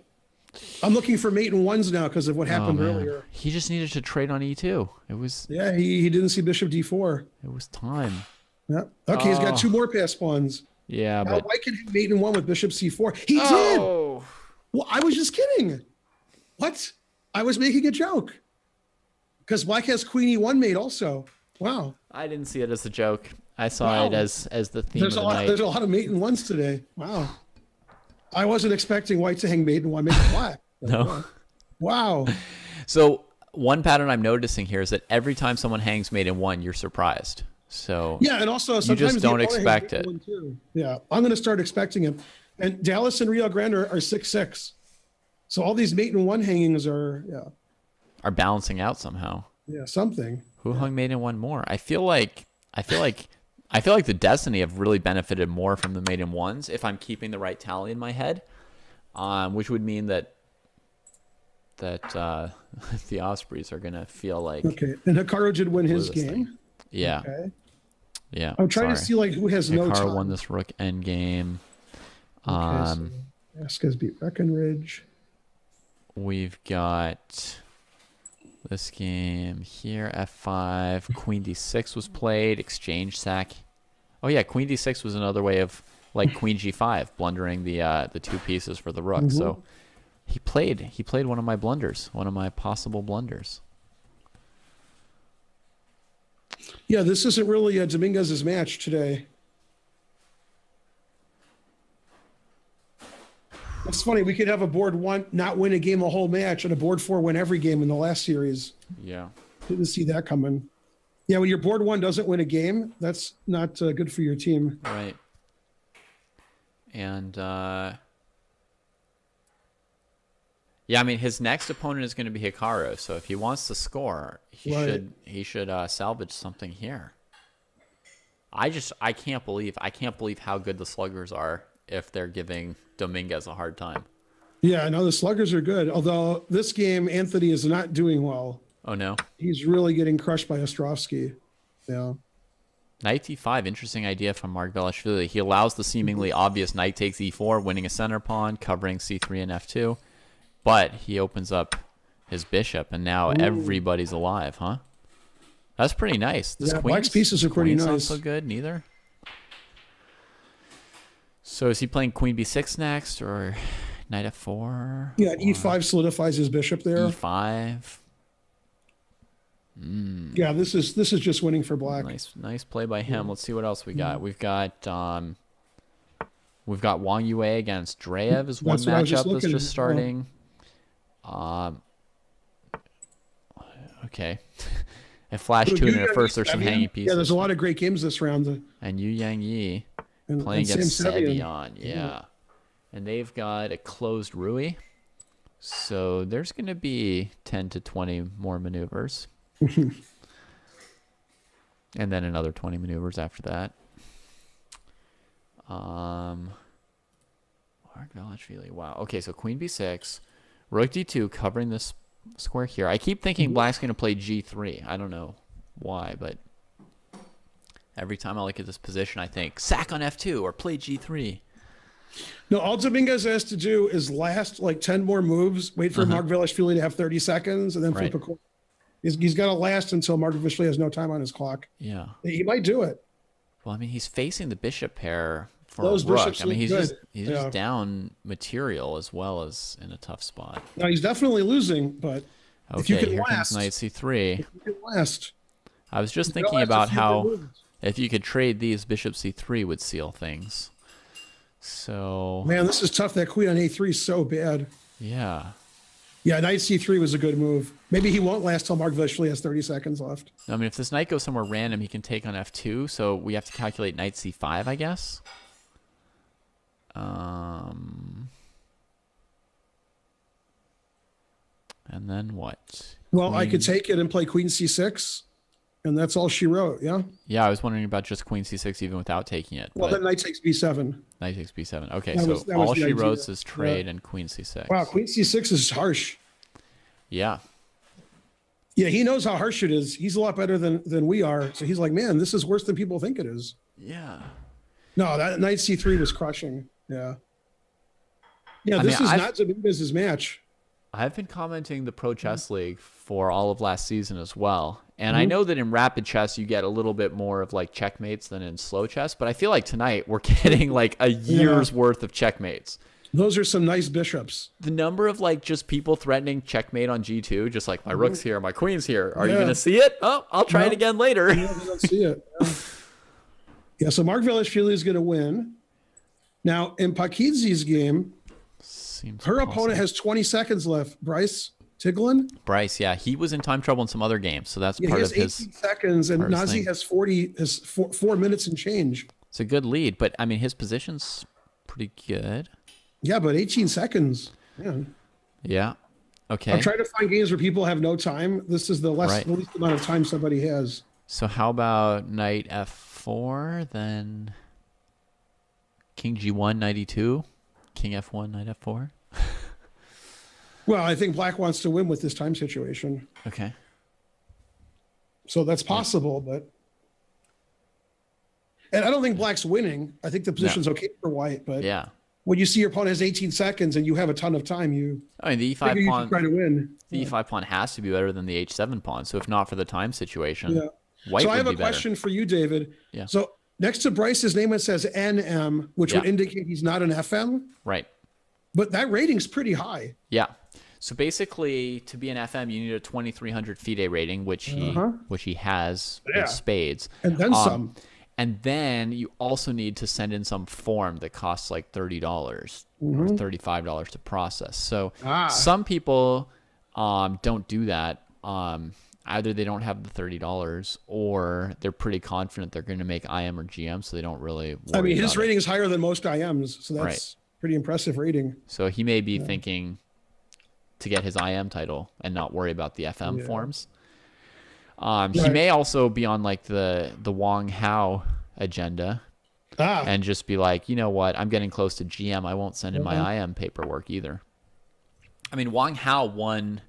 I'm looking for mate in ones now because of what happened earlier. He just needed to trade on e2. It was. Yeah, he didn't see bishop d4. It was time. Yep. Okay, he's got 2 more passed pawns. Yeah, now but white can hit mate in 1 with bishop c4. He did. Well, I was just kidding. What? I was making a joke. Because black has queen e1 mate also. Wow. I didn't see it as a joke. I saw it as the theme of the night. There's a lot of mate in ones today. Wow. I wasn't expecting white to hang mate in 1 mate black. No. Wow. So one pattern I'm noticing here is that every time someone hangs mate in 1, you're surprised. So yeah, and also sometimes you just don't expect it. Yeah, I'm going to start expecting him. And Dallas and Rio Grande are 6-6. So all these mate in 1 hangings are balancing out somehow. Yeah, something. Who hung mate in 1 more? I feel like the Destiny have really benefited more from the mate in 1s if I'm keeping the right tally in my head, which would mean that the Ospreys are gonna feel like and Hikaru did win his game. Thing. Yeah. Okay. Yeah. I'm trying to see like who has no time. Hikaru won this rook endgame. So Vasquez beat Breckenridge. We've got this game here, f5, queen d6 was played, exchange sack. Oh yeah, queen d6 was another way of like queen g5, blundering the 2 pieces for the rook. Mm-hmm. So he played one of my blunders, one of my possible blunders. Yeah, this isn't really Dominguez's match today. It's funny, we could have a board 1 not win a game the whole match and a board 4 win every game in the last series. Yeah. Didn't see that coming. Yeah, when your board 1 doesn't win a game, that's not good for your team. Right. And yeah, I mean his next opponent is going to be Hikaru, so if he wants to score, he should salvage something here. I can't believe how good the sluggers are if they're giving Dominguez a hard time. Yeah, no, the sluggers are good. Although this game, Anthony is not doing well. Oh, no. He's really getting crushed by Ostrovsky. Yeah. Knight e5, interesting idea from Margvelashvili. He allows the seemingly obvious knight takes e4, winning a center pawn, covering c3 and f2. But he opens up his bishop, and now everybody's alive, huh? That's pretty nice. This black's pieces are pretty nice. Not so good, neither. So is he playing queen b6 next, or knight f4? Yeah, e5 solidifies his bishop there. e5. Yeah, this is just winning for black. Nice play by him. Let's see what else we got. We've got Wong Ua against Drea is one matchup that's just starting. Okay. At Flash 2 and at first there's some hanging pieces. Yeah, there's a lot of great games this round. And Yu Yang Yi playing against Sevion. Yeah. And they've got a closed Ruiz. So there's going to be 10 to 20 more maneuvers. And then another 20 maneuvers after that. Wow. Okay, so queen b6, rook d2, covering this square here. I keep thinking black's going to play g3. I don't know why, but every time I look at this position, I think sack on f2 or play g3. No, all Dominguez has to do is last like 10 more moves, wait for Margvelashvili to have 30 seconds, and then flip a coin. He's got to last until Margvelashvili has no time on his clock. Yeah. He might do it. Well, I mean, he's facing the bishop pair for those a rook. Bishops I mean, he's good. just down material as well as in a tough spot. Now, he's definitely losing, but if you can here last. Comes knight c3. If you can last. I was just thinking about how if you could trade these, bishop c3 would seal things. So man, this is tough. That queen on a3 is so bad. Yeah. Yeah, knight c3 was a good move. Maybe he won't last till Margvelashvili has 30 seconds left. I mean, if this knight goes somewhere random, he can take on f2. So we have to calculate knight c5, I guess. And then what? Well, I could take it and play queen c6, and that's all she wrote, yeah? Yeah, I was wondering about just queen c6 even without taking it. Well, then knight takes b7. Knight takes b7. Okay, so all she wrote is trade and queen c6. Wow, queen c6 is harsh. Yeah. Yeah, he knows how harsh it is. He's a lot better than we are. So he's like, man, this is worse than people think it is. Yeah. No, that knight c3 was crushing. Yeah. Yeah, this is not Dominguez's match. I've been commenting the Pro Chess League for all of last season as well. And I know that in rapid chess, you get a little bit more of like checkmates than in slow chess. But I feel like tonight we're getting like a year's worth of checkmates. Those are some nice bishops. The number of like just people threatening checkmate on G2, just like my rook's here, my queen's here. Are you going to see it? Oh, I'll try it again later. Yeah, you don't see it. Yeah, so Margvelashvili is going to win. Now, in Pakidzi's game, her opponent has 20 seconds left. Bryce Tiglin? Bryce, yeah. He was in time trouble in some other games, so that's part of his... 18 seconds, and Nazi has 4 minutes and change. It's a good lead, but, I mean, his position's pretty good. Yeah, but 18 seconds. Man. Yeah. Okay. I'm trying to find games where people have no time. This is the least amount of time somebody has. So how about knight f4, then king g1, knight e2, king f1, knight f4? Well, I think black wants to win with this time situation. Okay. So that's possible, but... And I don't think black's winning. I think the position's okay for white, but... Yeah. When you see your opponent has 18 seconds and you have a ton of time, I mean, the e5 pawn, try to win. The e5 pawn has to be better than the h7 pawn. So if not for the time situation, white So I would have be a question for you, David. Yeah. So next to Bryce's name, it says NM, which would indicate he's not an FM. Right. But that rating's pretty high. Yeah. So basically, to be an FM, you need a 2,300 FIDE rating, which he has in spades. And then some. And then you also need to send in some form that costs like $30 or $35 to process. So some people don't do that. Either they don't have the $30 or they're pretty confident they're going to make IM or GM, so they don't really worry I mean, his about rating it. is higher than most IMs, so that's pretty impressive rating. So he may be thinking to get his IM title and not worry about the FM forms. He may also be on like the Wong Ua agenda and just be like, you know what, I'm getting close to GM. I won't send in my IM paperwork either. I mean, Wong Ua won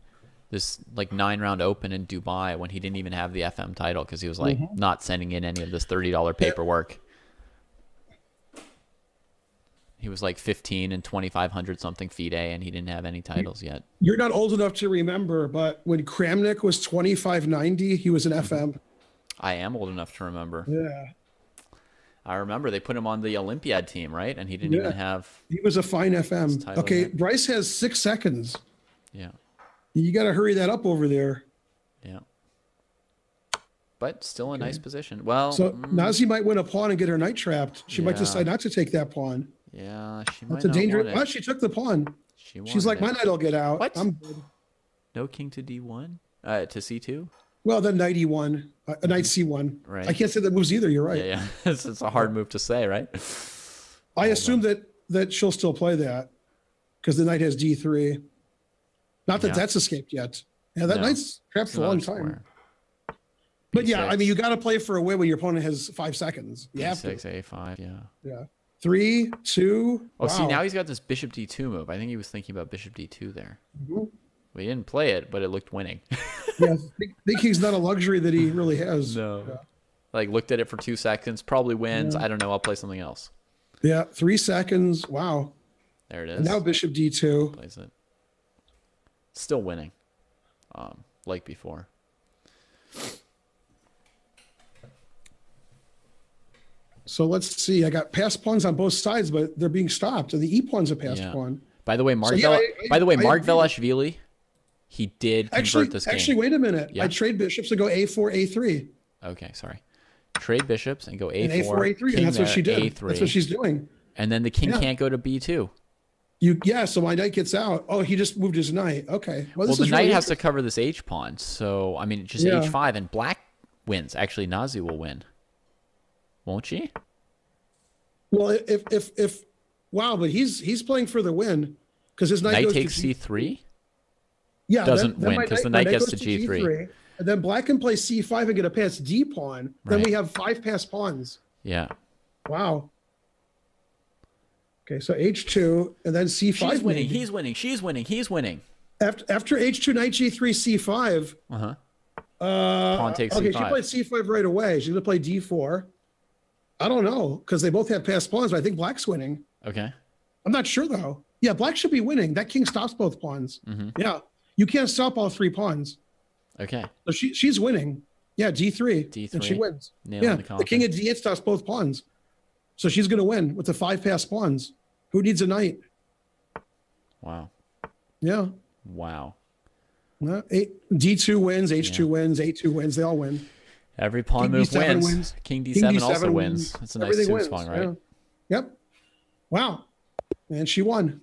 this like 9-round open in Dubai when he didn't even have the FM title because he was like not sending in any of this $30 paperwork. He was like 15 and 2,500 something FIDE, and he didn't have any titles yet. You're not old enough to remember, but when Kramnik was 2590, he was an FM. I am old enough to remember. Yeah. I remember they put him on the Olympiad team, right? And he didn't even have... He was a fine FM. Okay, yet. Bryce has 6 seconds. Yeah. You got to hurry that up over there. Yeah. But still a nice position. Well, so Nazi might win a pawn and get her knight trapped. She might decide not to take that pawn. Yeah, she might. That's a dangerous. Well, she took the pawn. She's like, my knight will get out. What? I'm good. No king to D1, to C2. Well, then knight E1, knight C1. Right. I can't say that moves either. You're right. Yeah. It's a hard move to say, right? I assume that she'll still play that because the knight has D3. Not that that's escaped yet. Yeah, that knight's trapped for a long time. But yeah, I mean, you got to play for a win when your opponent has 5 seconds. You have to. A5, yeah. 3, 2. Oh, see, now he's got this bishop D2 move. I think he was thinking about bishop D2 there. We didn't play it, but it looked winning. Yeah, thinking's not a luxury that he really has. No. Yeah. Like, looked at it for 2 seconds, probably wins. I don't know. I'll play something else. Yeah, 3 seconds. Wow. There it is. And now bishop D2. Plays it. Still winning, like before. So let's see. I got pass pawns on both sides, but they're being stopped. And the E pawn's a pass pawn. By the way, Mark Velashvili, he did convert this game. Actually, wait a minute. I trade bishops to go A4, A3. Okay, sorry. Trade bishops and go A4. And A4, A3. And that's what she did. A3. That's what she's doing. And then the king can't go to B2. So my knight gets out. Oh, he just moved his knight. Okay. Well, the knight has to cover this H pawn. So, I mean, just H5 and black wins. Actually, Nazi will win. Won't she? Well, if wow, but he's playing for the win because his knight goes takes to C3. Yeah, doesn't win because the knight gets to G3. And then black can play C5 and get a pass D pawn. Then we have 5 pass pawns. Yeah. Wow. Okay, so H2 and then C5. She's winning. Maybe. He's winning. She's winning. He's winning. After H2, knight G3, C5. Pawn takes C5. Okay, she played C5 right away. She's gonna play D4. I don't know because they both have passed pawns, but I think black's winning. Okay. I'm not sure though. Yeah, black should be winning. That king stops both pawns. Yeah, you can't stop all 3 pawns. Okay. So she's winning. Yeah, D3. D3. And she wins. Nailing the king at D8 stops both pawns. So she's going to win with the 5 pass pawns. Who needs a knight? Wow. Yeah. Wow. D2 wins, H2 wins, A2 wins. They all win. Every pawn move wins. King D7 also wins. It's a nice suit swung, right? Yeah. Yep. Wow. And she won.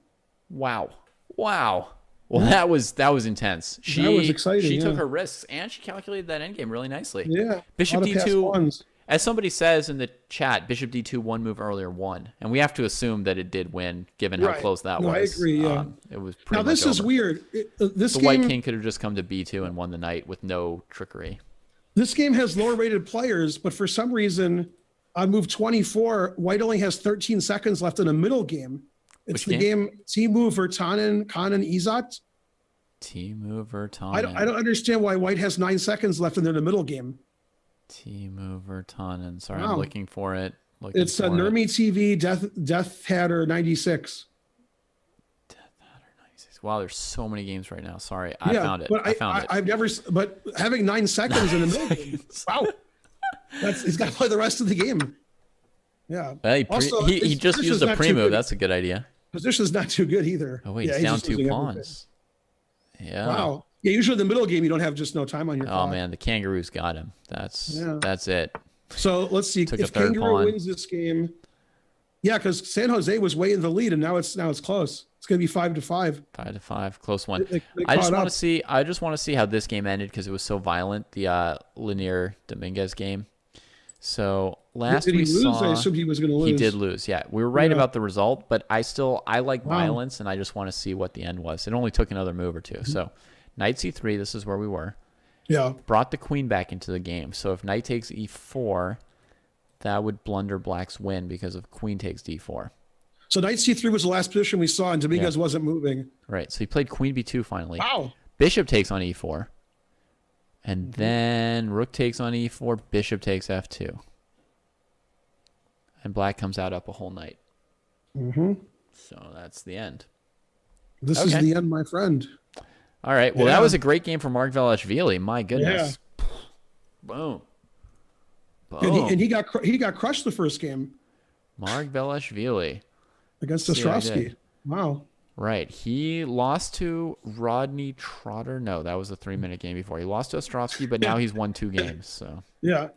Wow. Wow. Well, that was intense. That was exciting. She took her risks and she calculated that endgame really nicely. Yeah. Bishop D2. As somebody says in the chat, Bishop D2 one move earlier won, and we have to assume that it did win, given how close that was. I agree. Yeah. It was pretty. Now this is weird. The white king could have just come to B2 and won the knight with no trickery. This game has lower rated players, but for some reason, on move 24, white only has 13 seconds left in a middle game. It's the game Timu Virtanen, Kanan Izat. Timu Virtanen. I don't understand why white has 9 seconds left in the middle game. Timu Virtanen. Sorry, I'm looking for it. It's a Nurmi TV Death Hatter 96. Death Hatter 96. Wow, there's so many games right now. Sorry, I found it. But I found it. I've never. But having 9 seconds in the middle game. Wow. He's got to play the rest of the game. Yeah. He just used a pre-move. That's a good idea. Position's not too good either. Oh wait, he's down 2 pawns. Yeah. Wow. Yeah, usually in the middle game you don't have just no time on your clock. Oh man, the kangaroos got him. That's it. So let's see if Kangaroo wins this game. Yeah, because San Jose was way in the lead, and now it's close. It's going to be 5-5. 5-5, close one. I just want to see how this game ended because it was so violent. The Linier Dominguez game. So last we saw, I assumed he was going to lose. He did lose. Yeah, we were right about the result, but I like violence, and I just want to see what the end was. It only took another move or two. So knight C3. This is where we were. Yeah. Brought the queen back into the game. So if knight takes E4, that would blunder black's win because of queen takes D4. So knight C3 was the last position we saw, and Dominguez wasn't moving. Right. So he played queen B2 finally. Wow. Bishop takes on e4. And then rook takes on e4, bishop takes f2. And black comes out up a whole knight. So that's the end. This is the end, my friend. All right. Well, that was a great game for Mark Velashvili. My goodness. Yeah. Boom. Boom. And he got crushed the first game. Mark Velashvili. Against Ostrovsky. Wow. Right. He lost to Rodney Trotter. No, that was a 3-minute game before. He lost to Ostrovsky, but now he's won 2 games. So yeah.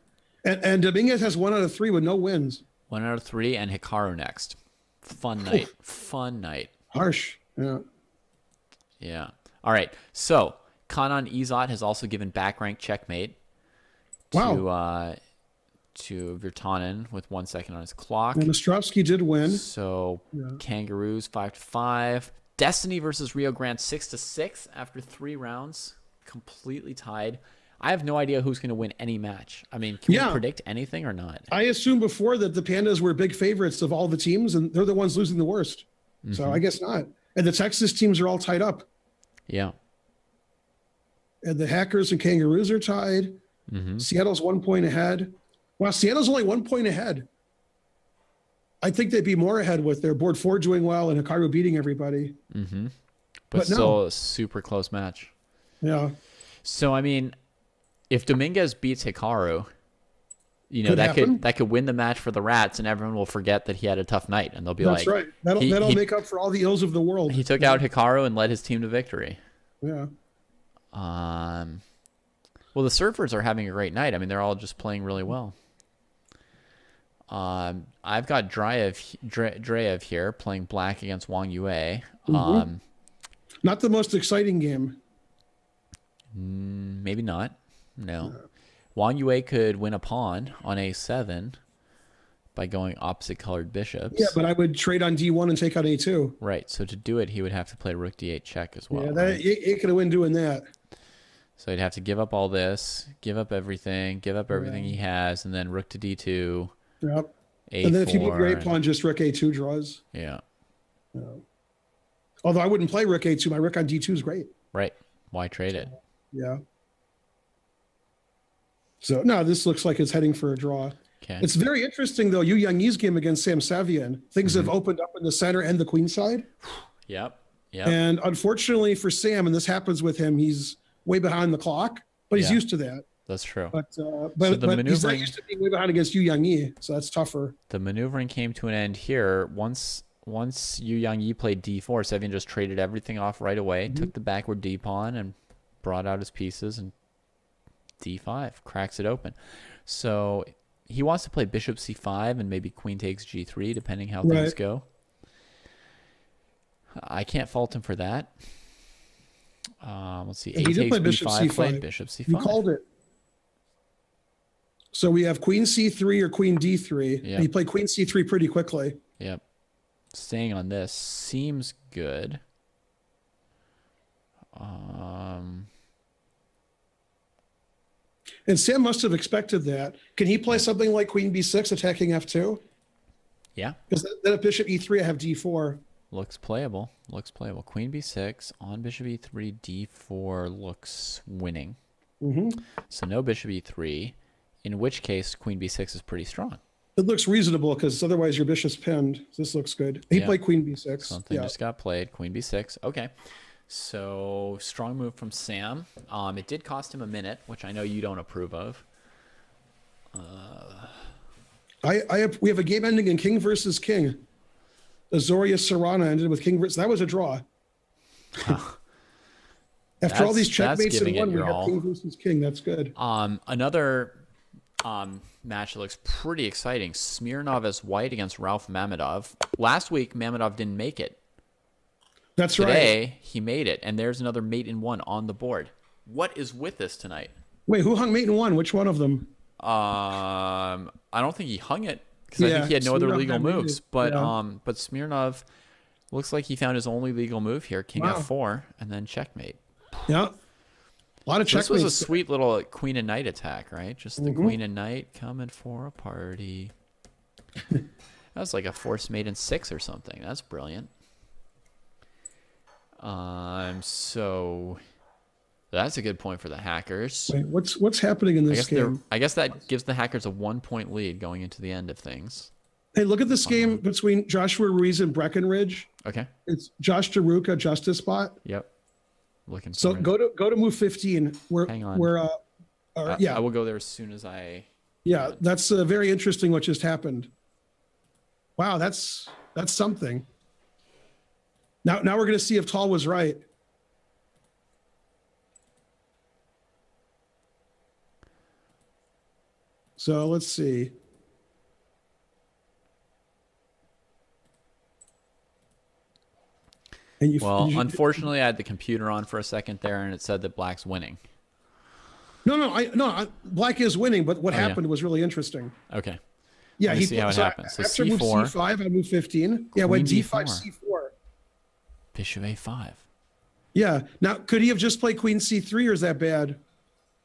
And Dominguez has 1 out of 3 with no wins. 1 out of 3, and Hikaru next. Fun night. Fun night. Harsh. Yeah. Yeah. All right. So Kanan Izot has also given back rank checkmate to Virtanen with 1 second on his clock. And Ostrovsky did win. So Kangaroos 5-5. Destiny versus Rio Grande 6-6 after 3 rounds. Completely tied. I have no idea who's going to win any match. I mean, can we predict anything or not? I assumed before that the Pandas were big favorites of all the teams, and they're the ones losing the worst. So I guess not. And the Texas teams are all tied up. Yeah. And the Hackers and Kangaroos are tied. Seattle's 1 point ahead. Wow, Seattle's only 1 point ahead. I think they'd be more ahead with their board 4 doing well and Hikaru beating everybody. But still a super close match. Yeah. So, I mean, if Dominguez beats Hikaru, you know, that could win the match for the Rats, and everyone will forget that he had a tough night, and they'll be That's right. That'll make up for all the ills of the world. He took out Hikaru and led his team to victory. Yeah. Well, the Surfers are having a great night. I mean, they're all just playing really well. I've got Drea here playing black against Wong Ua. Not the most exciting game. Maybe not. No. Wong Ua could win a pawn on a7 by going opposite colored bishops. Yeah, but I would trade on d1 and take out a2. Right. So to do it, he would have to play rook d8 check as well. Yeah, he could win doing that. So he'd have to give up all this, give up everything he has, and then rook to d2. Yep. A4, and then if you move your pawn, just rook a2 draws. Yeah. Although I wouldn't play rook a2. My rook on d2 is great. Right. Why trade it? Yeah. So, no, this looks like it's heading for a draw. Okay. It's very interesting, though, Yu Yangyi's game against Sam Savian. Things have opened up in the center and the queen side. Yep. And unfortunately for Sam, and this happens with him, he's way behind the clock, but he's used to that. That's true. But he's not used to being way behind against Yu Yangyi, so that's tougher. The maneuvering came to an end here. Once Yu Yangyi played d4, Savian just traded everything off right away, took the backward d pawn, and brought out his pieces, and d5 cracks it open. So he wants to play bishop c5 and maybe queen takes g3, depending how things go. I can't fault him for that. Let's see. He did play bishop c5. Played bishop c5. You called it. So we have queen c3 or queen d3. Yep. And he played queen c3 pretty quickly. Yep. Staying on this seems good. And Sam must have expected that. Can he play something like queen b6 attacking f2? Yeah. Because then at bishop e3, I have d4. Looks playable. Looks playable. Queen b6 on bishop e3, d4 looks winning. So no bishop e3, in which case queen b6 is pretty strong. It looks reasonable because otherwise your bishop's pinned. This looks good. He played queen b6. Something just got played. Queen b6. Okay. So strong move from Sam. It did cost him a minute, which I know you don't approve of. We have a game ending in king versus king. Azoria Serrana ended with king versus. That was a draw. After all these checkmates in one, we have king versus king. That's good. Another match that looks pretty exciting. Smirnov as white against Ralph Mamedov. Last week, Mamedov didn't make it. That's Today, he made it, and there's another mate in one on the board. What is with this tonight? Wait, who hung mate in one? Which one of them? I don't think he hung it because I think he had no other legal moves. But Smirnov looks like he found his only legal move here, king f4, and then checkmate. Yeah. A lot of checkmates. This was a sweet little queen and knight attack, right? Just the queen and knight coming for a party. That was like a forced mate in 6 or something. That's brilliant. So That's a good point for the hackers. Wait, what's happening in this game? I guess that gives the hackers a 1-point lead going into the end of things. Hey, look at this game between Joshua Ruiz and Breckenridge. Okay. It's Josh Daruka, Justice Spot. Yep. Looking. So go to move 15. Hang on. Yeah. I will go there as soon as I. Yeah, that's very interesting what just happened. Wow, that's something. Now we're going to see if Tall was right. So let's see. Unfortunately, I had the computer on for a second there, and it said that Black's winning. No, Black is winning, but what happened was really interesting. Okay. Yeah, see how it happens. So after C4, move C5, I move 15. Yeah, went D5, C4. Bishop A5. Yeah. Now, could he have just played Queen C3, or is that bad?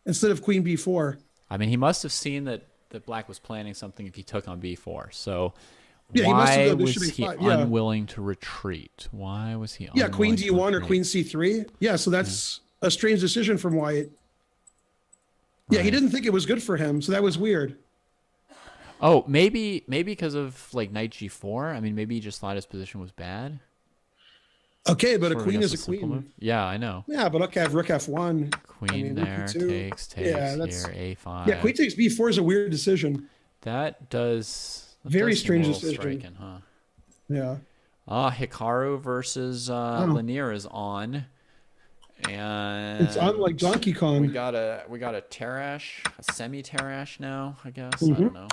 Instead of Queen B4. I mean, he must have seen that Black was planning something if he took on B4. So yeah, why was he unwilling to retreat? Why was he unwilling Queen D1 or Queen C3? Yeah, so that's a strange decision from White. Yeah, he didn't think it was good for him, so that was weird. Oh, maybe because of like Knight G4. I mean, maybe he just thought his position was bad. Okay, but a queen is a queen. Move. Yeah, I know. Yeah, but okay, I have Rook F1. Queen there takes here, A5. Yeah, Queen takes B4 is a weird decision. That does very strange decision. Striking, huh? Yeah. Hikaru versus Lanier is on. And it's on like Donkey Kong. We got a Tarash, a semi-Tarash now, I guess. I don't know.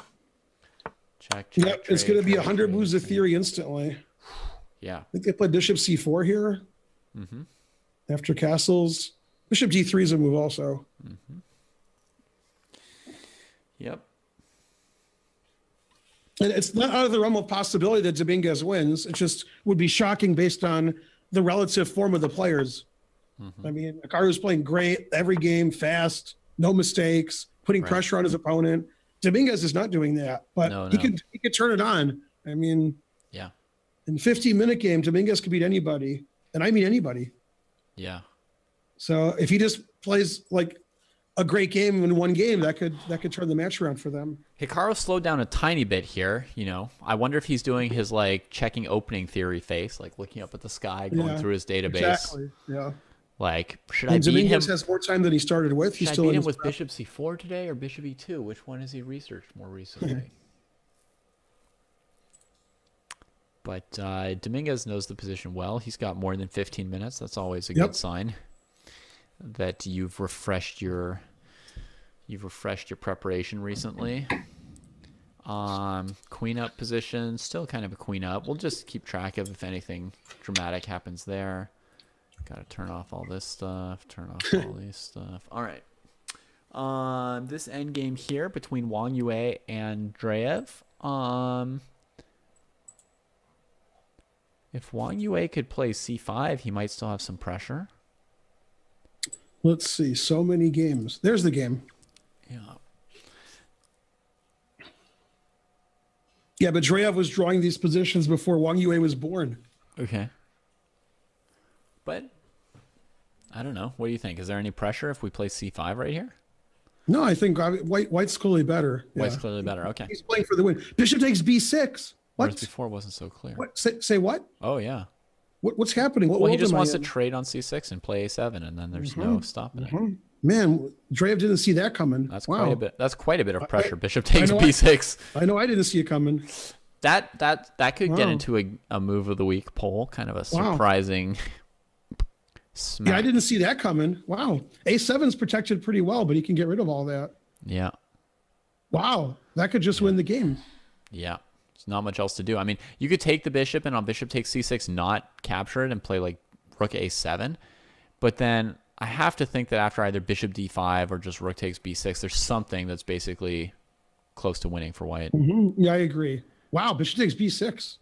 Check. Yep, it's going to be 100 moves of theory instantly. Yeah. I think they played Bishop C4 here. Mm-hmm. After castles. Bishop D3 is a move also. Mm-hmm. Yep. And it's not out of the realm of possibility that Dominguez wins. It just would be shocking based on the relative form of the players. Mm-hmm. I mean, Hikaru's playing great every game, fast, no mistakes, putting pressure on his opponent. Dominguez is not doing that, but he could turn it on. I mean, yeah. In 15-minute game, Dominguez could beat anybody, and I mean anybody. Yeah. So if he just plays like a great game in one game, that could turn the match around for them. Hikaru slowed down a tiny bit here. You know, I wonder if he's doing his like checking opening theory face, like looking up at the sky, going through his database. Exactly. Yeah. Like, should I beat him? Dominguez has more time than he started with. Should I beat him with Bishop C4 today or Bishop E2? Which one has he researched more recently? But Dominguez knows the position well. He's got more than 15 minutes. That's always a good sign that you've refreshed your preparation recently. Queen up position, still kind of a queen up. We'll just keep track of if anything dramatic happens there. Got to turn off all this stuff, turn off all these stuff. All right. This endgame here between Wong Ua and Drea. If Wong Ua could play C5, he might still have some pressure. Let's see. So many games. There's the game. Yeah. Yeah, but Drea was drawing these positions before Wong Ua was born. Okay. But I don't know. What do you think? Is there any pressure if we play C5 right here? No, I think White's clearly better. White's clearly better. Okay. He's playing for the win. Bishop takes B6. What? Whereas before wasn't so clear. What? Say what? Oh, yeah. What's happening? Well, he just wants to trade on C6 and play A7, and then there's no stopping it. Man, Drea didn't see that coming. That's quite a bit. That's quite a bit of pressure. Bishop takes B6. I know I didn't see it coming. That could get into a move of the week poll. Kind of a surprising smack. Yeah, I didn't see that coming. Wow. A7's protected pretty well, but he can get rid of all that. Yeah. Wow. That could just win the game. Yeah. There's not much else to do. I mean, you could take the bishop and on bishop takes C6, not capture it and play like rook A7. But then I have to think that after either bishop D5 or just rook takes B6, there's something that's basically close to winning for White. Yeah, I agree. Wow, bishop takes B6.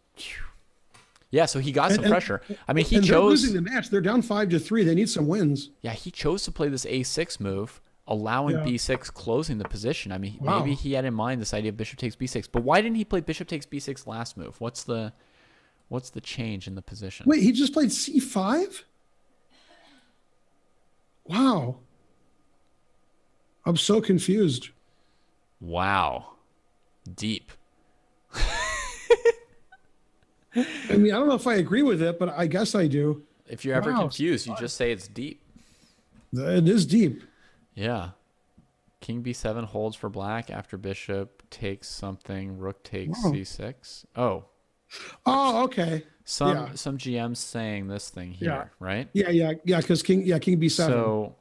Yeah, so he got some pressure. I mean, he chose. They're losing the match. They're down 5-3. They need some wins. Yeah, he chose to play this A6 move, allowing B6, closing the position. I mean, maybe he had in mind this idea of bishop takes B6. But why didn't he play bishop takes B6 last move? What's the change in the position? Wait, he just played C5? Wow. I'm so confused. Wow. Deep. I mean, I don't know if I agree with it, but I guess I do. If you're ever confused, you just say it's deep. It is deep. Yeah. King b7 holds for black after bishop takes something. Rook takes c6. Oh. Oh, okay. Some GMs saying this thing here, right? Yeah, because king b7.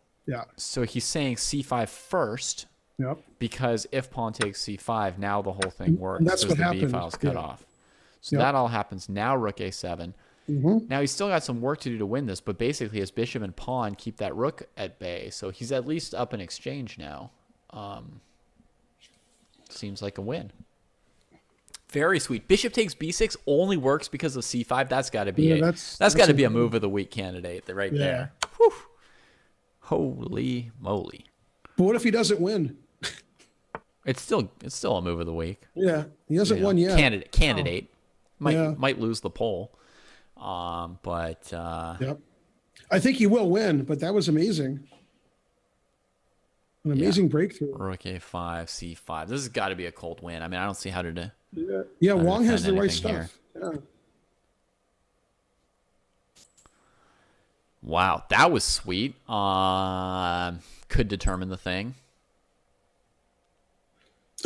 So he's saying c5 first. Yep. Because if pawn takes c5, now the whole thing works. And that's what happened. B file's cut off. So that all happens. Now rook a7. Now he's still got some work to do to win this, but basically his bishop and pawn keep that rook at bay. So he's at least up in exchange now. Seems like a win. Very sweet. Bishop takes b6 only works because of c5. That's got to be that's got to be a move of the week candidate right there. Whew. Holy moly! But what if he doesn't win? It's still a move of the week. Yeah, he hasn't won yet. Candidate might lose the poll, but yep. I think he will win. But that was amazing. An amazing breakthrough. Rook a5, c5. This has got to be a cold win. I mean, I don't see how to do. Yeah, Wong has the right stuff. Yeah. Wow, that was sweet. Could determine the thing.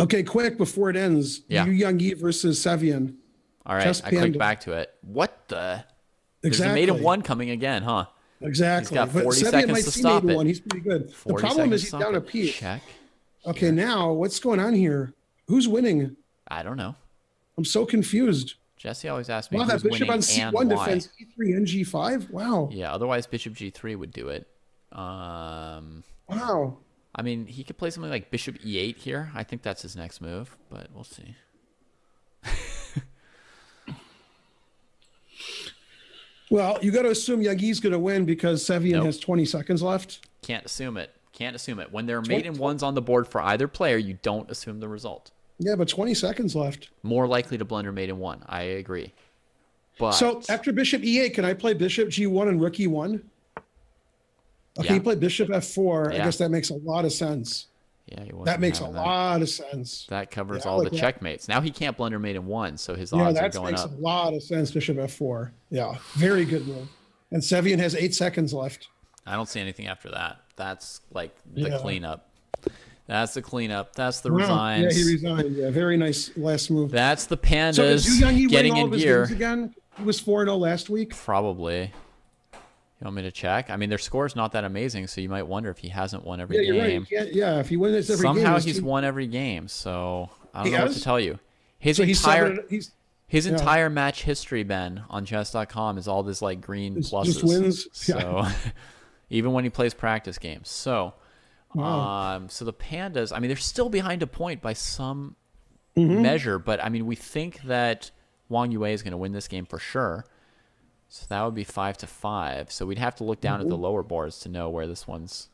Okay, quick before it ends. Yeah. Yu Yang versus Sevian. All right, I clicked back to it. What the? There's a mate of one coming again, huh? Exactly. He's got 40 seconds to stop it. He's pretty good. The problem is he's down a piece. Check. Okay, now what's going on here? Who's winning? I don't know. I'm so confused. Jesse always asks me who's that bishop on C1 defense E3 and G5. Wow. Yeah, otherwise bishop G3 would do it. Wow. I mean, he could play something like bishop E8 here. I think that's his next move, but we'll see. Well, you got to assume Yagi's going to win because Sevian has 20 seconds left. Can't assume it. Can't assume it. When there are mate in ones on the board for either player, you don't assume the result. Yeah, but 20 seconds left. More likely to blunder mate in one. I agree. But so after bishop E8, can I play bishop G1 and rook E1? Okay, you play bishop F4. Yeah. I guess that makes a lot of sense. Yeah, that makes a lot of sense. That covers all the checkmates. Now he can't blunder mate in one, so his odds are going up. That makes a lot of sense, bishop F4. Yeah, very good move. And Sevian has 8 seconds left. I don't see anything after that. That's like the cleanup. That's the cleanup. That's the resigns. Yeah, he resigned. Yeah, very nice last move. That's the Pandas getting in gear. Again? He was 4-0 last week. Probably. You want me to check? I mean, their score's not that amazing, so you might wonder if he hasn't won every game. Right. If he wins every game. Somehow he's won every game, so I don't know what to tell you. His entire match history, Ben, on Chess.com is all this like green pluses. Just wins. So even when he plays practice games. So so the Pandas, I mean, they're still behind a point by some measure, but I mean, we think that Wong Ua is going to win this game for sure. So that would be 5-5. So we'd have to look down at the lower boards to know where this one's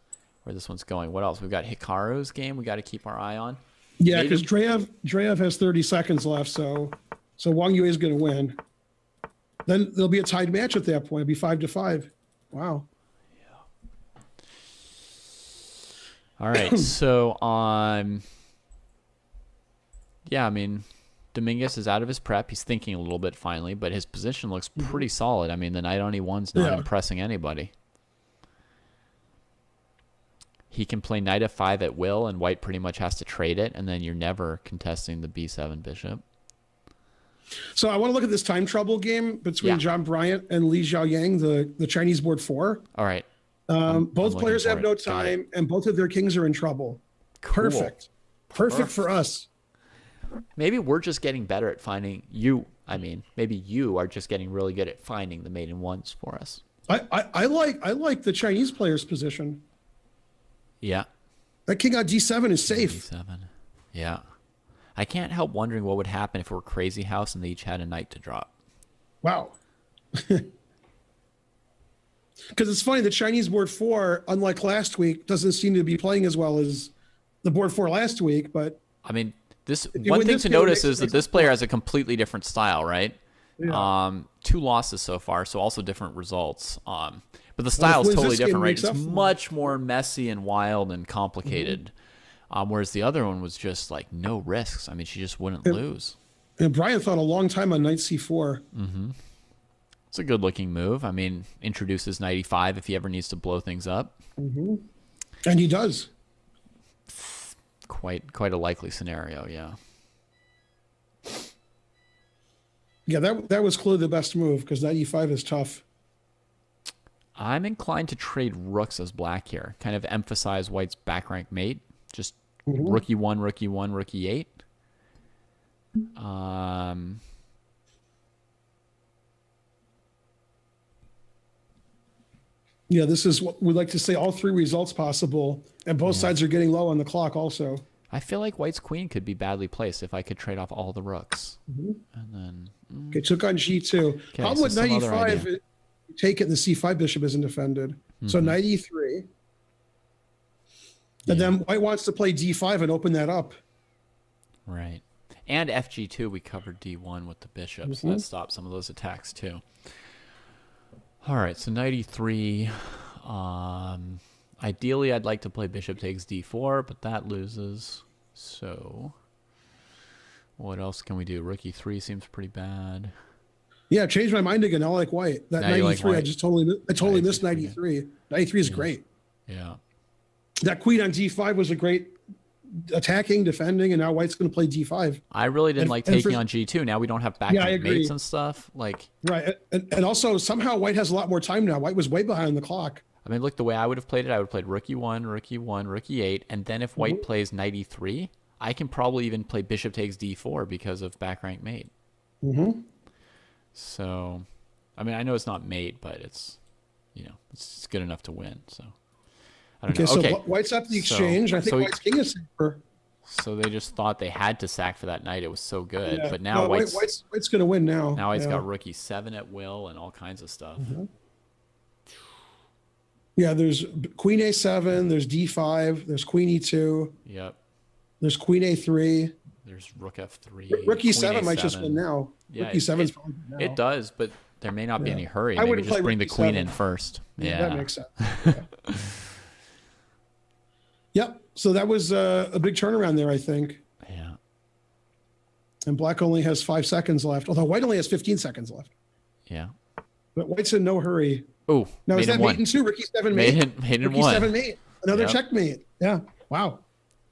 going. What else? We've got Hikaru's game we got to keep our eye on. Yeah, because Dreyev has 30 seconds left, so Wong Ua is going to win. Then there'll be a tied match at that point. It'll be 5-5. Wow. Yeah. All right. So yeah, I mean, Dominguez is out of his prep. He's thinking a little bit finally, but his position looks pretty solid. I mean, the knight on E1's not impressing anybody. He can play knight f5 at will, and white pretty much has to trade it, and then you're never contesting the b7 bishop. So I want to look at this time trouble game between John Bryant and Li Xiaoyang, the Chinese board 4. All right. Both players have no time, and both of their kings are in trouble. Cool. Perfect for us. Maybe we're just getting better at finding you. I mean, maybe you are just getting really good at finding the mate in ones for us. I like the Chinese player's position. Yeah. That king on D7 is safe. D7. Yeah. I can't help wondering what would happen if it were Crazy House and they each had a knight to drop. Wow. Because it's funny, the Chinese board 4, unlike last week, doesn't seem to be playing as well as the board 4 last week. But I mean, one thing to notice is that this player has a completely different style, right? Yeah. 2 losses so far, so also different results. But the style is totally this game different, right? makes It's up for it. much more messy and wild and complicated. Whereas the other one was just like no risks. I mean, she just wouldn't lose. And Brian thought a long time on knight c4. It's a good looking move. I mean, introduces knight e5 if he ever needs to blow things up. And he does. Quite a likely scenario, yeah. Yeah, that was clearly the best move because knight e5 is tough. I'm inclined to trade rooks as black here. Kind of emphasize white's back rank mate. Just rook e1, rook e1, rook e8. Yeah, this is what we like to say, all three results possible, and both sides are getting low on the clock also. I feel like white's queen could be badly placed if I could trade off all the rooks. And then... Okay, took on g2. Problem with knight e5, you take it and the c5 bishop isn't defended. So knight e3. And then white wants to play d5 and open that up. Right. And fg2, we covered d1 with the bishop, so that stopped some of those attacks too. All right, so knight e3. Ideally, I'd like to play bishop takes d4, but that loses. So what else can we do? Rook e3 seems pretty bad. Yeah, changed my mind again. I like white. That knight e3, I totally missed knight e3. Knight e3 is great. Yeah. That queen on d5 was a great attacking, defending, and now white's going to play d5. I really didn't like taking on g2. Now we don't have back mates and stuff. Like, right, and also somehow white has a lot more time now. White was way behind the clock. I mean, look, the way I would have played it, I would have played rook e1, rook e1, rook e8, and then if white plays knight e3, I can probably even play bishop takes d4 because of back rank mate. So, I mean, I know it's not mate, but it's, you know, it's good enough to win. So, I don't know. So okay, white's up the exchange. I think white's king is safer. So they just thought they had to sack for that knight. It was so good, but now no, white's going to win now. Now white's got rook e7 at will and all kinds of stuff. Yeah, there's queen a7, there's d5, there's queen e2. Yep. There's queen a3. There's rook f3. Rook e7 might just win now. Yeah, rook e7's probably now. It does, but there may not be any hurry. I Maybe just bring the queen e7 in first. Yeah, that makes sense. Yep. So that was a big turnaround there, I think. Yeah. And black only has 5 seconds left, although white only has 15 seconds left. Yeah. But white's in no hurry. Oh, now is that mate in 2? Rook e7 mate. Mate in rook 1. e7 mate. Another checkmate. Yeah. Wow.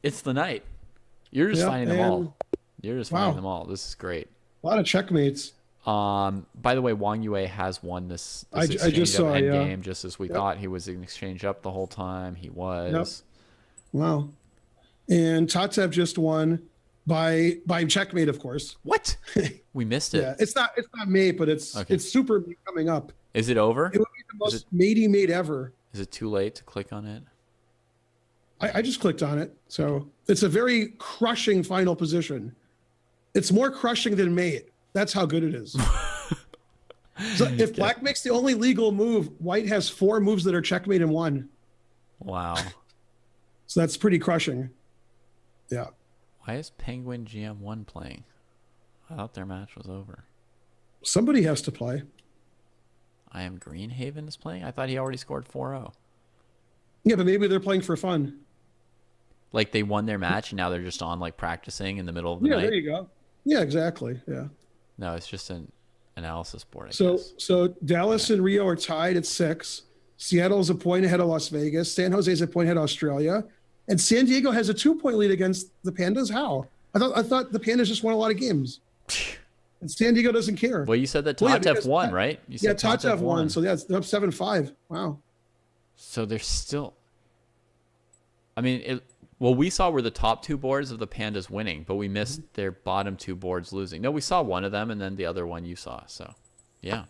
It's the night. You're just finding them all. You're just finding them all. This is great. A lot of checkmates. By the way, Wong Ua has won this I just saw endgame, just as we thought. He was in exchange up the whole time. He was. Wow. And Tatev just won by checkmate, of course. What? We missed it. Yeah, it's not mate, but it's super mate coming up. Is it over? It would be the most matey mate ever. Is it too late to click on it? I just clicked on it. So it's a very crushing final position. It's more crushing than mate. That's how good it is. So if black makes the only legal move, white has 4 moves that are checkmate in 1. Wow. So that's pretty crushing. Yeah. Why is Penguin GM1 playing? I thought their match was over. Somebody has to play. I am Greenhaven is playing? I thought he already scored 4-0. Yeah, but maybe they're playing for fun. Like they won their match and now they're just on like practicing in the middle of the night? Yeah, there you go. Yeah, exactly. Yeah. No, it's just an analysis board, I guess. So Dallas and Rio are tied at 6. Seattle's a point ahead of Las Vegas. San Jose's a point ahead of Australia. And San Diego has a 2-point lead against the Pandas. How? I thought the Pandas just won a lot of games. And San Diego doesn't care. Well, you said that Tatev won, right? You said Tatev won. So yeah, they're up 7-5. Wow. So they're still... I mean, we saw were the top 2 boards of the Pandas winning, but we missed their bottom 2 boards losing. No, we saw one of them, and then the other one you saw. So, yeah.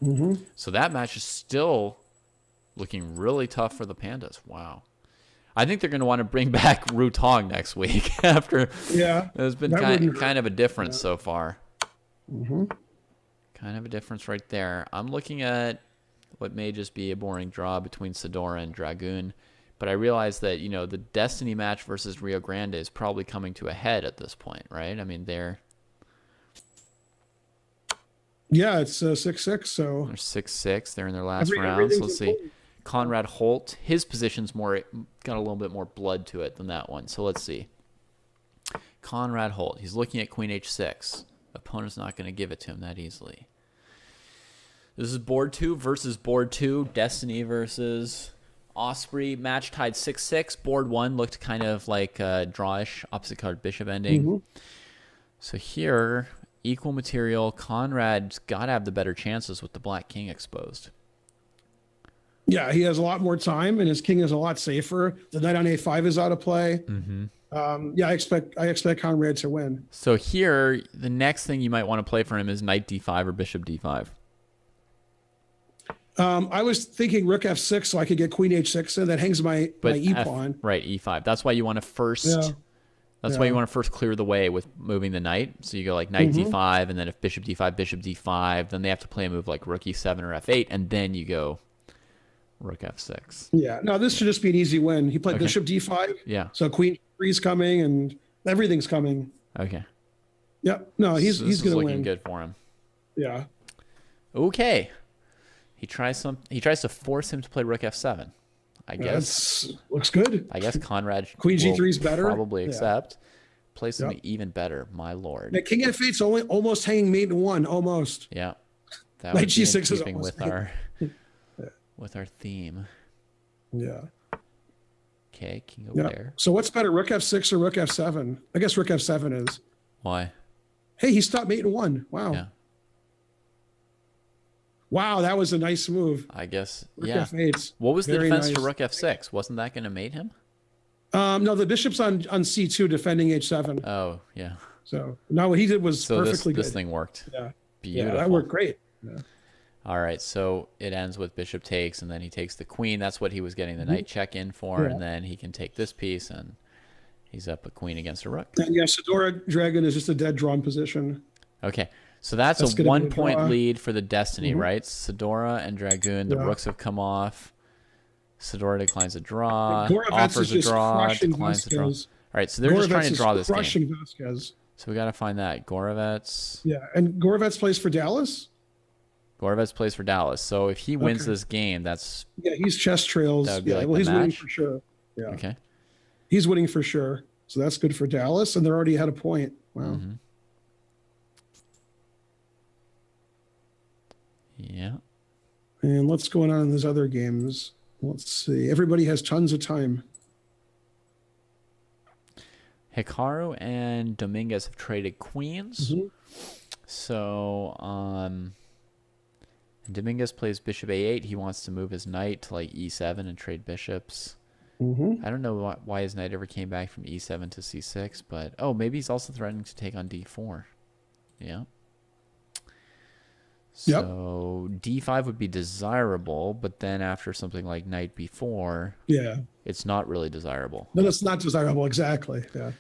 So that match is still looking really tough for the Pandas. Wow. I think they're going to want to bring back Ru Tong next week after there's been kind of a difference so far. Kind of a difference right there. I'm looking at what may just be a boring draw between Sidora and Dragoon. But I realize that, you know, the Destiny match versus Rio Grande is probably coming to a head at this point, right? I mean, they're... Yeah, it's 6-6, so... They're 6-6. They're in their last round. So let's see. Conrad Holt, his position's got a little bit more blood to it than that one. So let's see. Conrad Holt, he's looking at queen h6. Opponent's not going to give it to him that easily. This is board 2 versus board 2. Destiny versus Osprey. Match tied 6-6. Board 1 looked kind of like a drawish opposite card bishop ending. So here, equal material. Conrad's got to have the better chances with the black king exposed. Yeah, he has a lot more time, and his king is a lot safer. The knight on a5 is out of play. Yeah, I expect Conrad to win. So here, the next thing you might want to play for him is knight d5 or bishop d5. I was thinking rook f6 so I could get queen h6 in. That hangs my e pawn. Right, e5. That's why you want to first. Yeah. That's why you want to first clear the way with moving the knight. So you go like knight d5, and then if bishop d5, then they have to play a move like rook e7 or f8, and then you go rook f6. Yeah. No, this should just be an easy win. He played bishop d5. Yeah. So queen 3 is coming, and everything's coming. Okay. Yep. No, he's going to win. Looking good for him. Yeah. Okay. He tries to force him to play rook f7. I guess looks good. I guess Conrad queen g3 is better. Probably accept. Play something even better, my lord. The king f8's only almost hanging mate in 1, almost. Yeah. That knight would be g6 in is keeping with our theme. Yeah. Okay, king over there. So what's better, rook f6 or rook f7? I guess rook f7 is. Why? Hey, he stopped mate in 1. Wow. Yeah. Wow, that was a nice move. I guess. Rook yeah. f8. What was the defense to rook f6? Wasn't that going to mate him? No, the bishop's on c2 defending h7. Oh, yeah. So no, what he did was perfectly good. This thing worked. Yeah. Beautiful. Yeah, that worked great. Yeah. All right, so it ends with bishop takes, and then he takes the queen. That's what he was getting the knight check in for, and then he can take this piece, and he's up a queen against a rook. And yeah, Sidora Dragon is just a dead drawn position. Okay, so that's a 1 point lead for the Destiny, right? Sidora and Dragoon, the rooks have come off. Sidora declines a draw, offers a draw, declines a draw. All right, so they're just trying to draw this game. Vasquez. So we got to find that. Gorovets. Yeah, and Gorovets plays for Dallas? Gorovets plays for Dallas. So if he wins this game, that's... Yeah, he's chess trails. Yeah, like he's winning for sure. Yeah. Okay. He's winning for sure. So that's good for Dallas, and they're already at a point. Wow. Yeah. And what's going on in those other games? Let's see. Everybody has tons of time. Hikaru and Dominguez have traded queens. So, Dominguez plays bishop a8. He wants to move his knight to like e7 and trade bishops. I don't know why his knight ever came back from e7 to c6, but oh, maybe he's also threatening to take on d4. Yeah. So d5 would be desirable, but then after something like knight b4, it's not really desirable. No, it's not desirable, exactly. Yeah.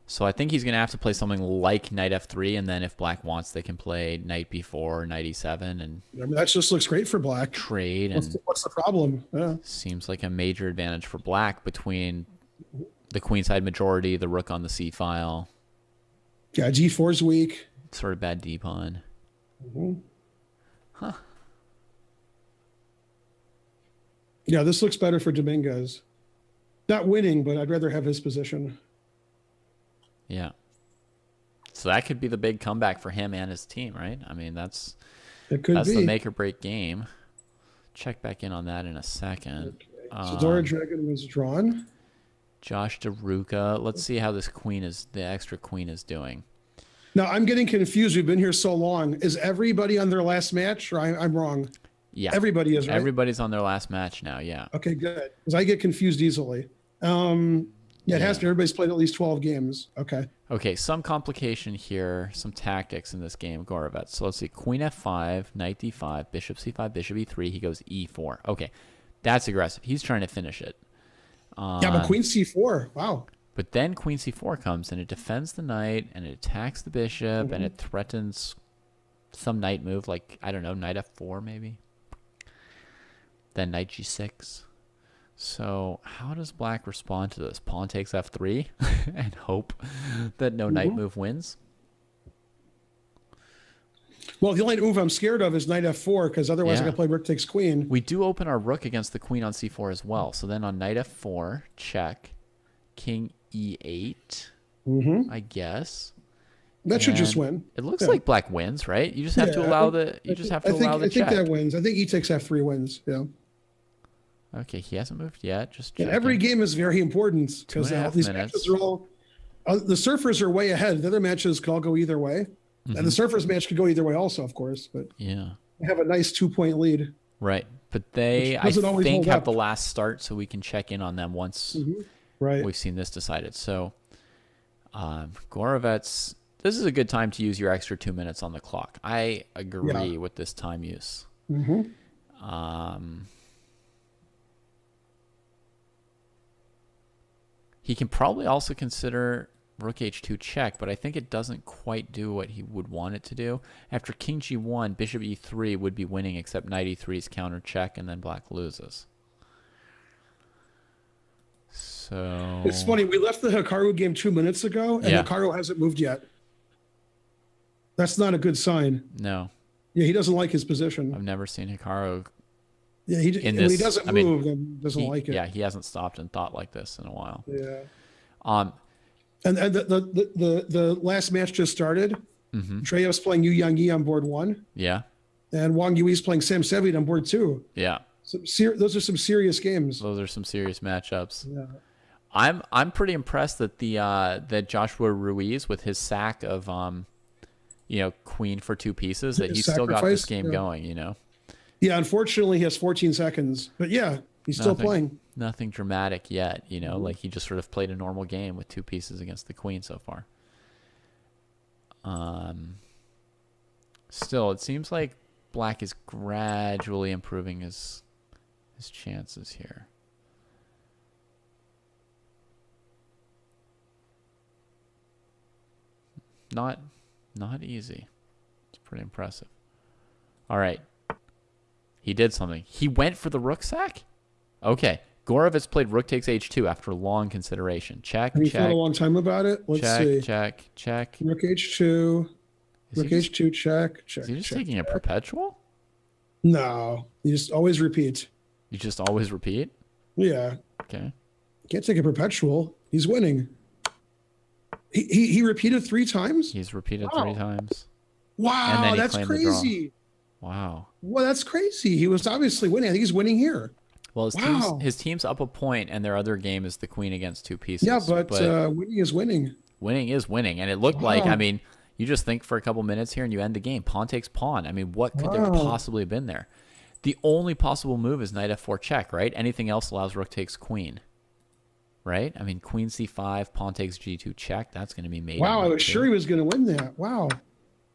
So I think he's going to have to play something like knight f3, and then if black wants, they can play knight b4 or knight e7. And I mean, that just looks great for black. Trade. What's the problem? Yeah. Seems like a major advantage for black between the queenside majority, the rook on the c file. Yeah, g4's weak. Sort of bad d pawn. Huh. Yeah, this looks better for Dominguez. Not winning, but I'd rather have his position. Yeah. So that could be the big comeback for him and his team, right? I mean, that's the make or break game. Check back in on that in a second. Okay. Sidora Dragon was drawn. Josh DeRuca. Let's see how this the extra queen is doing. Now, I'm getting confused. We've been here so long. Is everybody on their last match, or I'm wrong? Yeah. Everybody is, right? Everybody's on their last match now, yeah. Okay, good. Because I get confused easily. Yeah, it has to. Everybody's played at least 12 games. Okay. Okay, some complication here, some tactics in this game, Gorovets. So let's see. Queen f5, knight d5, bishop c5, bishop e3. He goes e4. Okay, that's aggressive. He's trying to finish it. Yeah, but queen c4. Wow. But then queen c4 comes, and it defends the knight, and it attacks the bishop, and it threatens some knight move, like, I don't know, knight f4 maybe. Then knight g6. So how does black respond to this? Pawn takes f3 and hope that no knight move wins? Well, the only move I'm scared of is knight f4, because otherwise I Yeah. can play rook takes queen. We do open our rook against the queen on c4 as well. So then on knight f4, check, king e8, I guess. That should just win. It looks like black wins, right? You just have to allow the check. I think that wins. I think e takes f3 wins. Yeah. Okay, he hasn't moved yet. Just and every game is very important because these matches are all the surfers are way ahead. The other matches can all go either way, and the surfers match could go either way also, of course. But yeah, they have a nice 2-point lead. Right, but they I think have the last start, so we can check in on them once we've seen this decided. So, Gorovets, this is a good time to use your extra 2 minutes on the clock. I agree with this time use. He can probably also consider rook h2 check, but I think it doesn't quite do what he would want it to do. After king g1, bishop e3 would be winning, except knight e3 is counter check, and then black loses. So it's funny. We left the Hikaru game 2 minutes ago, and Hikaru hasn't moved yet. That's not a good sign. No. Yeah, he doesn't like his position. I've never seen Hikaru. Yeah, he doesn't move, then doesn't like it. Yeah, he hasn't stopped and thought like this in a while. Yeah. And the last match just started. Drea's playing Yu Yang on board 1. Yeah. And Wong Ua is playing Sam Sevied on board 2. Yeah. Those are some serious games. Those are some serious matchups. Yeah. I'm pretty impressed that that Joshua Ruiz, with his sack of queen for 2 pieces, that he's still got this game going. Yeah, unfortunately, he has 14 seconds. But yeah, he's still playing. Nothing dramatic yet, like he just sort of played a normal game with 2 pieces against the queen so far. Still, it seems like black is gradually improving his chances here. Not easy. It's pretty impressive. All right. He did something. He went for the rook sack? Okay. Gorovets played rook takes h2 after long consideration. Check, Have you check. thought a long time about it? Let's see. Check. Rook h2. Rook h2, check. Is he just taking a perpetual? No. You just always repeat. You just always repeat? Yeah. Okay. Can't take a perpetual. He's winning. He repeated 3 times? He's repeated 3 times. Wow, and then that's crazy. Wow. Well, that's crazy. He was obviously winning. I think he's winning here. Well, his team's up a point, and their other game is the queen against 2 pieces. Yeah, but winning is winning. Winning is winning. And it looked like, you just think for a couple minutes here and you end the game. Pawn takes pawn. What could there possibly have been there? The only possible move is knight f4 check, right? Anything else allows rook takes queen. Right? Queen c5, pawn takes g2 check. That's going to be made. Wow, I was sure he was going to win that. Wow.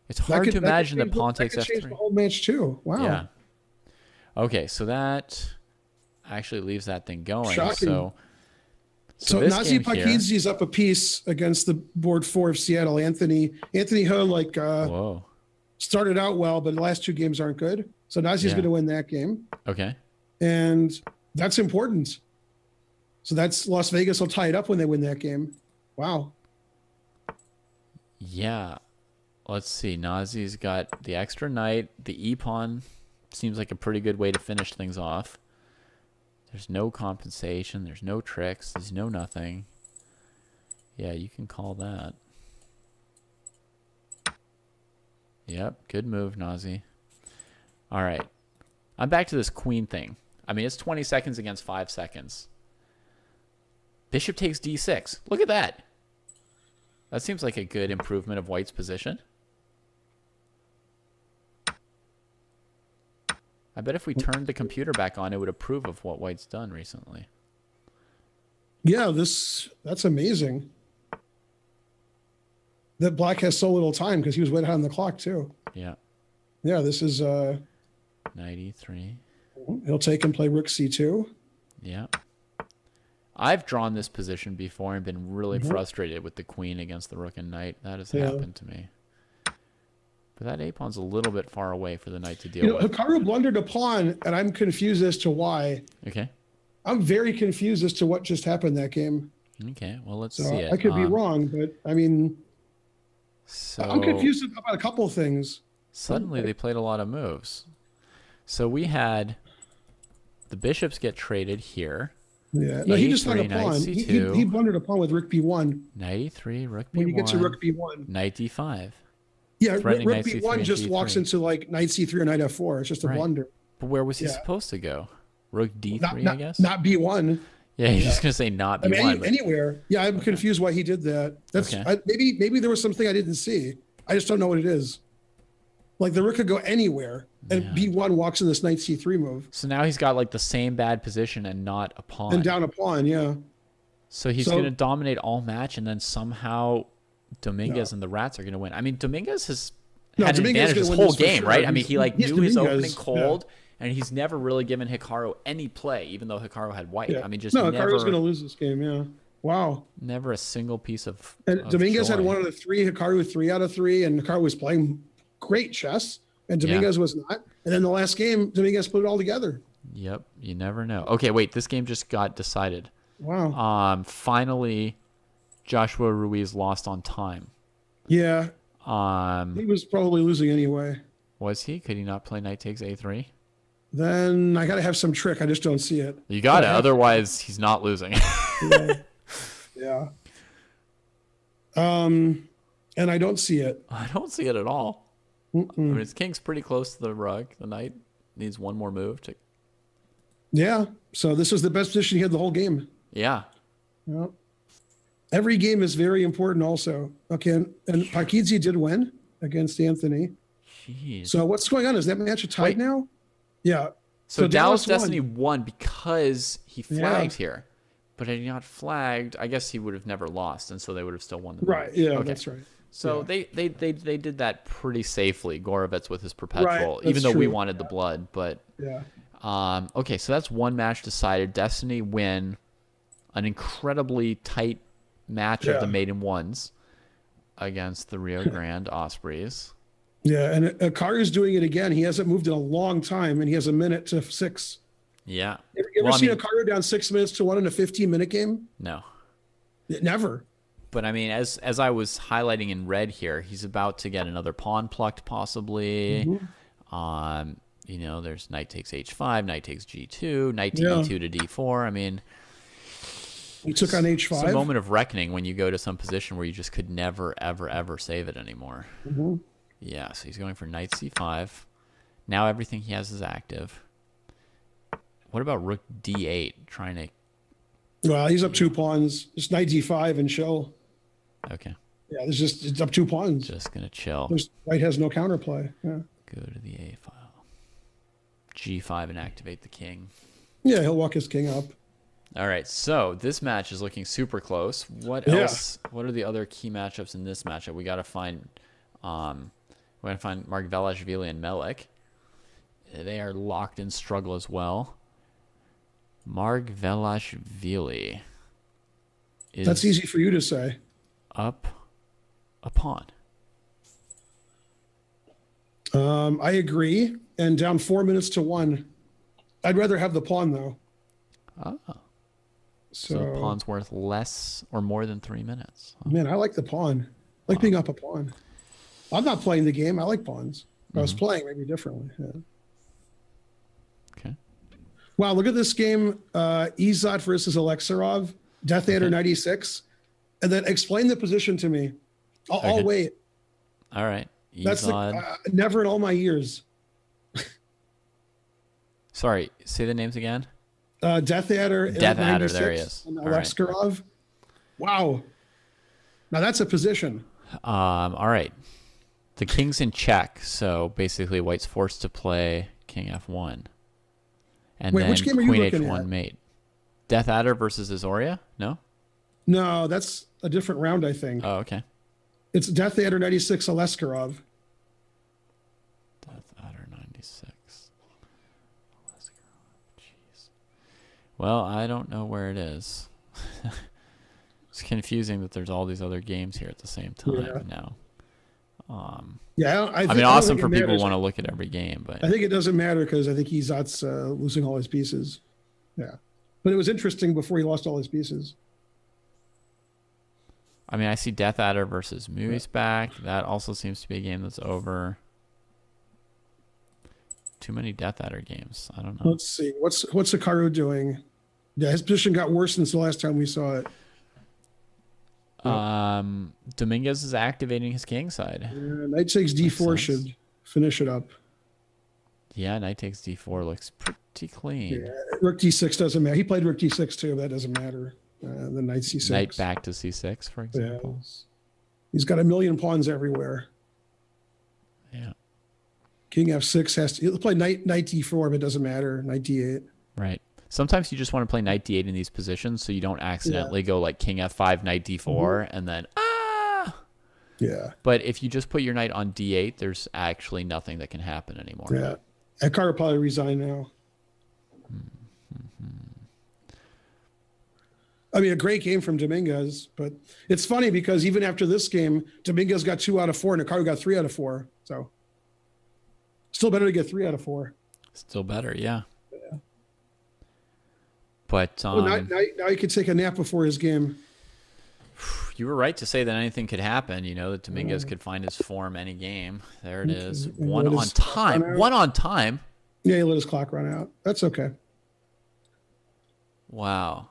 It's hard to imagine that pawn takes f3. Change the whole match too. Wow. Yeah. Okay, so that actually leaves that thing going. Shocking. So Nazi Pakidze's up a piece against the board 4 of Seattle. Anthony Ho started out well, but the last 2 games aren't good. So Nazi's going to win that game. Okay. And that's important. So that's Las Vegas will tie it up when they win that game. Wow. Yeah. Let's see. Nazi's got the extra knight. The e-pawn seems like a pretty good way to finish things off. There's no compensation. There's no tricks. There's no nothing. Yeah, you can call that. Yep. Good move, Nazi. All right. I'm back to this queen thing. It's 20 seconds against 5 seconds. Bishop takes d6. Look at that. That seems like a good improvement of white's position. I bet if we turned the computer back on, it would approve of what white's done recently. Yeah, that's amazing. That black has so little time because he was way ahead on the clock too. Yeah. Yeah, this is knight e3. He'll take and play rook c2. Yeah. I've drawn this position before and been really frustrated with the queen against the rook and knight. That has happened to me. But that a-pawn's a little bit far away for the knight to deal with. Hikaru blundered a pawn, and I'm confused as to why. Okay. I'm very confused as to what just happened that game. Okay, well, let's see it. I could be wrong, but I'm confused about a couple of things. Suddenly they played a lot of moves. So we had the bishops get traded here. Yeah, no, he just hung a knight pawn. c2. He blundered a pawn with rook b1. Knight e3, rook b1. When you get to rook b1. Knight d5. Yeah, rook Threatening b1 just walks into like knight c3 or knight f4. It's just a blunder. But where was he supposed to go? Rook d3, I guess? Not b1. Yeah, he's just going to say not b1. I mean, anywhere. Yeah, I'm confused why he did that. That's maybe there was something I didn't see. I just don't know what it is. Like the rook could go anywhere, and b1 walks in this knight c3 move. So now he's got like the same bad position and not a pawn. And down a pawn, yeah. So he's going to dominate all match, and then somehow Dominguez and the Rats are going to win. I mean, Dominguez has had an advantage this whole game, right? I mean, he like knew his opening cold, and he's never really given Hikaru any play, even though Hikaru had white. Yeah. I mean, just Hikaru's going to lose this game, yeah. Wow. Never a single piece of Dominguez joy. had 1 out of 3, Hikaru 3 out of 3, and Hikaru was playing great chess, and Dominguez was not. And then the last game, Dominguez put it all together. Yep, you never know. Okay, wait, this game just got decided. Wow. Finally, Joshua Ruiz lost on time. Yeah. He was probably losing anyway. Was he? Could he not play knight takes a3? Then I got to have some trick. I just don't see it. You got it. Otherwise, he's not losing. Yeah. And I don't see it. I don't see it at all. I mean, his king's pretty close to the rug. The knight needs one more move to. Yeah. So this was the best position he had the whole game. Yeah. Yep. Every game is very important also. Okay. And Parkidze did win against Anthony. Jeez. So what's going on? Is that match tied now? Yeah. So Dallas Destiny won because he flagged here. But had he not flagged, I guess he would have never lost, and so they would have still won the match. Right, yeah, that's right. So they did that pretty safely, Gorovets with his perpetual, even though we wanted the blood. But okay, so that's one match decided. Destiny win an incredibly tight match of the maiden ones against the Rio Grande Ospreys. Yeah, and Hikaru's doing it again. He hasn't moved in a long time, and he has a minute to 6. Yeah. You ever seen Hikaru down 6 minutes to 1 in a 15-minute game? No. Never. But I mean, as I was highlighting in red here, he's about to get another pawn plucked, possibly. You know, there's knight takes h5, knight takes g2, knight to e2 to d4. I mean, he took on h5. It's a moment of reckoning when you go to some position where you just could never, ever, ever save it anymore. Yeah, so he's going for knight c5. Now everything he has is active. What about rook d8? Trying to. Well, he's up 2 pawns. Just knight d5 and chill. Okay. Yeah, it's up 2 pawns. Just gonna chill. White has no counterplay. Yeah. Go to the a file. G5 and activate the king. Yeah, he'll walk his king up. All right, so this match is looking super close. What else? What are the other key matchups in this matchup? We got to find. We're gonna find Margvelashvili and Melik. They are locked in struggle as well. Margvelashvili is. That's easy for you to say. Up a pawn. I agree. And down 4 minutes to 1. I'd rather have the pawn though. Oh. So the pawn's worth less or more than 3 minutes. Huh? Man, I like the pawn. I like being up a pawn. I'm not playing the game. I like pawns. If I was playing maybe differently. Yeah. Okay. Wow, look at this game. Izat versus Alexarov. Death Adder 96. And then explain the position to me. I'll wait. All right. That's never in all my years. Sorry, say the names again. Death Adder. Death Adder, there he is. And Alexarov. Right. Wow. Now that's a position. All right. The king's in check, so basically white's forced to play king f1. And then which game are you queen looking h1 at? mate. Death Adder versus Azoria? No? No, that's a different round, I think. Oh, okay. It's Death Adder 96, Alexarov. Death Adder 96. Alexarov. Jeez. Well, I don't know where it is. It's confusing that there's all these other games here at the same time now. I mean, awesome for people who want to look at every game, but I think it doesn't matter because I think Izat's losing all his pieces. Yeah, but it was interesting before he lost all his pieces. I mean, I see Death Adder versus Muisbach. That also seems to be a game that's over. Too many Death Adder games. I don't know. Let's see. What's Hikaru doing? Yeah, his position got worse since the last time we saw it. Dominguez is activating his king side. Yeah, knight takes d4 should finish it up. Yeah, knight takes d4 looks pretty clean. Yeah, rook d6 doesn't matter. He played rook d6 too. That doesn't matter. The knight c6. Knight back to c6, for example. Yeah. He's got a million pawns everywhere. Yeah. King f6 has to. He'll play knight d4, but it doesn't matter. Knight d8. Right. Sometimes you just want to play knight d8 in these positions so you don't accidentally go like king f5, knight d4, and then Yeah. But if you just put your knight on d8, there's actually nothing that can happen anymore. Yeah. Hikaru will probably resign now. I mean, a great game from Dominguez, but it's funny because even after this game, Dominguez got 2 out of 4 and Hikaru got 3 out of 4. So still better to get 3 out of 4. Still better, yeah. But now he could take a nap before his game. You were right to say that anything could happen. You know that Dominguez could find his form any game. There it is. One on time. One on time. Yeah, he let his clock run out. That's okay. Wow.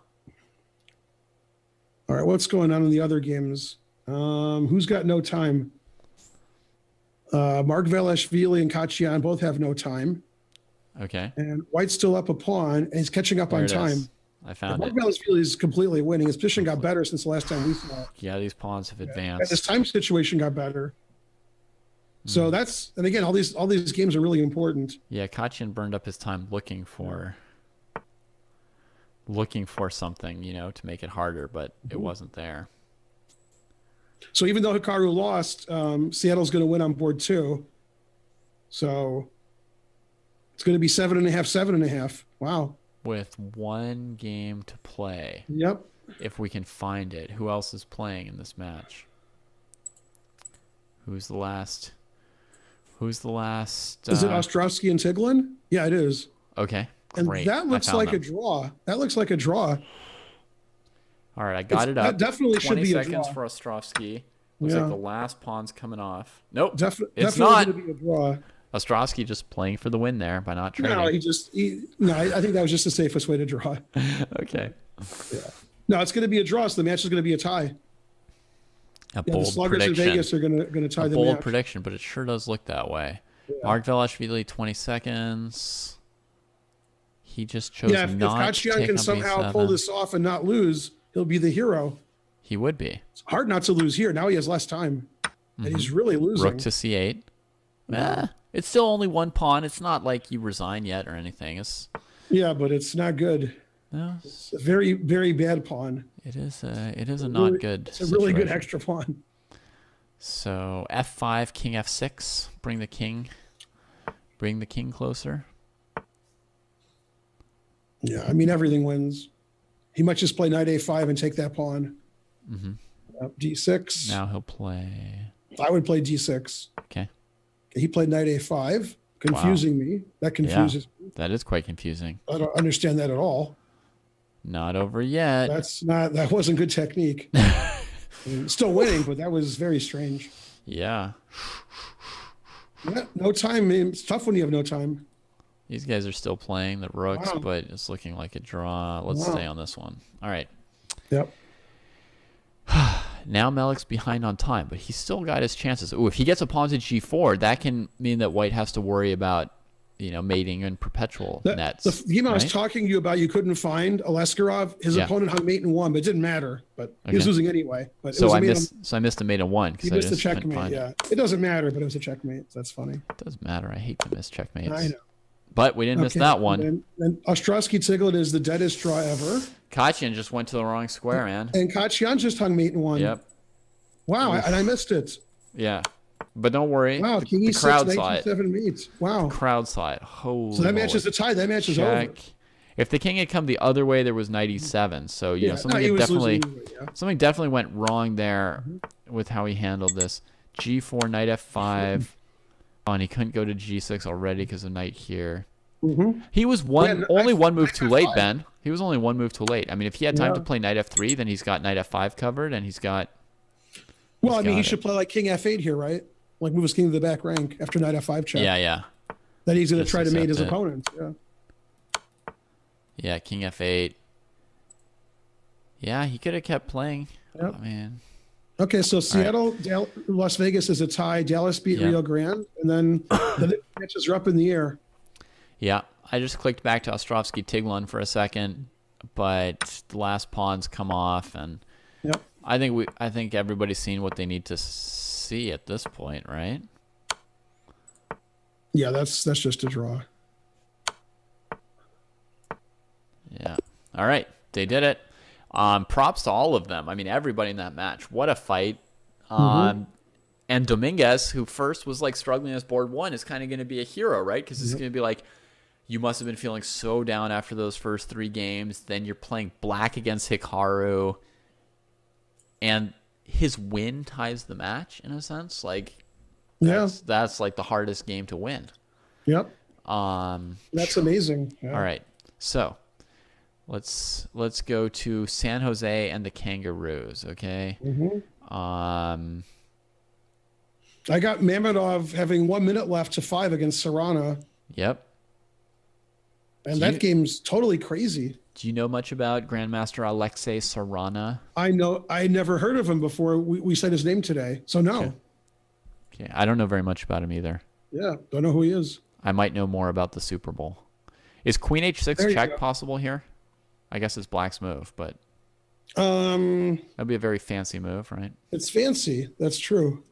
All right, what's going on in the other games? Who's got no time? Mark Velashvili and Kachian both have no time. Okay. And White's still up a pawn, and he's catching up on time. I found Mark it. Velashvili is completely winning. His position got better since the last time we saw it. Yeah, these pawns have advanced. And his time situation got better. So that's, and again, all these games are really important. Yeah, Kachian burned up his time looking for something, you know, to make it harder, but it wasn't there. So even though Hikaru lost, Seattle's going to win on board 2. So it's going to be 7.5, 7.5. Wow. With one game to play. Yep. If we can find it. Who else is playing in this match? Who's the last? Is it Ostrowski and Tiglin? Yeah, it is. Okay. And great. that looks like a draw. That looks like a draw. All right, I got it up. That definitely should be a draw. 20 seconds for Ostrowski. Looks like the last pawn's coming off. Nope. It's not. Definitely going to be a draw. Ostrowski just playing for the win there by not trading. No, I think that was just the safest way to draw. Okay. Yeah. No, it's going to be a draw, so the match is going to be a tie. Bold the Sluggers prediction. in Vegas are going to tie the match. Bold prediction, but it sure does look that way. Yeah. Mark Velashvili, 20 seconds. He just chose not to take on if Kachian can somehow pull this off and not lose, he'll be the hero. He would be. It's hard not to lose here. Now he has less time. And he's really losing. Rook to c8. It's still only one pawn. It's not like you resign yet or anything. Yeah, but it's not good. No. It's a very, very bad pawn. It is a not good It's a really good extra pawn. So f5, king f6. Bring the king closer. Yeah, I mean, everything wins. He might just play knight a5 and take that pawn. D6. Now he'll play. I would play d6. Okay. He played knight a5, confusing me. That confuses me. That is quite confusing. I don't understand that at all. Not over yet. That wasn't good technique. Still winning, but that was very strange. Yeah. No time. It's tough when you have no time. These guys are still playing the rooks, but it's looking like a draw. Let's stay on this one. All right. Yep. Now Melik's behind on time, but he's still got his chances. Ooh, if he gets a pawn to g4, that can mean that White has to worry about, mating and perpetual nets. The game I was talking to you about, you couldn't find Aleskarov. His opponent hung mate in 1, but it didn't matter. But he was losing anyway. But I missed a mate in 1 because I missed a checkmate. Yeah, it doesn't matter, but it was a checkmate. So that's funny. It doesn't matter. I hate to miss checkmates. I know. But we didn't miss that one. And Ostrowski Tiglet is the deadest draw ever. Kachian just went to the wrong square, man. And Kachian just hung mate in 1. Yep. Wow, and I missed it. Yeah. But don't worry. Wow, King the crowd E6, saw it. 7 mates. Wow. The crowd saw it. Holy so that match is a tie. That match is over. If the king had come the other way, there was knight e7. So, something definitely went wrong there with how he handled this. G4, knight f5. Oh, and he couldn't go to g6 already because of knight here. He was only one move too late, Ben. He was only one move too late. I mean, if he had time to play knight f3, then he's got knight f5 covered, and he's got... Well, I mean, he should play like king f8 here, right? Like move his king to the back rank after knight f5 check. Yeah. that he's going to Just try to mate his accept it. opponent. Yeah. Yeah, king f8. Yeah, he could have kept playing. Yep. Oh, man. Okay, so Seattle, Las Vegas is a tie. Dallas beat Rio Grande, and then the matches are up in the air. Yeah, I just clicked back to Ostrovsky-Tiglin for a second, but the last pawns come off, and I think everybody's seen what they need to see at this point, right? Yeah, that's just a draw. Yeah. All right, they did it. Props to all of them. I mean, everybody in that match. What a fight. And Dominguez, who first was like struggling as board one, is kind of going to be a hero, right? Because it's going to be like, you must have been feeling so down after those first 3 games. Then you're playing black against Hikaru. And his win ties the match, in a sense. Like, that's like the hardest game to win. Yep. That's amazing. Yeah. All right. So let's go to San Jose and the Kangaroos, okay? I got Mamedov having 1 minute left to 5 against Serrana. Yep. And that game's totally crazy. Do you know much about Grandmaster Alexei Serrana? I know. I never heard of him before we said his name today. So no. Okay. I don't know very much about him either. Yeah, don't know who he is. I might know more about the Super Bowl. Is Queen H6 check possible here? I guess it's black's move, but that'd be a very fancy move, right? It's fancy. That's true.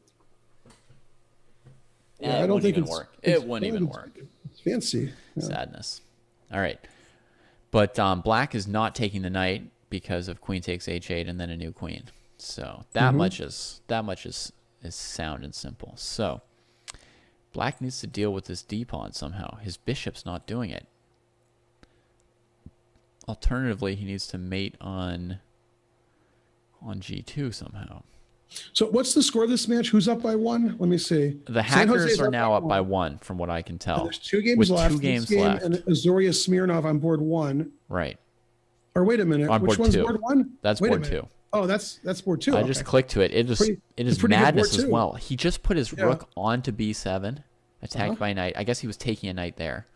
Yeah, I don't think it work. It wouldn't even work. It's fancy. Yeah. Sadness. All right. But black is not taking the knight because of queen takes h8 and then a new queen. So that much is sound and simple. So black needs to deal with this d pawn somehow. His bishop's not doing it. Alternatively, he needs to mate on g2 somehow. So what's the score of this match? Who's up by 1? Let me see. The Hackers are now up by 1, from what I can tell. And there's 2 games left. 2 games left. And Azoria Smirnov on board 1. Right. Or wait a minute. Which one's board 1? That's board 2. Oh, that's board 2. I just clicked to it. It is madness as well. He just put his rook onto b7, attacked by knight. I guess he was taking a knight there.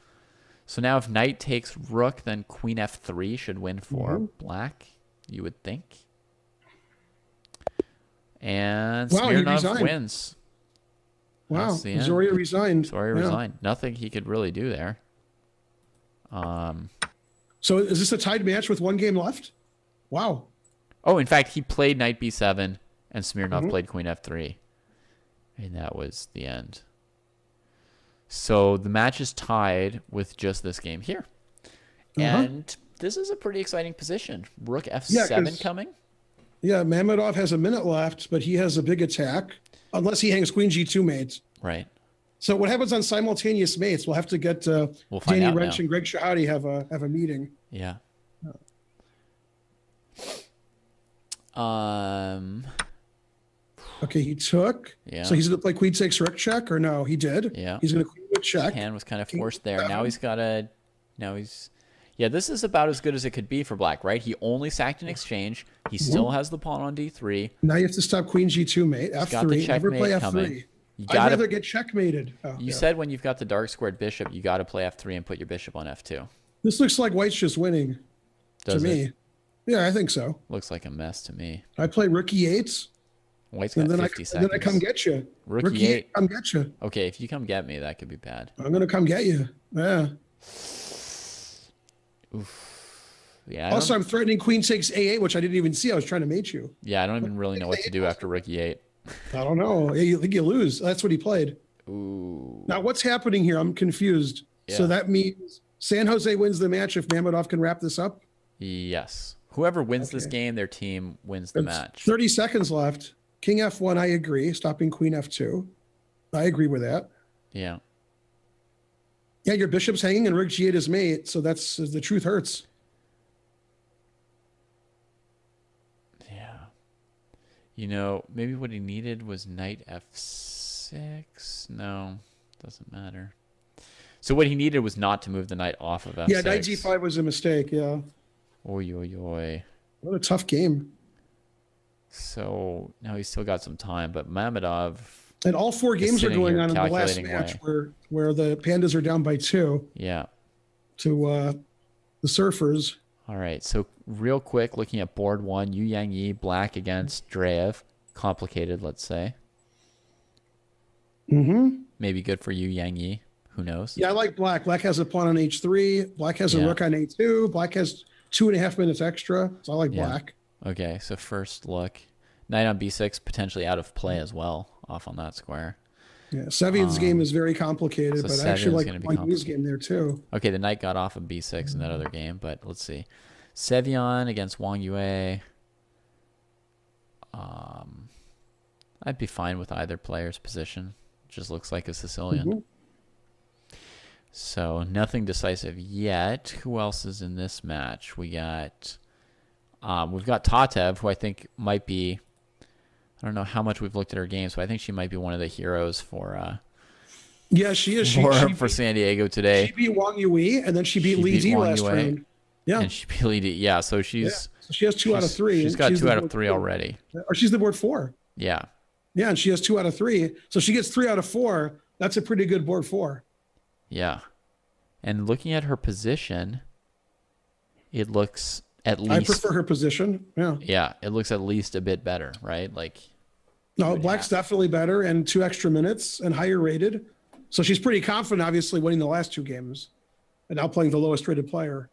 So now if knight takes rook, then queen f3 should win for black, you would think. And Smirnov wins. Wow, Zoria resigned. Zoria resigned. Nothing he could really do there. So is this a tied match with 1 game left? Wow. Oh, in fact, he played knight b7, and Smirnov played queen f3. And that was the end. So the match is tied with just this game here. And this is a pretty exciting position. Rook f7 coming. Yeah, Mamedov has a minute left, but he has a big attack, unless he hangs queen g2 mates. Right. So what happens on simultaneous mates? We'll have to get Danny Wrench and Greg Shahadi have a meeting. Yeah. Okay, he took. Yeah. So he's going to play queen takes rook check, or no? He did. Yeah. He's going to queen rook check. Hand was kind of forced there. Now he's got a. Yeah, this is about as good as it could be for black, right? He only sacked an exchange. He still has the pawn on d3. Now you have to stop queen g2 mate. F3. Never play F3. Coming. I'd rather get checkmated. You said when you've got the dark squared bishop, you got to play F3 and put your bishop on F2. This looks like white's just winning. Does to it? Me. Yeah, I think so. Looks like a mess to me. I play rook e8. White's got 50 seconds. And then I come get you. Rook e8. Come get you. Okay, if you come get me, that could be bad. I'm going to come get you. Yeah. Oof. Yeah. Also, I'm threatening queen takes a8, which I didn't even see. I was trying to mate you. Yeah, I don't even really know what to do after rook e8. I don't know. I think you lose. That's what he played. Ooh. Now, what's happening here? I'm confused. Yeah. So that means San Jose wins the match if Mamedov can wrap this up? Yes. Whoever wins this game, their team wins the match. 30 seconds left. King f1, I agree. Stopping queen f2. I agree with that. Yeah. Yeah, your bishop's hanging and rook g8 is mate, so that's the truth hurts. Yeah. You know, maybe what he needed was knight f6. No, doesn't matter. So what he needed was not to move the knight off of f6. Yeah, knight g5 was a mistake, yeah. Oy, oy, oy. What a tough game. So now he's still got some time, but Mamedov, And all 4 games are going on in the last match where the Pandas are down by 2. Yeah. To the Surfers. All right. So real quick, looking at board 1, Yu Yang Yi, black against Drea. Complicated, let's say. Maybe good for Yu Yang Yi. Who knows? Yeah, I like black. Black has a pawn on h3. Black has a rook on a2. Black has 2.5 minutes extra. So I like black. Okay, so first look. Knight on b6, potentially out of play as well, off on that square. Yeah, Sevian's game is very complicated, but I actually like Wong Ua's game there too. Okay, the knight got off of b6 in that other game, but let's see. Sevian against Wong Ua. I'd be fine with either player's position. Just looks like a Sicilian. So nothing decisive yet. Who else is in this match? We've got Tatev, who I think might be. I don't know how much we've looked at her games, but I think she might be one of the heroes for. Yeah, she is. For San Diego today. She beat Wong Ua, and then she beat Li Di last round. Yeah, and she beat Li Di. Yeah, so she's. So she has 2 out of 3. She's got 2 out of 3 already. Or she's the board 4. Yeah. Yeah, and she has 2 out of 3. So she gets 3 out of 4. That's a pretty good board 4. Yeah. And looking at her position, it looks at least. I prefer her position. Yeah. Yeah, it looks at least a bit better, right? Like. No, black's definitely better and 2 extra minutes and higher rated. So she's pretty confident, obviously, winning the last 2 games, and now playing the lowest rated player.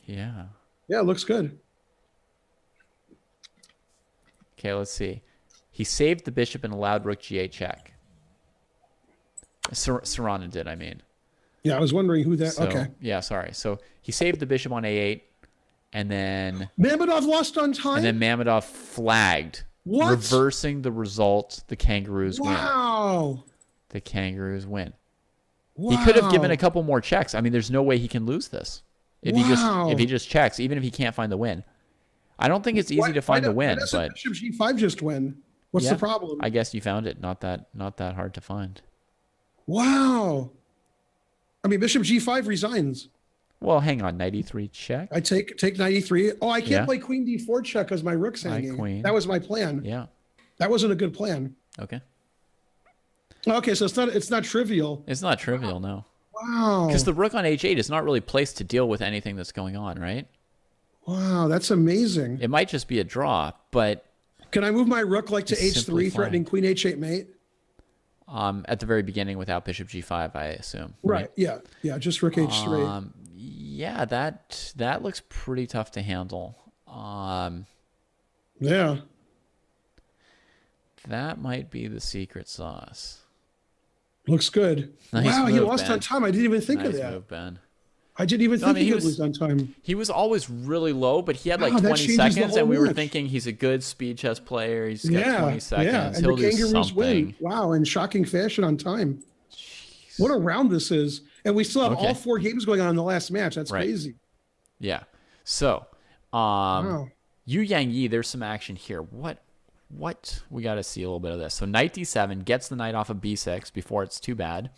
Yeah. Yeah, it looks good. Okay, let's see. He saved the bishop and allowed rook g8 check. Serrano did, I mean. Yeah, I was wondering who that. Okay. Yeah, sorry. So he saved the bishop on a8, and then Mamedov lost on time. And then Mamedov flagged, what? Reversing the result. The Kangaroos win. Wow. The Kangaroos win. Wow. He could have given a couple more checks. I mean, there's no way he can lose this if he just checks, even if he can't find the win. I don't think it's easy to find the win, but Bishop G5 just win. What's the problem? I guess you found it. Not that hard to find. Wow. I mean, Bishop G5 resigns. Well, hang on. 93 check. I take 93. Oh, I can't play Queen D4 check because my rook's hanging. Queen. That was my plan. Yeah. That wasn't a good plan. Okay. Okay, so it's not trivial. It's not trivial, no. Wow. Because the rook on h8 is not really placed to deal with anything that's going on, right? Wow, that's amazing. It might just be a draw, but can I move my rook like to h3, threatening Queen h8 mate? At the very beginning without Bishop G5, I assume. Right. Yeah. Yeah. Just rook h3. Yeah, that looks pretty tough to handle. Yeah. That might be the secret sauce. Looks good. Nice wow, move, he lost Ben. on time. I didn't even think of that. Nice move, Ben. I didn't even think he could lose on time. He was always really low, but he had like 20 seconds, and we were thinking he's a good speed chess player. He's got 20 seconds. Yeah, and He'll the do Kangaroos something. win. Wow, in shocking fashion on time. Jeez. What a round this is. And we still have all 4 games going on in the last match. That's crazy. Yeah. So, Yu Yang Yi, there's some action here. What? We got to see a little bit of this. So knight d7 gets the knight off of b6 before it's too bad.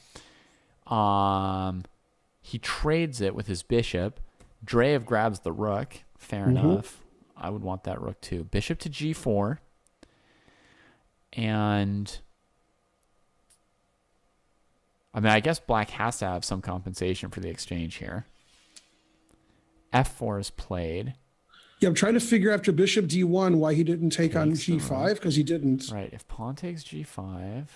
He trades it with his bishop. Drea grabs the rook. Fair enough. I would want that rook too. Bishop to g4. And I mean, I guess black has to have some compensation for the exchange here. f4 is played. Yeah, I'm trying to figure after bishop d1 why he didn't take on g5, because he didn't. Right, if pawn takes g5,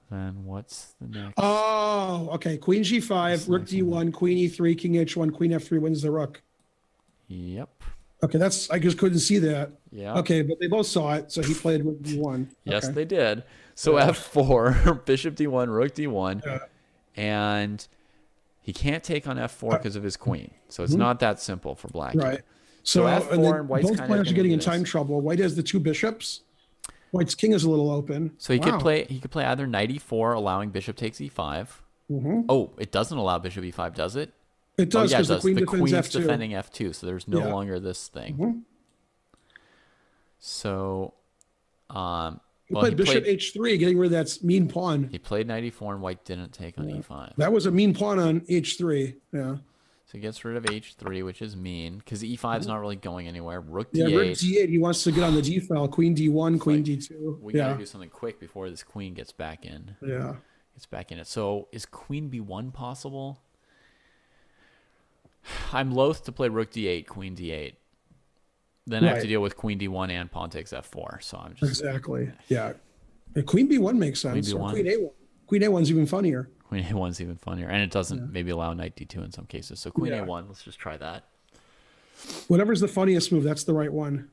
then what's the next? Oh, okay. Queen g5, rook d1, queen e3, king h1, queen f3 wins the rook. Yep. Okay, I just couldn't see that. Yeah. Okay, but they both saw it, so he played rook d1. Yes, they did. So f4, bishop d1, rook d1, and he can't take on f4 because of his queen. So it's not that simple for black. Right. So f4 and White's both players are getting in time trouble. White has the 2 bishops. White's king is a little open. So he could play either knight e4, allowing bishop takes e5. Oh, it doesn't allow bishop e5, does it? It does, because the queen queen's defends f2. defending f2, so there's no longer this thing. So, he played bishop h3, getting rid of that mean pawn. He played knight e4, and White didn't take on e5. That was a mean pawn on h3. Yeah. So he gets rid of h3, which is mean, because e5 is not really going anywhere. Rook d8. Yeah, rook d8. He wants to get on the d file. Queen d1, queen d2. We got to do something quick before this queen gets back in. Yeah. Gets back in it. So is queen b1 possible? I'm loath to play rook d8, queen d8. Then I have to deal with queen d1 and pawn takes f4. So I'm just... Exactly. Yeah. And queen b1 makes sense. Queen b1. Queen a1. Queen a1's even funnier. Queen a1's even funnier. And it doesn't maybe allow knight d2 in some cases. So queen a1, let's just try that. Whatever's the funniest move, that's the right one.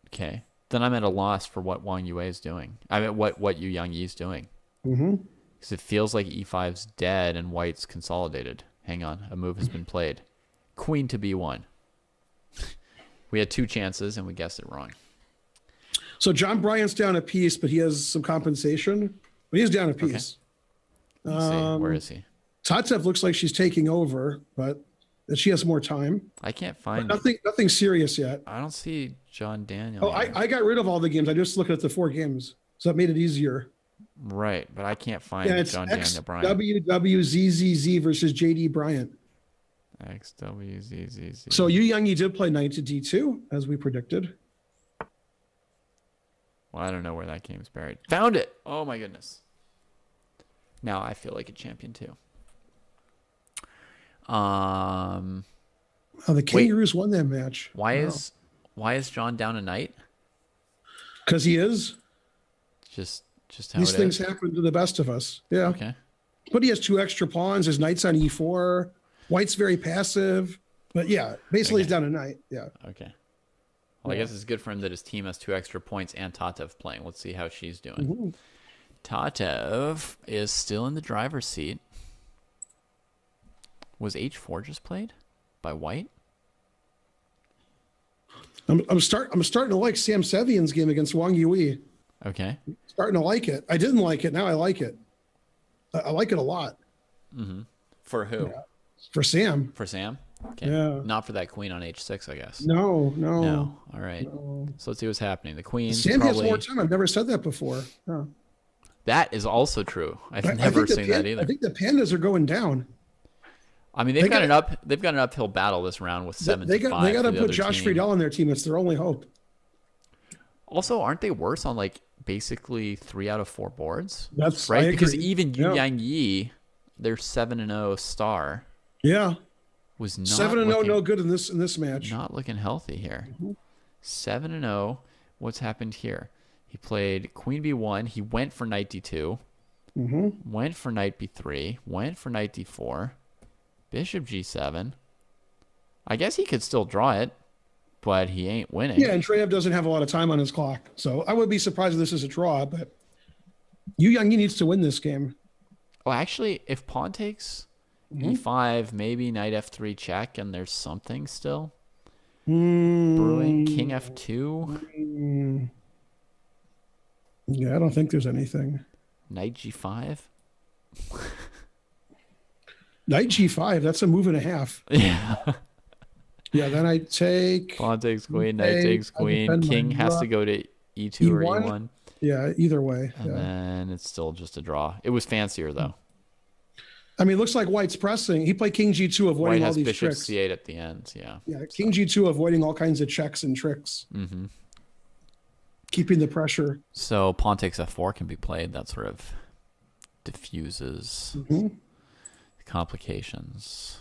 Okay. Then I'm at a loss for what Wong Ua is doing. I mean, what Yu Yangyi is doing. Because it feels like e5's dead and white's consolidated. Hang on. A move has been played. Queen to b1. We had 2 chances and we guessed it wrong. So John Bryant's down a piece, but he has some compensation. But he's down a piece. Okay. Let's see. Where is he? Tatev looks like she's taking over, but she has more time. I can't find nothing serious yet. I don't see John Daniel. Oh, I got rid of all the games. I just looked at the 4 games, so that made it easier. Right, but I can't find John Daniel Bryant. WWZZZ versus JD Bryant. XWZZZ. So Yu Yangyi did play knight to d2, as we predicted. Well, I don't know where that game's buried. Found it! Oh my goodness. Now I feel like a champion too. Oh, the Kangaroos won that match. Why is John down a knight? Because he is. Just how these things happen to the best of us. Yeah. Okay. But he has 2 extra pawns. His knight's on e4. White's very passive. But yeah, basically he's down a knight. Yeah. Okay. Well, I guess it's good for him that his team has 2 extra points and Tatev playing. Let's see how she's doing. Tatev is still in the driver's seat. Was h4 just played by white? I'm starting to like Sam Sevian's game against Wong Ua. Okay. Starting to like it. I didn't like it. Now I like it. I like it a lot. For who? Yeah. For Sam. For Sam? Okay. Yeah. Not for that queen on h6, I guess. No. All right. No. So let's see what's happening. The queen. Sam has more time. I've never said that before. Oh. That is also true. I've never seen that either. I think the pandas are going down. I mean, they've got an uphill battle this round with 7-5. They got to put Josh Friedel on their team. It's their only hope. Also, aren't they worse on like basically 3 out of 4 boards? That's right. Because even Yu Yangyi, their 7-0 star. Yeah. Was not 7-0, no good in this match. Not looking healthy here. 7-0. What's happened here? He played queen b1. He went for knight d2. Went for knight b3. Went for knight d4. Bishop g7. I guess he could still draw it, but he ain't winning. Yeah, and Treyev doesn't have a lot of time on his clock. So I would be surprised if this is a draw, but Yu Yangyi needs to win this game. Oh, actually, if pawn takes e5, maybe knight f3 check, and there's something still brewing. King f2. Yeah, I don't think there's anything. Knight g5. Knight g5. That's a move and a half. Yeah. Yeah. Then I take. Pawn takes queen. Knight takes queen. King has to go to e2 or e1. Yeah. Either way. And then it's still just a draw. It was fancier though. I mean, it looks like White's pressing. He played King g2, avoiding all these bishop tricks. c8 at the end. Yeah. Yeah. King g2, avoiding all kinds of checks and tricks. Keeping the pressure. So pawn takes f4 can be played. That sort of diffuses the complications.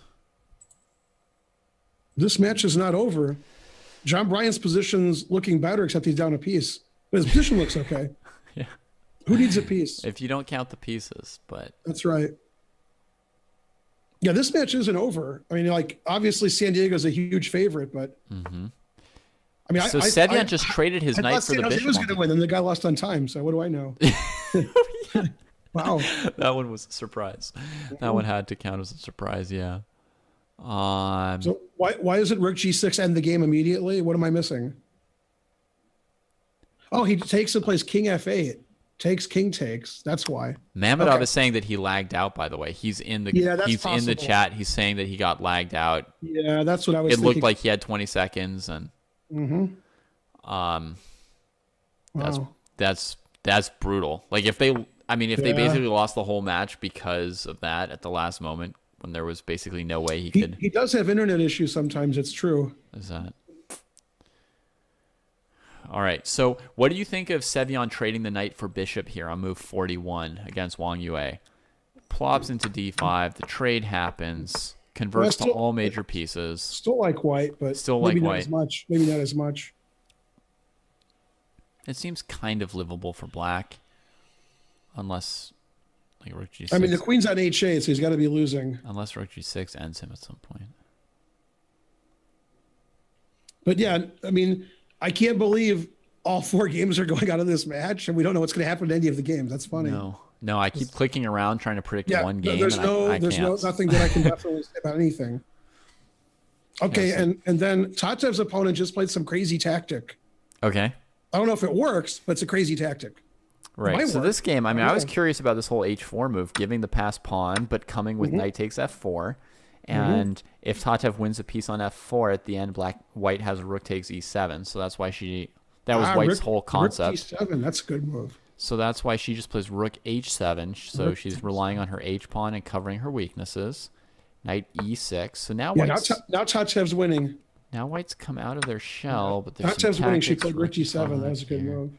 This match is not over. John Bryant's position's looking better, except he's down a piece. But his position looks okay. Yeah. Who needs a piece? If you don't count the pieces, but that's right. Yeah, this match isn't over. I mean, like, obviously San Diego's a huge favorite, but I mean, so Sevian just traded his knight for the bishop. He was going to win, and the guy lost on time. So what do I know? Wow, that one was a surprise. That one had to count as a surprise. Yeah. So why is it Rook G6 end the game immediately? What am I missing? Oh, he takes and plays King F8. Takes, King takes. That's why. Mamedov is saying that he lagged out. By the way, he's in the in the chat. He's saying that he got lagged out. Yeah, that's what I was. It looked like he had 20 seconds, and that's brutal. Like if they, I mean, if they basically lost the whole match because of that at the last moment, when there was basically no way he could. He does have internet issues sometimes. It's true. Is that? All right. So, what do you think of Sevion trading the knight for bishop here on move 41 against Wong Ua? Plops into d5. The trade happens. Converts to all major pieces. Still like white, but still maybe like not white. as much. Maybe not as much. It seems kind of livable for black, unless like rook g6. I mean, the queen's on h8, so he's got to be losing. Unless rook g6 ends him at some point. But yeah, I mean, I can't believe all 4 games are going out of this match, and we don't know what's going to happen in any of the games. That's funny. No, I keep clicking around trying to predict one game. There's nothing that I can definitely say about anything. Okay, and then Tatev's opponent just played some crazy tactic. Okay. I don't know if it works, but it's a crazy tactic. Right. So this game, I mean, I was curious about this whole h4 move, giving the pass pawn, but coming with knight takes f4. And if Tatev wins a piece on f4 at the end, white has rook takes e7. So that's why that was white's whole concept. Rook e7, that's a good move. So that's why she just plays rook h7. So she's relying on her h pawn and covering her weaknesses. Knight e6. So now now Tatev's winning. Now white's come out of their shell, but there's Tatev's winning. She played rook g7. That was a good move.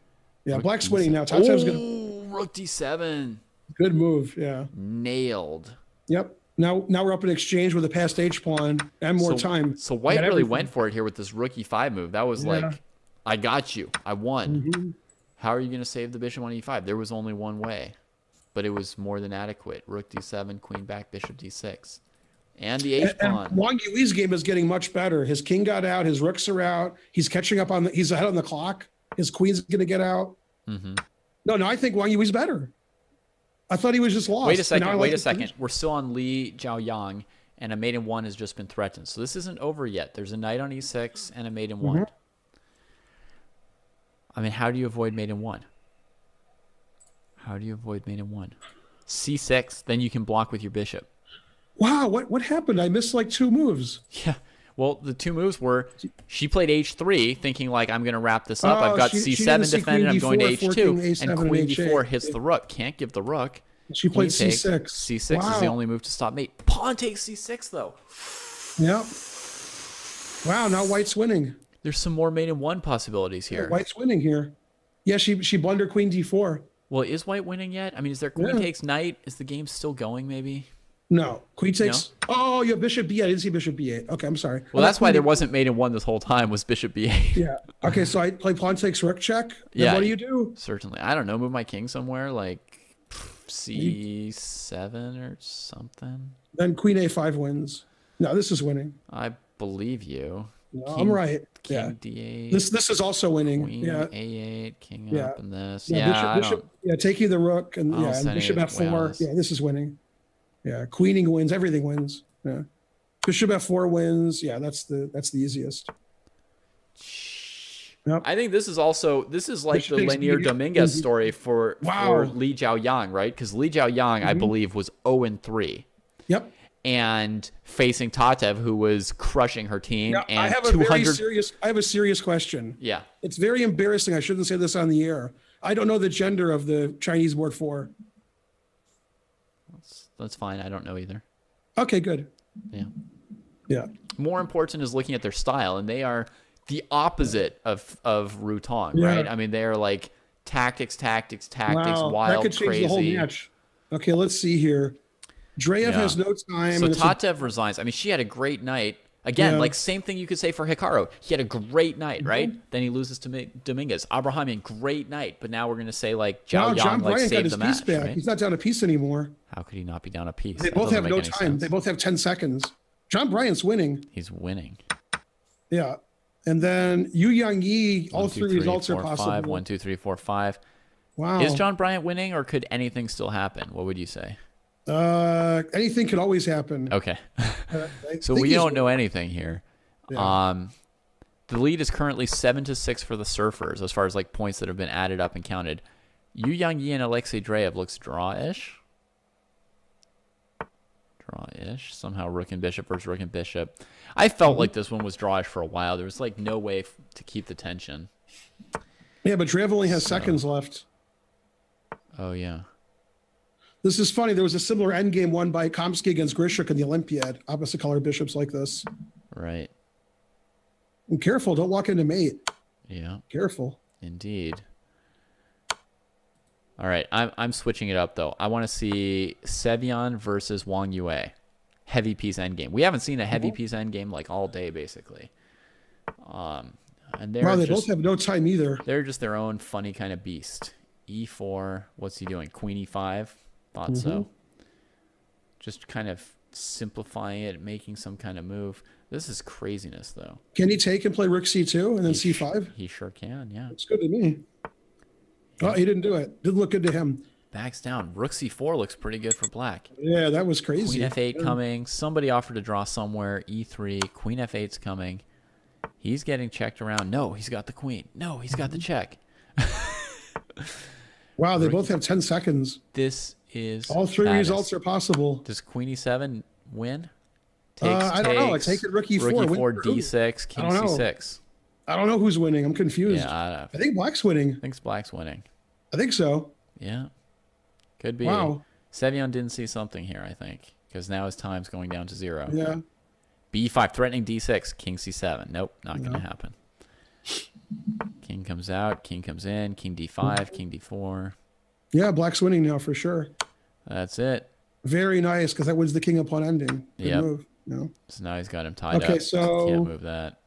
Yeah, black's winning now. Tatev's going. Rook d7. Good move. Yeah. Nailed. Yep. Now we're up in exchange with a passed h pawn and more time. So white really went for it here with this rook e5 move. That was like, I got you. I won. How are you going to save the bishop on e5? There was only one way, but it was more than adequate. Rook d7, queen back, bishop d6. And the h pawn. And Wong Ui's game is getting much better. His king got out. His rooks are out. He's catching up on he's ahead on the clock. His queen's going to get out. No, I think Wong Ui's better. I thought he was just lost. Wait a second. We're still on Li Jiaoyang, and a mate in 1 has just been threatened. So this isn't over yet. There's a knight on e6 and a mate in 1. I mean, how do you avoid mate in 1? How do you avoid mate in 1? c6, then you can block with your bishop. Wow, what happened? I missed like 2 moves. Yeah. Well, the 2 moves were she played h3, thinking like, I'm going to wrap this up. I've got c7 defended. I'm going to h2. And queen d4 hits the rook. Can't give the rook. She played c6. C6 is the only move to stop mate. Pawn takes c6, though. Yep. Wow, now white's winning. There's some more mate in 1 possibilities here. Yeah, white's winning here. Yeah, she blundered queen d4. Well, is white winning yet? I mean, is there queen takes knight? Is the game still going, maybe? No. Queen takes... No? Oh, you have bishop b8. I didn't see bishop b8. Okay, I'm sorry. Well, that's why there wasn't mate in 1 this whole time, was bishop b8. Yeah. Okay, so I play pawn takes rook check. Then what do you do? Certainly. I don't know. Move my king somewhere, like c7 or something. Then queen a5 wins. No, this is winning. I believe you. No, I'm right. King d8. This is also winning. Queen a8, king up, and this. Bishop, taking the rook and and bishop f4. Yeah, this is winning. Yeah, queening wins. Everything wins. Yeah, bishop f4 wins. Yeah, that's the easiest. Yep. I think this is like the Lenier Dominguez story for Li Jiaoyang, right? Because Li Jiaoyang, I believe, was 0-3. Yep. And facing Tatev, who was crushing her team. Now, and I have a serious question. Yeah. It's very embarrassing. I shouldn't say this on the air. I don't know the gender of the Chinese board 4. That's fine. I don't know either. Okay, good. Yeah. Yeah. More important is looking at their style, and they are the opposite of Ru Tong, right? I mean, they are like tactics, wild, that could change crazy. The whole match. Okay, let's see here. Drea has no time. So Tatev resigns. I mean, she had a great night. Again, like same thing you could say for Hikaru. He had a great night, right? Then he loses to Dominguez. Abrahamian, great night. But now we're going to say like John Bryant saved the match. Back. Right? He's not down a piece anymore. How could he not be down a piece? They both have no time. Sense. They both have 10 seconds. John Bryant's winning. He's winning. Yeah. And then Yu Yang Yi, all 3 results are possible. 5, 1, 2, 3, 4, 5. Wow. Is John Bryant winning, or could anything still happen? What would you say? Anything could always happen. Okay. So we don't know anything here. Yeah. The lead is currently 7-6 for the surfers as far as like points that have been added up and counted. Yu Yang Yi and Alexei Dreyev looks draw-ish. Draw-ish. Somehow rook and bishop versus rook and bishop. I felt like this one was draw-ish for a while. There was like no way to keep the tension. Yeah, but Dreyev only has seconds left. Oh, yeah. This is funny. There was a similar endgame won by Kamsky against Grishuk in the Olympiad. Opposite color bishops like this. Right. And careful, don't walk into mate. Yeah. Careful. Indeed. All right, I'm switching it up though. I want to see Sevian versus Wong Ua. Heavy piece endgame. We haven't seen a heavy piece endgame like all day basically. And they both have no time either. They're just their own funny kind of beast. E4. What's he doing? Queen E5. Thought so. Just kind of simplifying it, making some kind of move. This is craziness though. Can he take and play Rook C2 and then C5? He sure can. Yeah. It's good to me. Oh, he didn't do it. Didn't look good to him. Backs down. Rook C4 looks pretty good for black. Yeah, that was crazy. Queen F8 coming. Somebody offered to draw somewhere. E3. Queen F8's coming. He's getting checked around. No, he's got the queen. No, he's got the check. Wow, they both have 10 seconds. This is all three results are possible. Does Queen E7 win? I don't know. I take it Rook E4. Rook E4, D6, King C6. I don't know who's winning. I'm confused. Yeah, I think Black's winning. I think Black's winning. I think so. Yeah. Could be. Wow. Sevian didn't see something here, I think, because now his time's going down to 0. Yeah. B5, threatening D6, King C7. Nope, not going to happen. King comes out, King comes in, King D5, King D4. Yeah, Black's winning now for sure. That's it. Very nice, because that wins the king upon ending. Good move. No. So now he's got him tied up. Okay, so can't move that.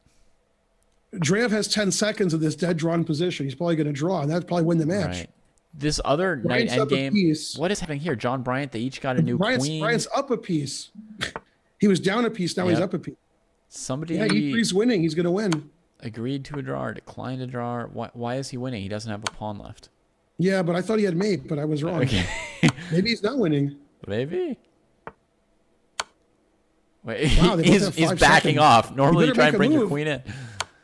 Drea has 10 seconds of this dead drawn position. He's probably going to draw, and that'd probably win the match. Right. This other knight endgame. What is happening here? John Bryant, they each got a new queen. Bryant's up a piece. He was down a piece. Now he's up a piece. Somebody. Yeah, E3's winning. He's going to win. Agreed to a draw, declined a draw. Why is he winning? He doesn't have a pawn left. Yeah, but I thought he had mate, but I was wrong. Okay. Maybe he's not winning. Maybe. Wait, wow, he's backing off. Normally you try and bring your queen in.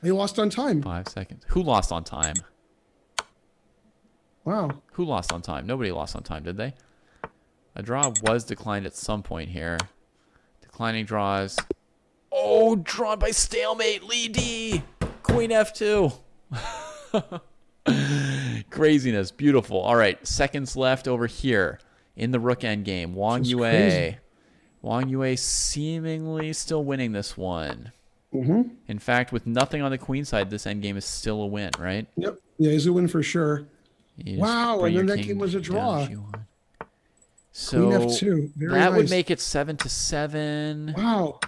He lost on time. 5 seconds. Who lost on time? Wow. Who lost on time? Nobody lost on time, did they? A draw was declined at some point here. Declining draws. Oh, drawn by stalemate. Lee D. Queen F2. Craziness. Beautiful. All right. Seconds left over here in the rook endgame. Wong Ua. Wong Ua seemingly still winning this one. In fact, with nothing on the queen side, this endgame is still a win, right? Yep. Yeah, he's a win for sure. Wow, and then that game was a draw. So Queen F2. That would make it 7-7. Wow.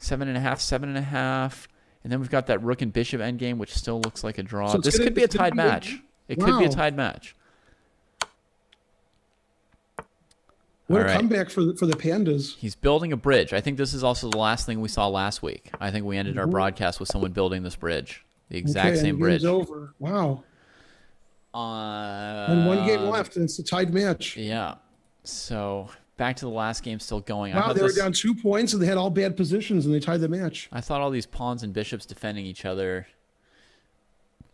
7.5, 7.5. And then we've got that rook and bishop endgame, which still looks like a draw. So this could be a tied match. It could be a tied match. What a comeback for the Pandas. He's building a bridge. I think this is also the last thing we saw last week. I think we ended our broadcast with someone building this bridge. The exact same bridge. Game's over. Wow. And one game left, and it's a tied match. Yeah. So back to the last game, still going. Wow, they were down 2 points, and they had all bad positions, and they tied the match. I thought all these pawns and bishops defending each other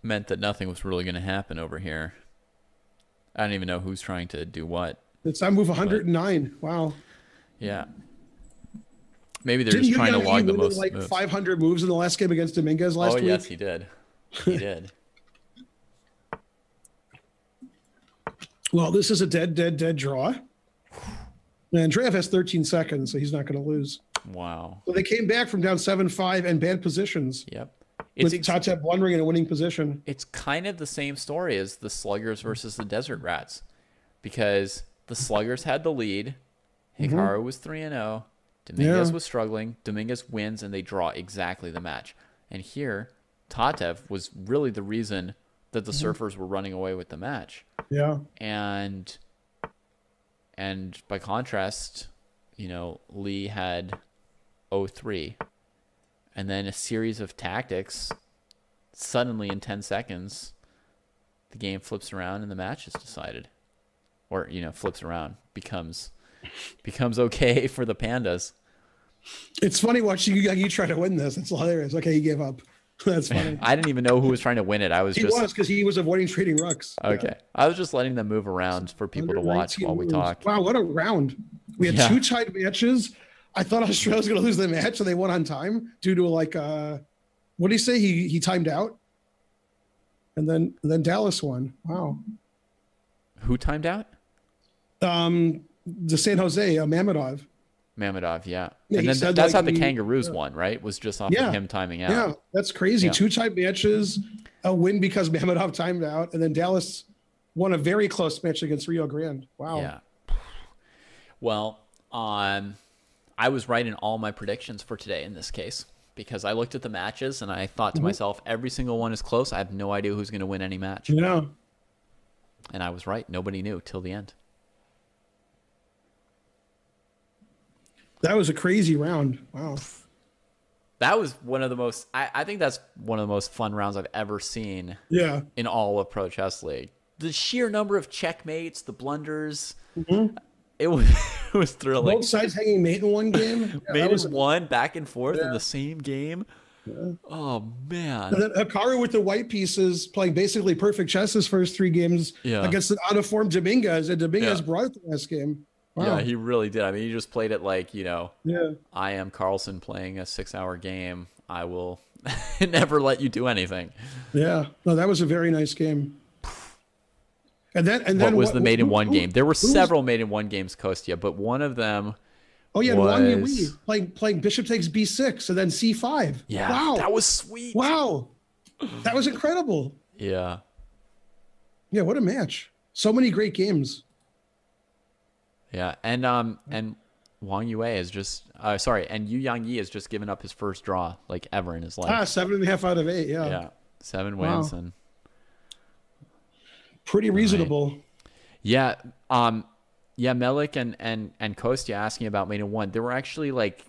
meant that nothing was really going to happen over here. I don't even know who's trying to do what. It's on move 109. Wow. Yeah. Maybe they're just trying to log the most like moves. 500 moves in the last game against Dominguez last week. Oh, yes, he did. He did. Well, this is a dead draw. And Drea has 13 seconds, so he's not going to lose. Wow. So they came back from down 7-5 and bad positions. Yep. With Tatev blundering in a winning position. It's kind of the same story as the Sluggers versus the Desert Rats. Because the Sluggers had the lead. Hikaru was 3-0. Dominguez was struggling. Dominguez wins, and they draw exactly the match. And here, Tatev was really the reason that the Surfers were running away with the match. Yeah. And by contrast, you know, Lee had 0-3. And then a series of tactics. Suddenly, in 10 seconds, the game flips around and the match is decided. Or, you know, flips around, becomes okay for the Pandas. It's funny watching you try to win this. It's hilarious. Okay, he gave up. That's funny. I didn't even know who was trying to win it. He was because he was avoiding trading rooks. Okay. Yeah. I was just letting them move around for people to watch while we talk. Wow, what a round. We had 2 tied matches. I thought Australia was going to lose the match, and they won on time due to what did he say? He timed out? And then Dallas won. Wow. Who timed out? the San Jose Mamedov. Mamedov, yeah. Yeah, and he then said, that's like, how the Kangaroos won, right? Was just off of him timing out. Yeah, that's crazy. Yeah. 2-tie matches, a win because Mamedov timed out, and then Dallas won a very close match against Rio Grande. Wow. Yeah. Well, I was right in all my predictions for today in this case, because I looked at the matches and I thought to myself, every single one is close. I have no idea who's going to win any match. Yeah. And I was right. Nobody knew till the end. That was a crazy round. Wow. That was one of the most, I think that's one of the most fun rounds I've ever seen in all of Pro Chess League. The sheer number of checkmates, the blunders, it was thrilling. Both sides hanging mate in one game. Mate in one, back and forth in the same game. Yeah. Oh, man. And then Hikaru with the white pieces playing basically perfect chess his first 3 games against an out-of-form Dominguez, and Dominguez brought it the last game. Wow. Yeah, he really did. I mean, he just played it like, I am Carlsen playing a 6-hour game. I will never let you do anything. Yeah. No, that was a very nice game. And then what was the mate in one game? There were several mate in one games, Kostya, but one of them. Oh yeah, Wong Ua playing bishop takes b6 and then c5. Yeah, wow, that was sweet. Wow, that was incredible. Yeah. Yeah, what a match! So many great games. Yeah, and Wong Ua is just and Yu Yang has just given up his first draw like ever in his life. 7.5 out of 8. Yeah. Yeah, 7 wins and. Pretty reasonable. Right. Yeah. Melik and Kostya asking about mate in one. There were actually like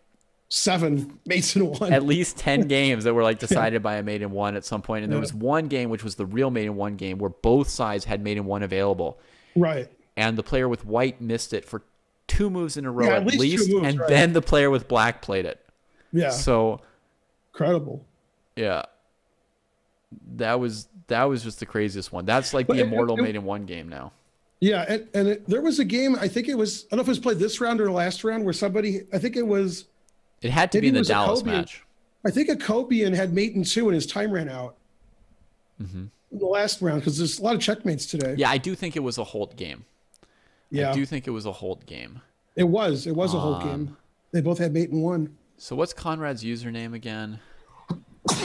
7 mates in one. At least 10 games that were like decided by a mate in one at some point. And there was one game, which was the real mate in one game, where both sides had mate in one available. Right. And the player with white missed it for 2 moves in a row at least. 2 moves, and then the player with black played it. Yeah. So incredible. Yeah. That was just the craziest one. That's like the immortal mate in one game now. Yeah, and there was a game, I think it was, I don't know if it was played this round or last round, where somebody, I think it was. It had to be in the Dallas match. I think a Kobian had mate in 2 and his time ran out. In the last round, because there's a lot of checkmates today. Yeah, I do think it was a Holt game. Yeah. I do think it was a Holt game. It was a Holt game. They both had mate in 1. So what's Conrad's username again?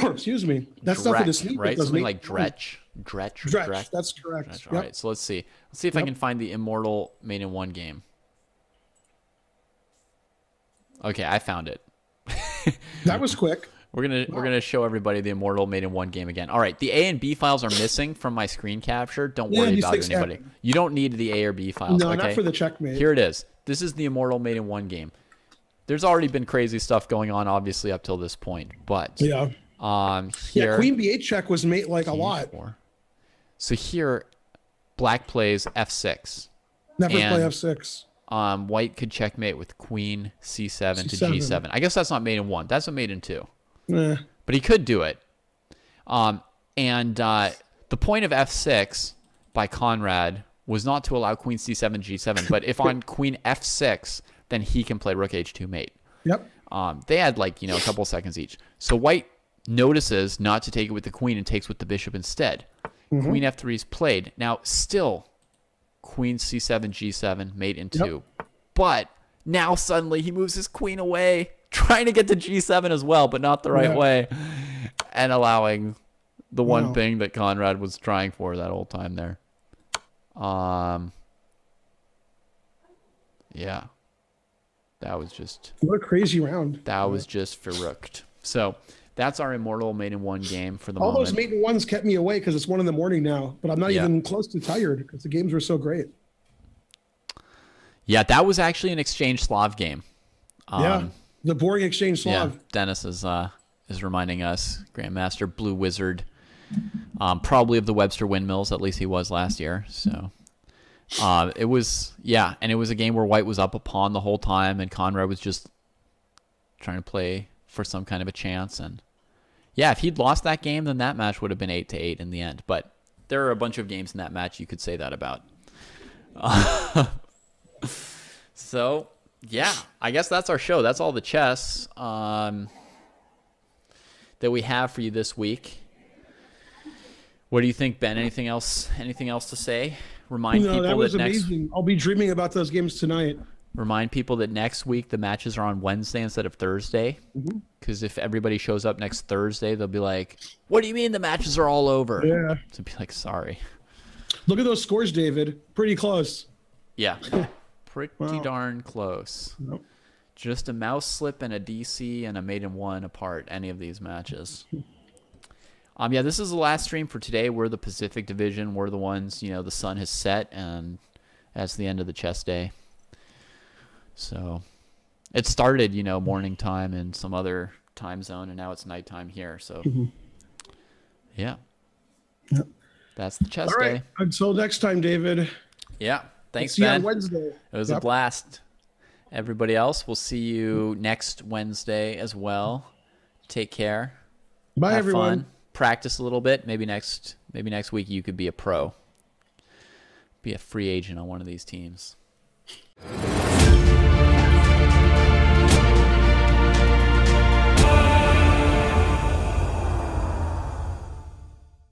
Excuse me. That's not for the sneak, right? Something like Dretch. Dretch. That's correct. Dretch. All right. So let's see. Let's see if I can find the immortal mate in one game. Okay, I found it. That was quick. We're gonna show everybody the immortal mate in one game again. All right. The A and B files are missing from my screen capture. Don't worry about it, anybody. You don't need the A or B files. No, okay? not for the checkmate. Here it is. This is the immortal mate in one game. There's already been crazy stuff going on, obviously, up till this point. But here, Queen B8 check was mate like a lot. So here, black plays F6. Never play F6. White could checkmate with Queen C7 to G7. I guess that's not mate in 1. That's a mate in 2. But he could do it. The point of F6 by Conrad was not to allow Queen C7, G7. But if on Queen F6, then he can play Rook H2 mate. Yep. They had like, a couple seconds each. So White notices not to take it with the Queen and takes with the Bishop instead. Queen F3 is played. Now, still, Queen C7, G7, mate in 2. But now suddenly he moves his Queen away, trying to get to G7 as well, but not the right way, and allowing the one thing that Conrad was trying for that whole time there. Yeah. That was just... What a crazy round. That was just verrückt. So that's our immortal mate in one game for the moment. All those mate in ones kept me awake because it's 1 in the morning now, but I'm not even close to tired because the games were so great. Yeah, that was actually an exchange Slav game. The boring exchange Slav. Yeah, Dennis is reminding us, Grandmaster Blue Wizard, probably of the Webster Windmills, at least he was last year. So it was, and it was a game where White was up a pawn the whole time, and Conrad was just trying to play for some kind of a chance. And yeah, if he'd lost that game, then that match would have been 8-8 in the end. But there are a bunch of games in that match you could say that about. So yeah, I guess that's our show. That's all the chess that we have for you this week. What do you think, Ben? Anything else to say Remind No, people that was next amazing. I'll be dreaming about those games tonight. Remind people that next week the matches are on Wednesday instead of Thursday. Because if everybody shows up next Thursday, they'll be like, "What do you mean the matches are all over?" Yeah. To be like, "Sorry." Look at those scores, David. Pretty close. Yeah, pretty darn close. Nope. Just a mouse slip and a DC and a maiden one apart. Any of these matches. Yeah, this is the last stream for today. We're the Pacific Division. We're the ones, the sun has set, and that's the end of the chess day. So it started, morning time in some other time zone, and now it's nighttime here. So, yeah. Yep. That's the chess day. Until next time, David. Yeah. Thanks, See you Ben. on Wednesday. It was a blast. Everybody else, we'll see you next Wednesday as well. Take care. Bye, Have everyone. fun. Practice a little bit. Maybe next week you could be a pro. Be a free agent on one of these teams.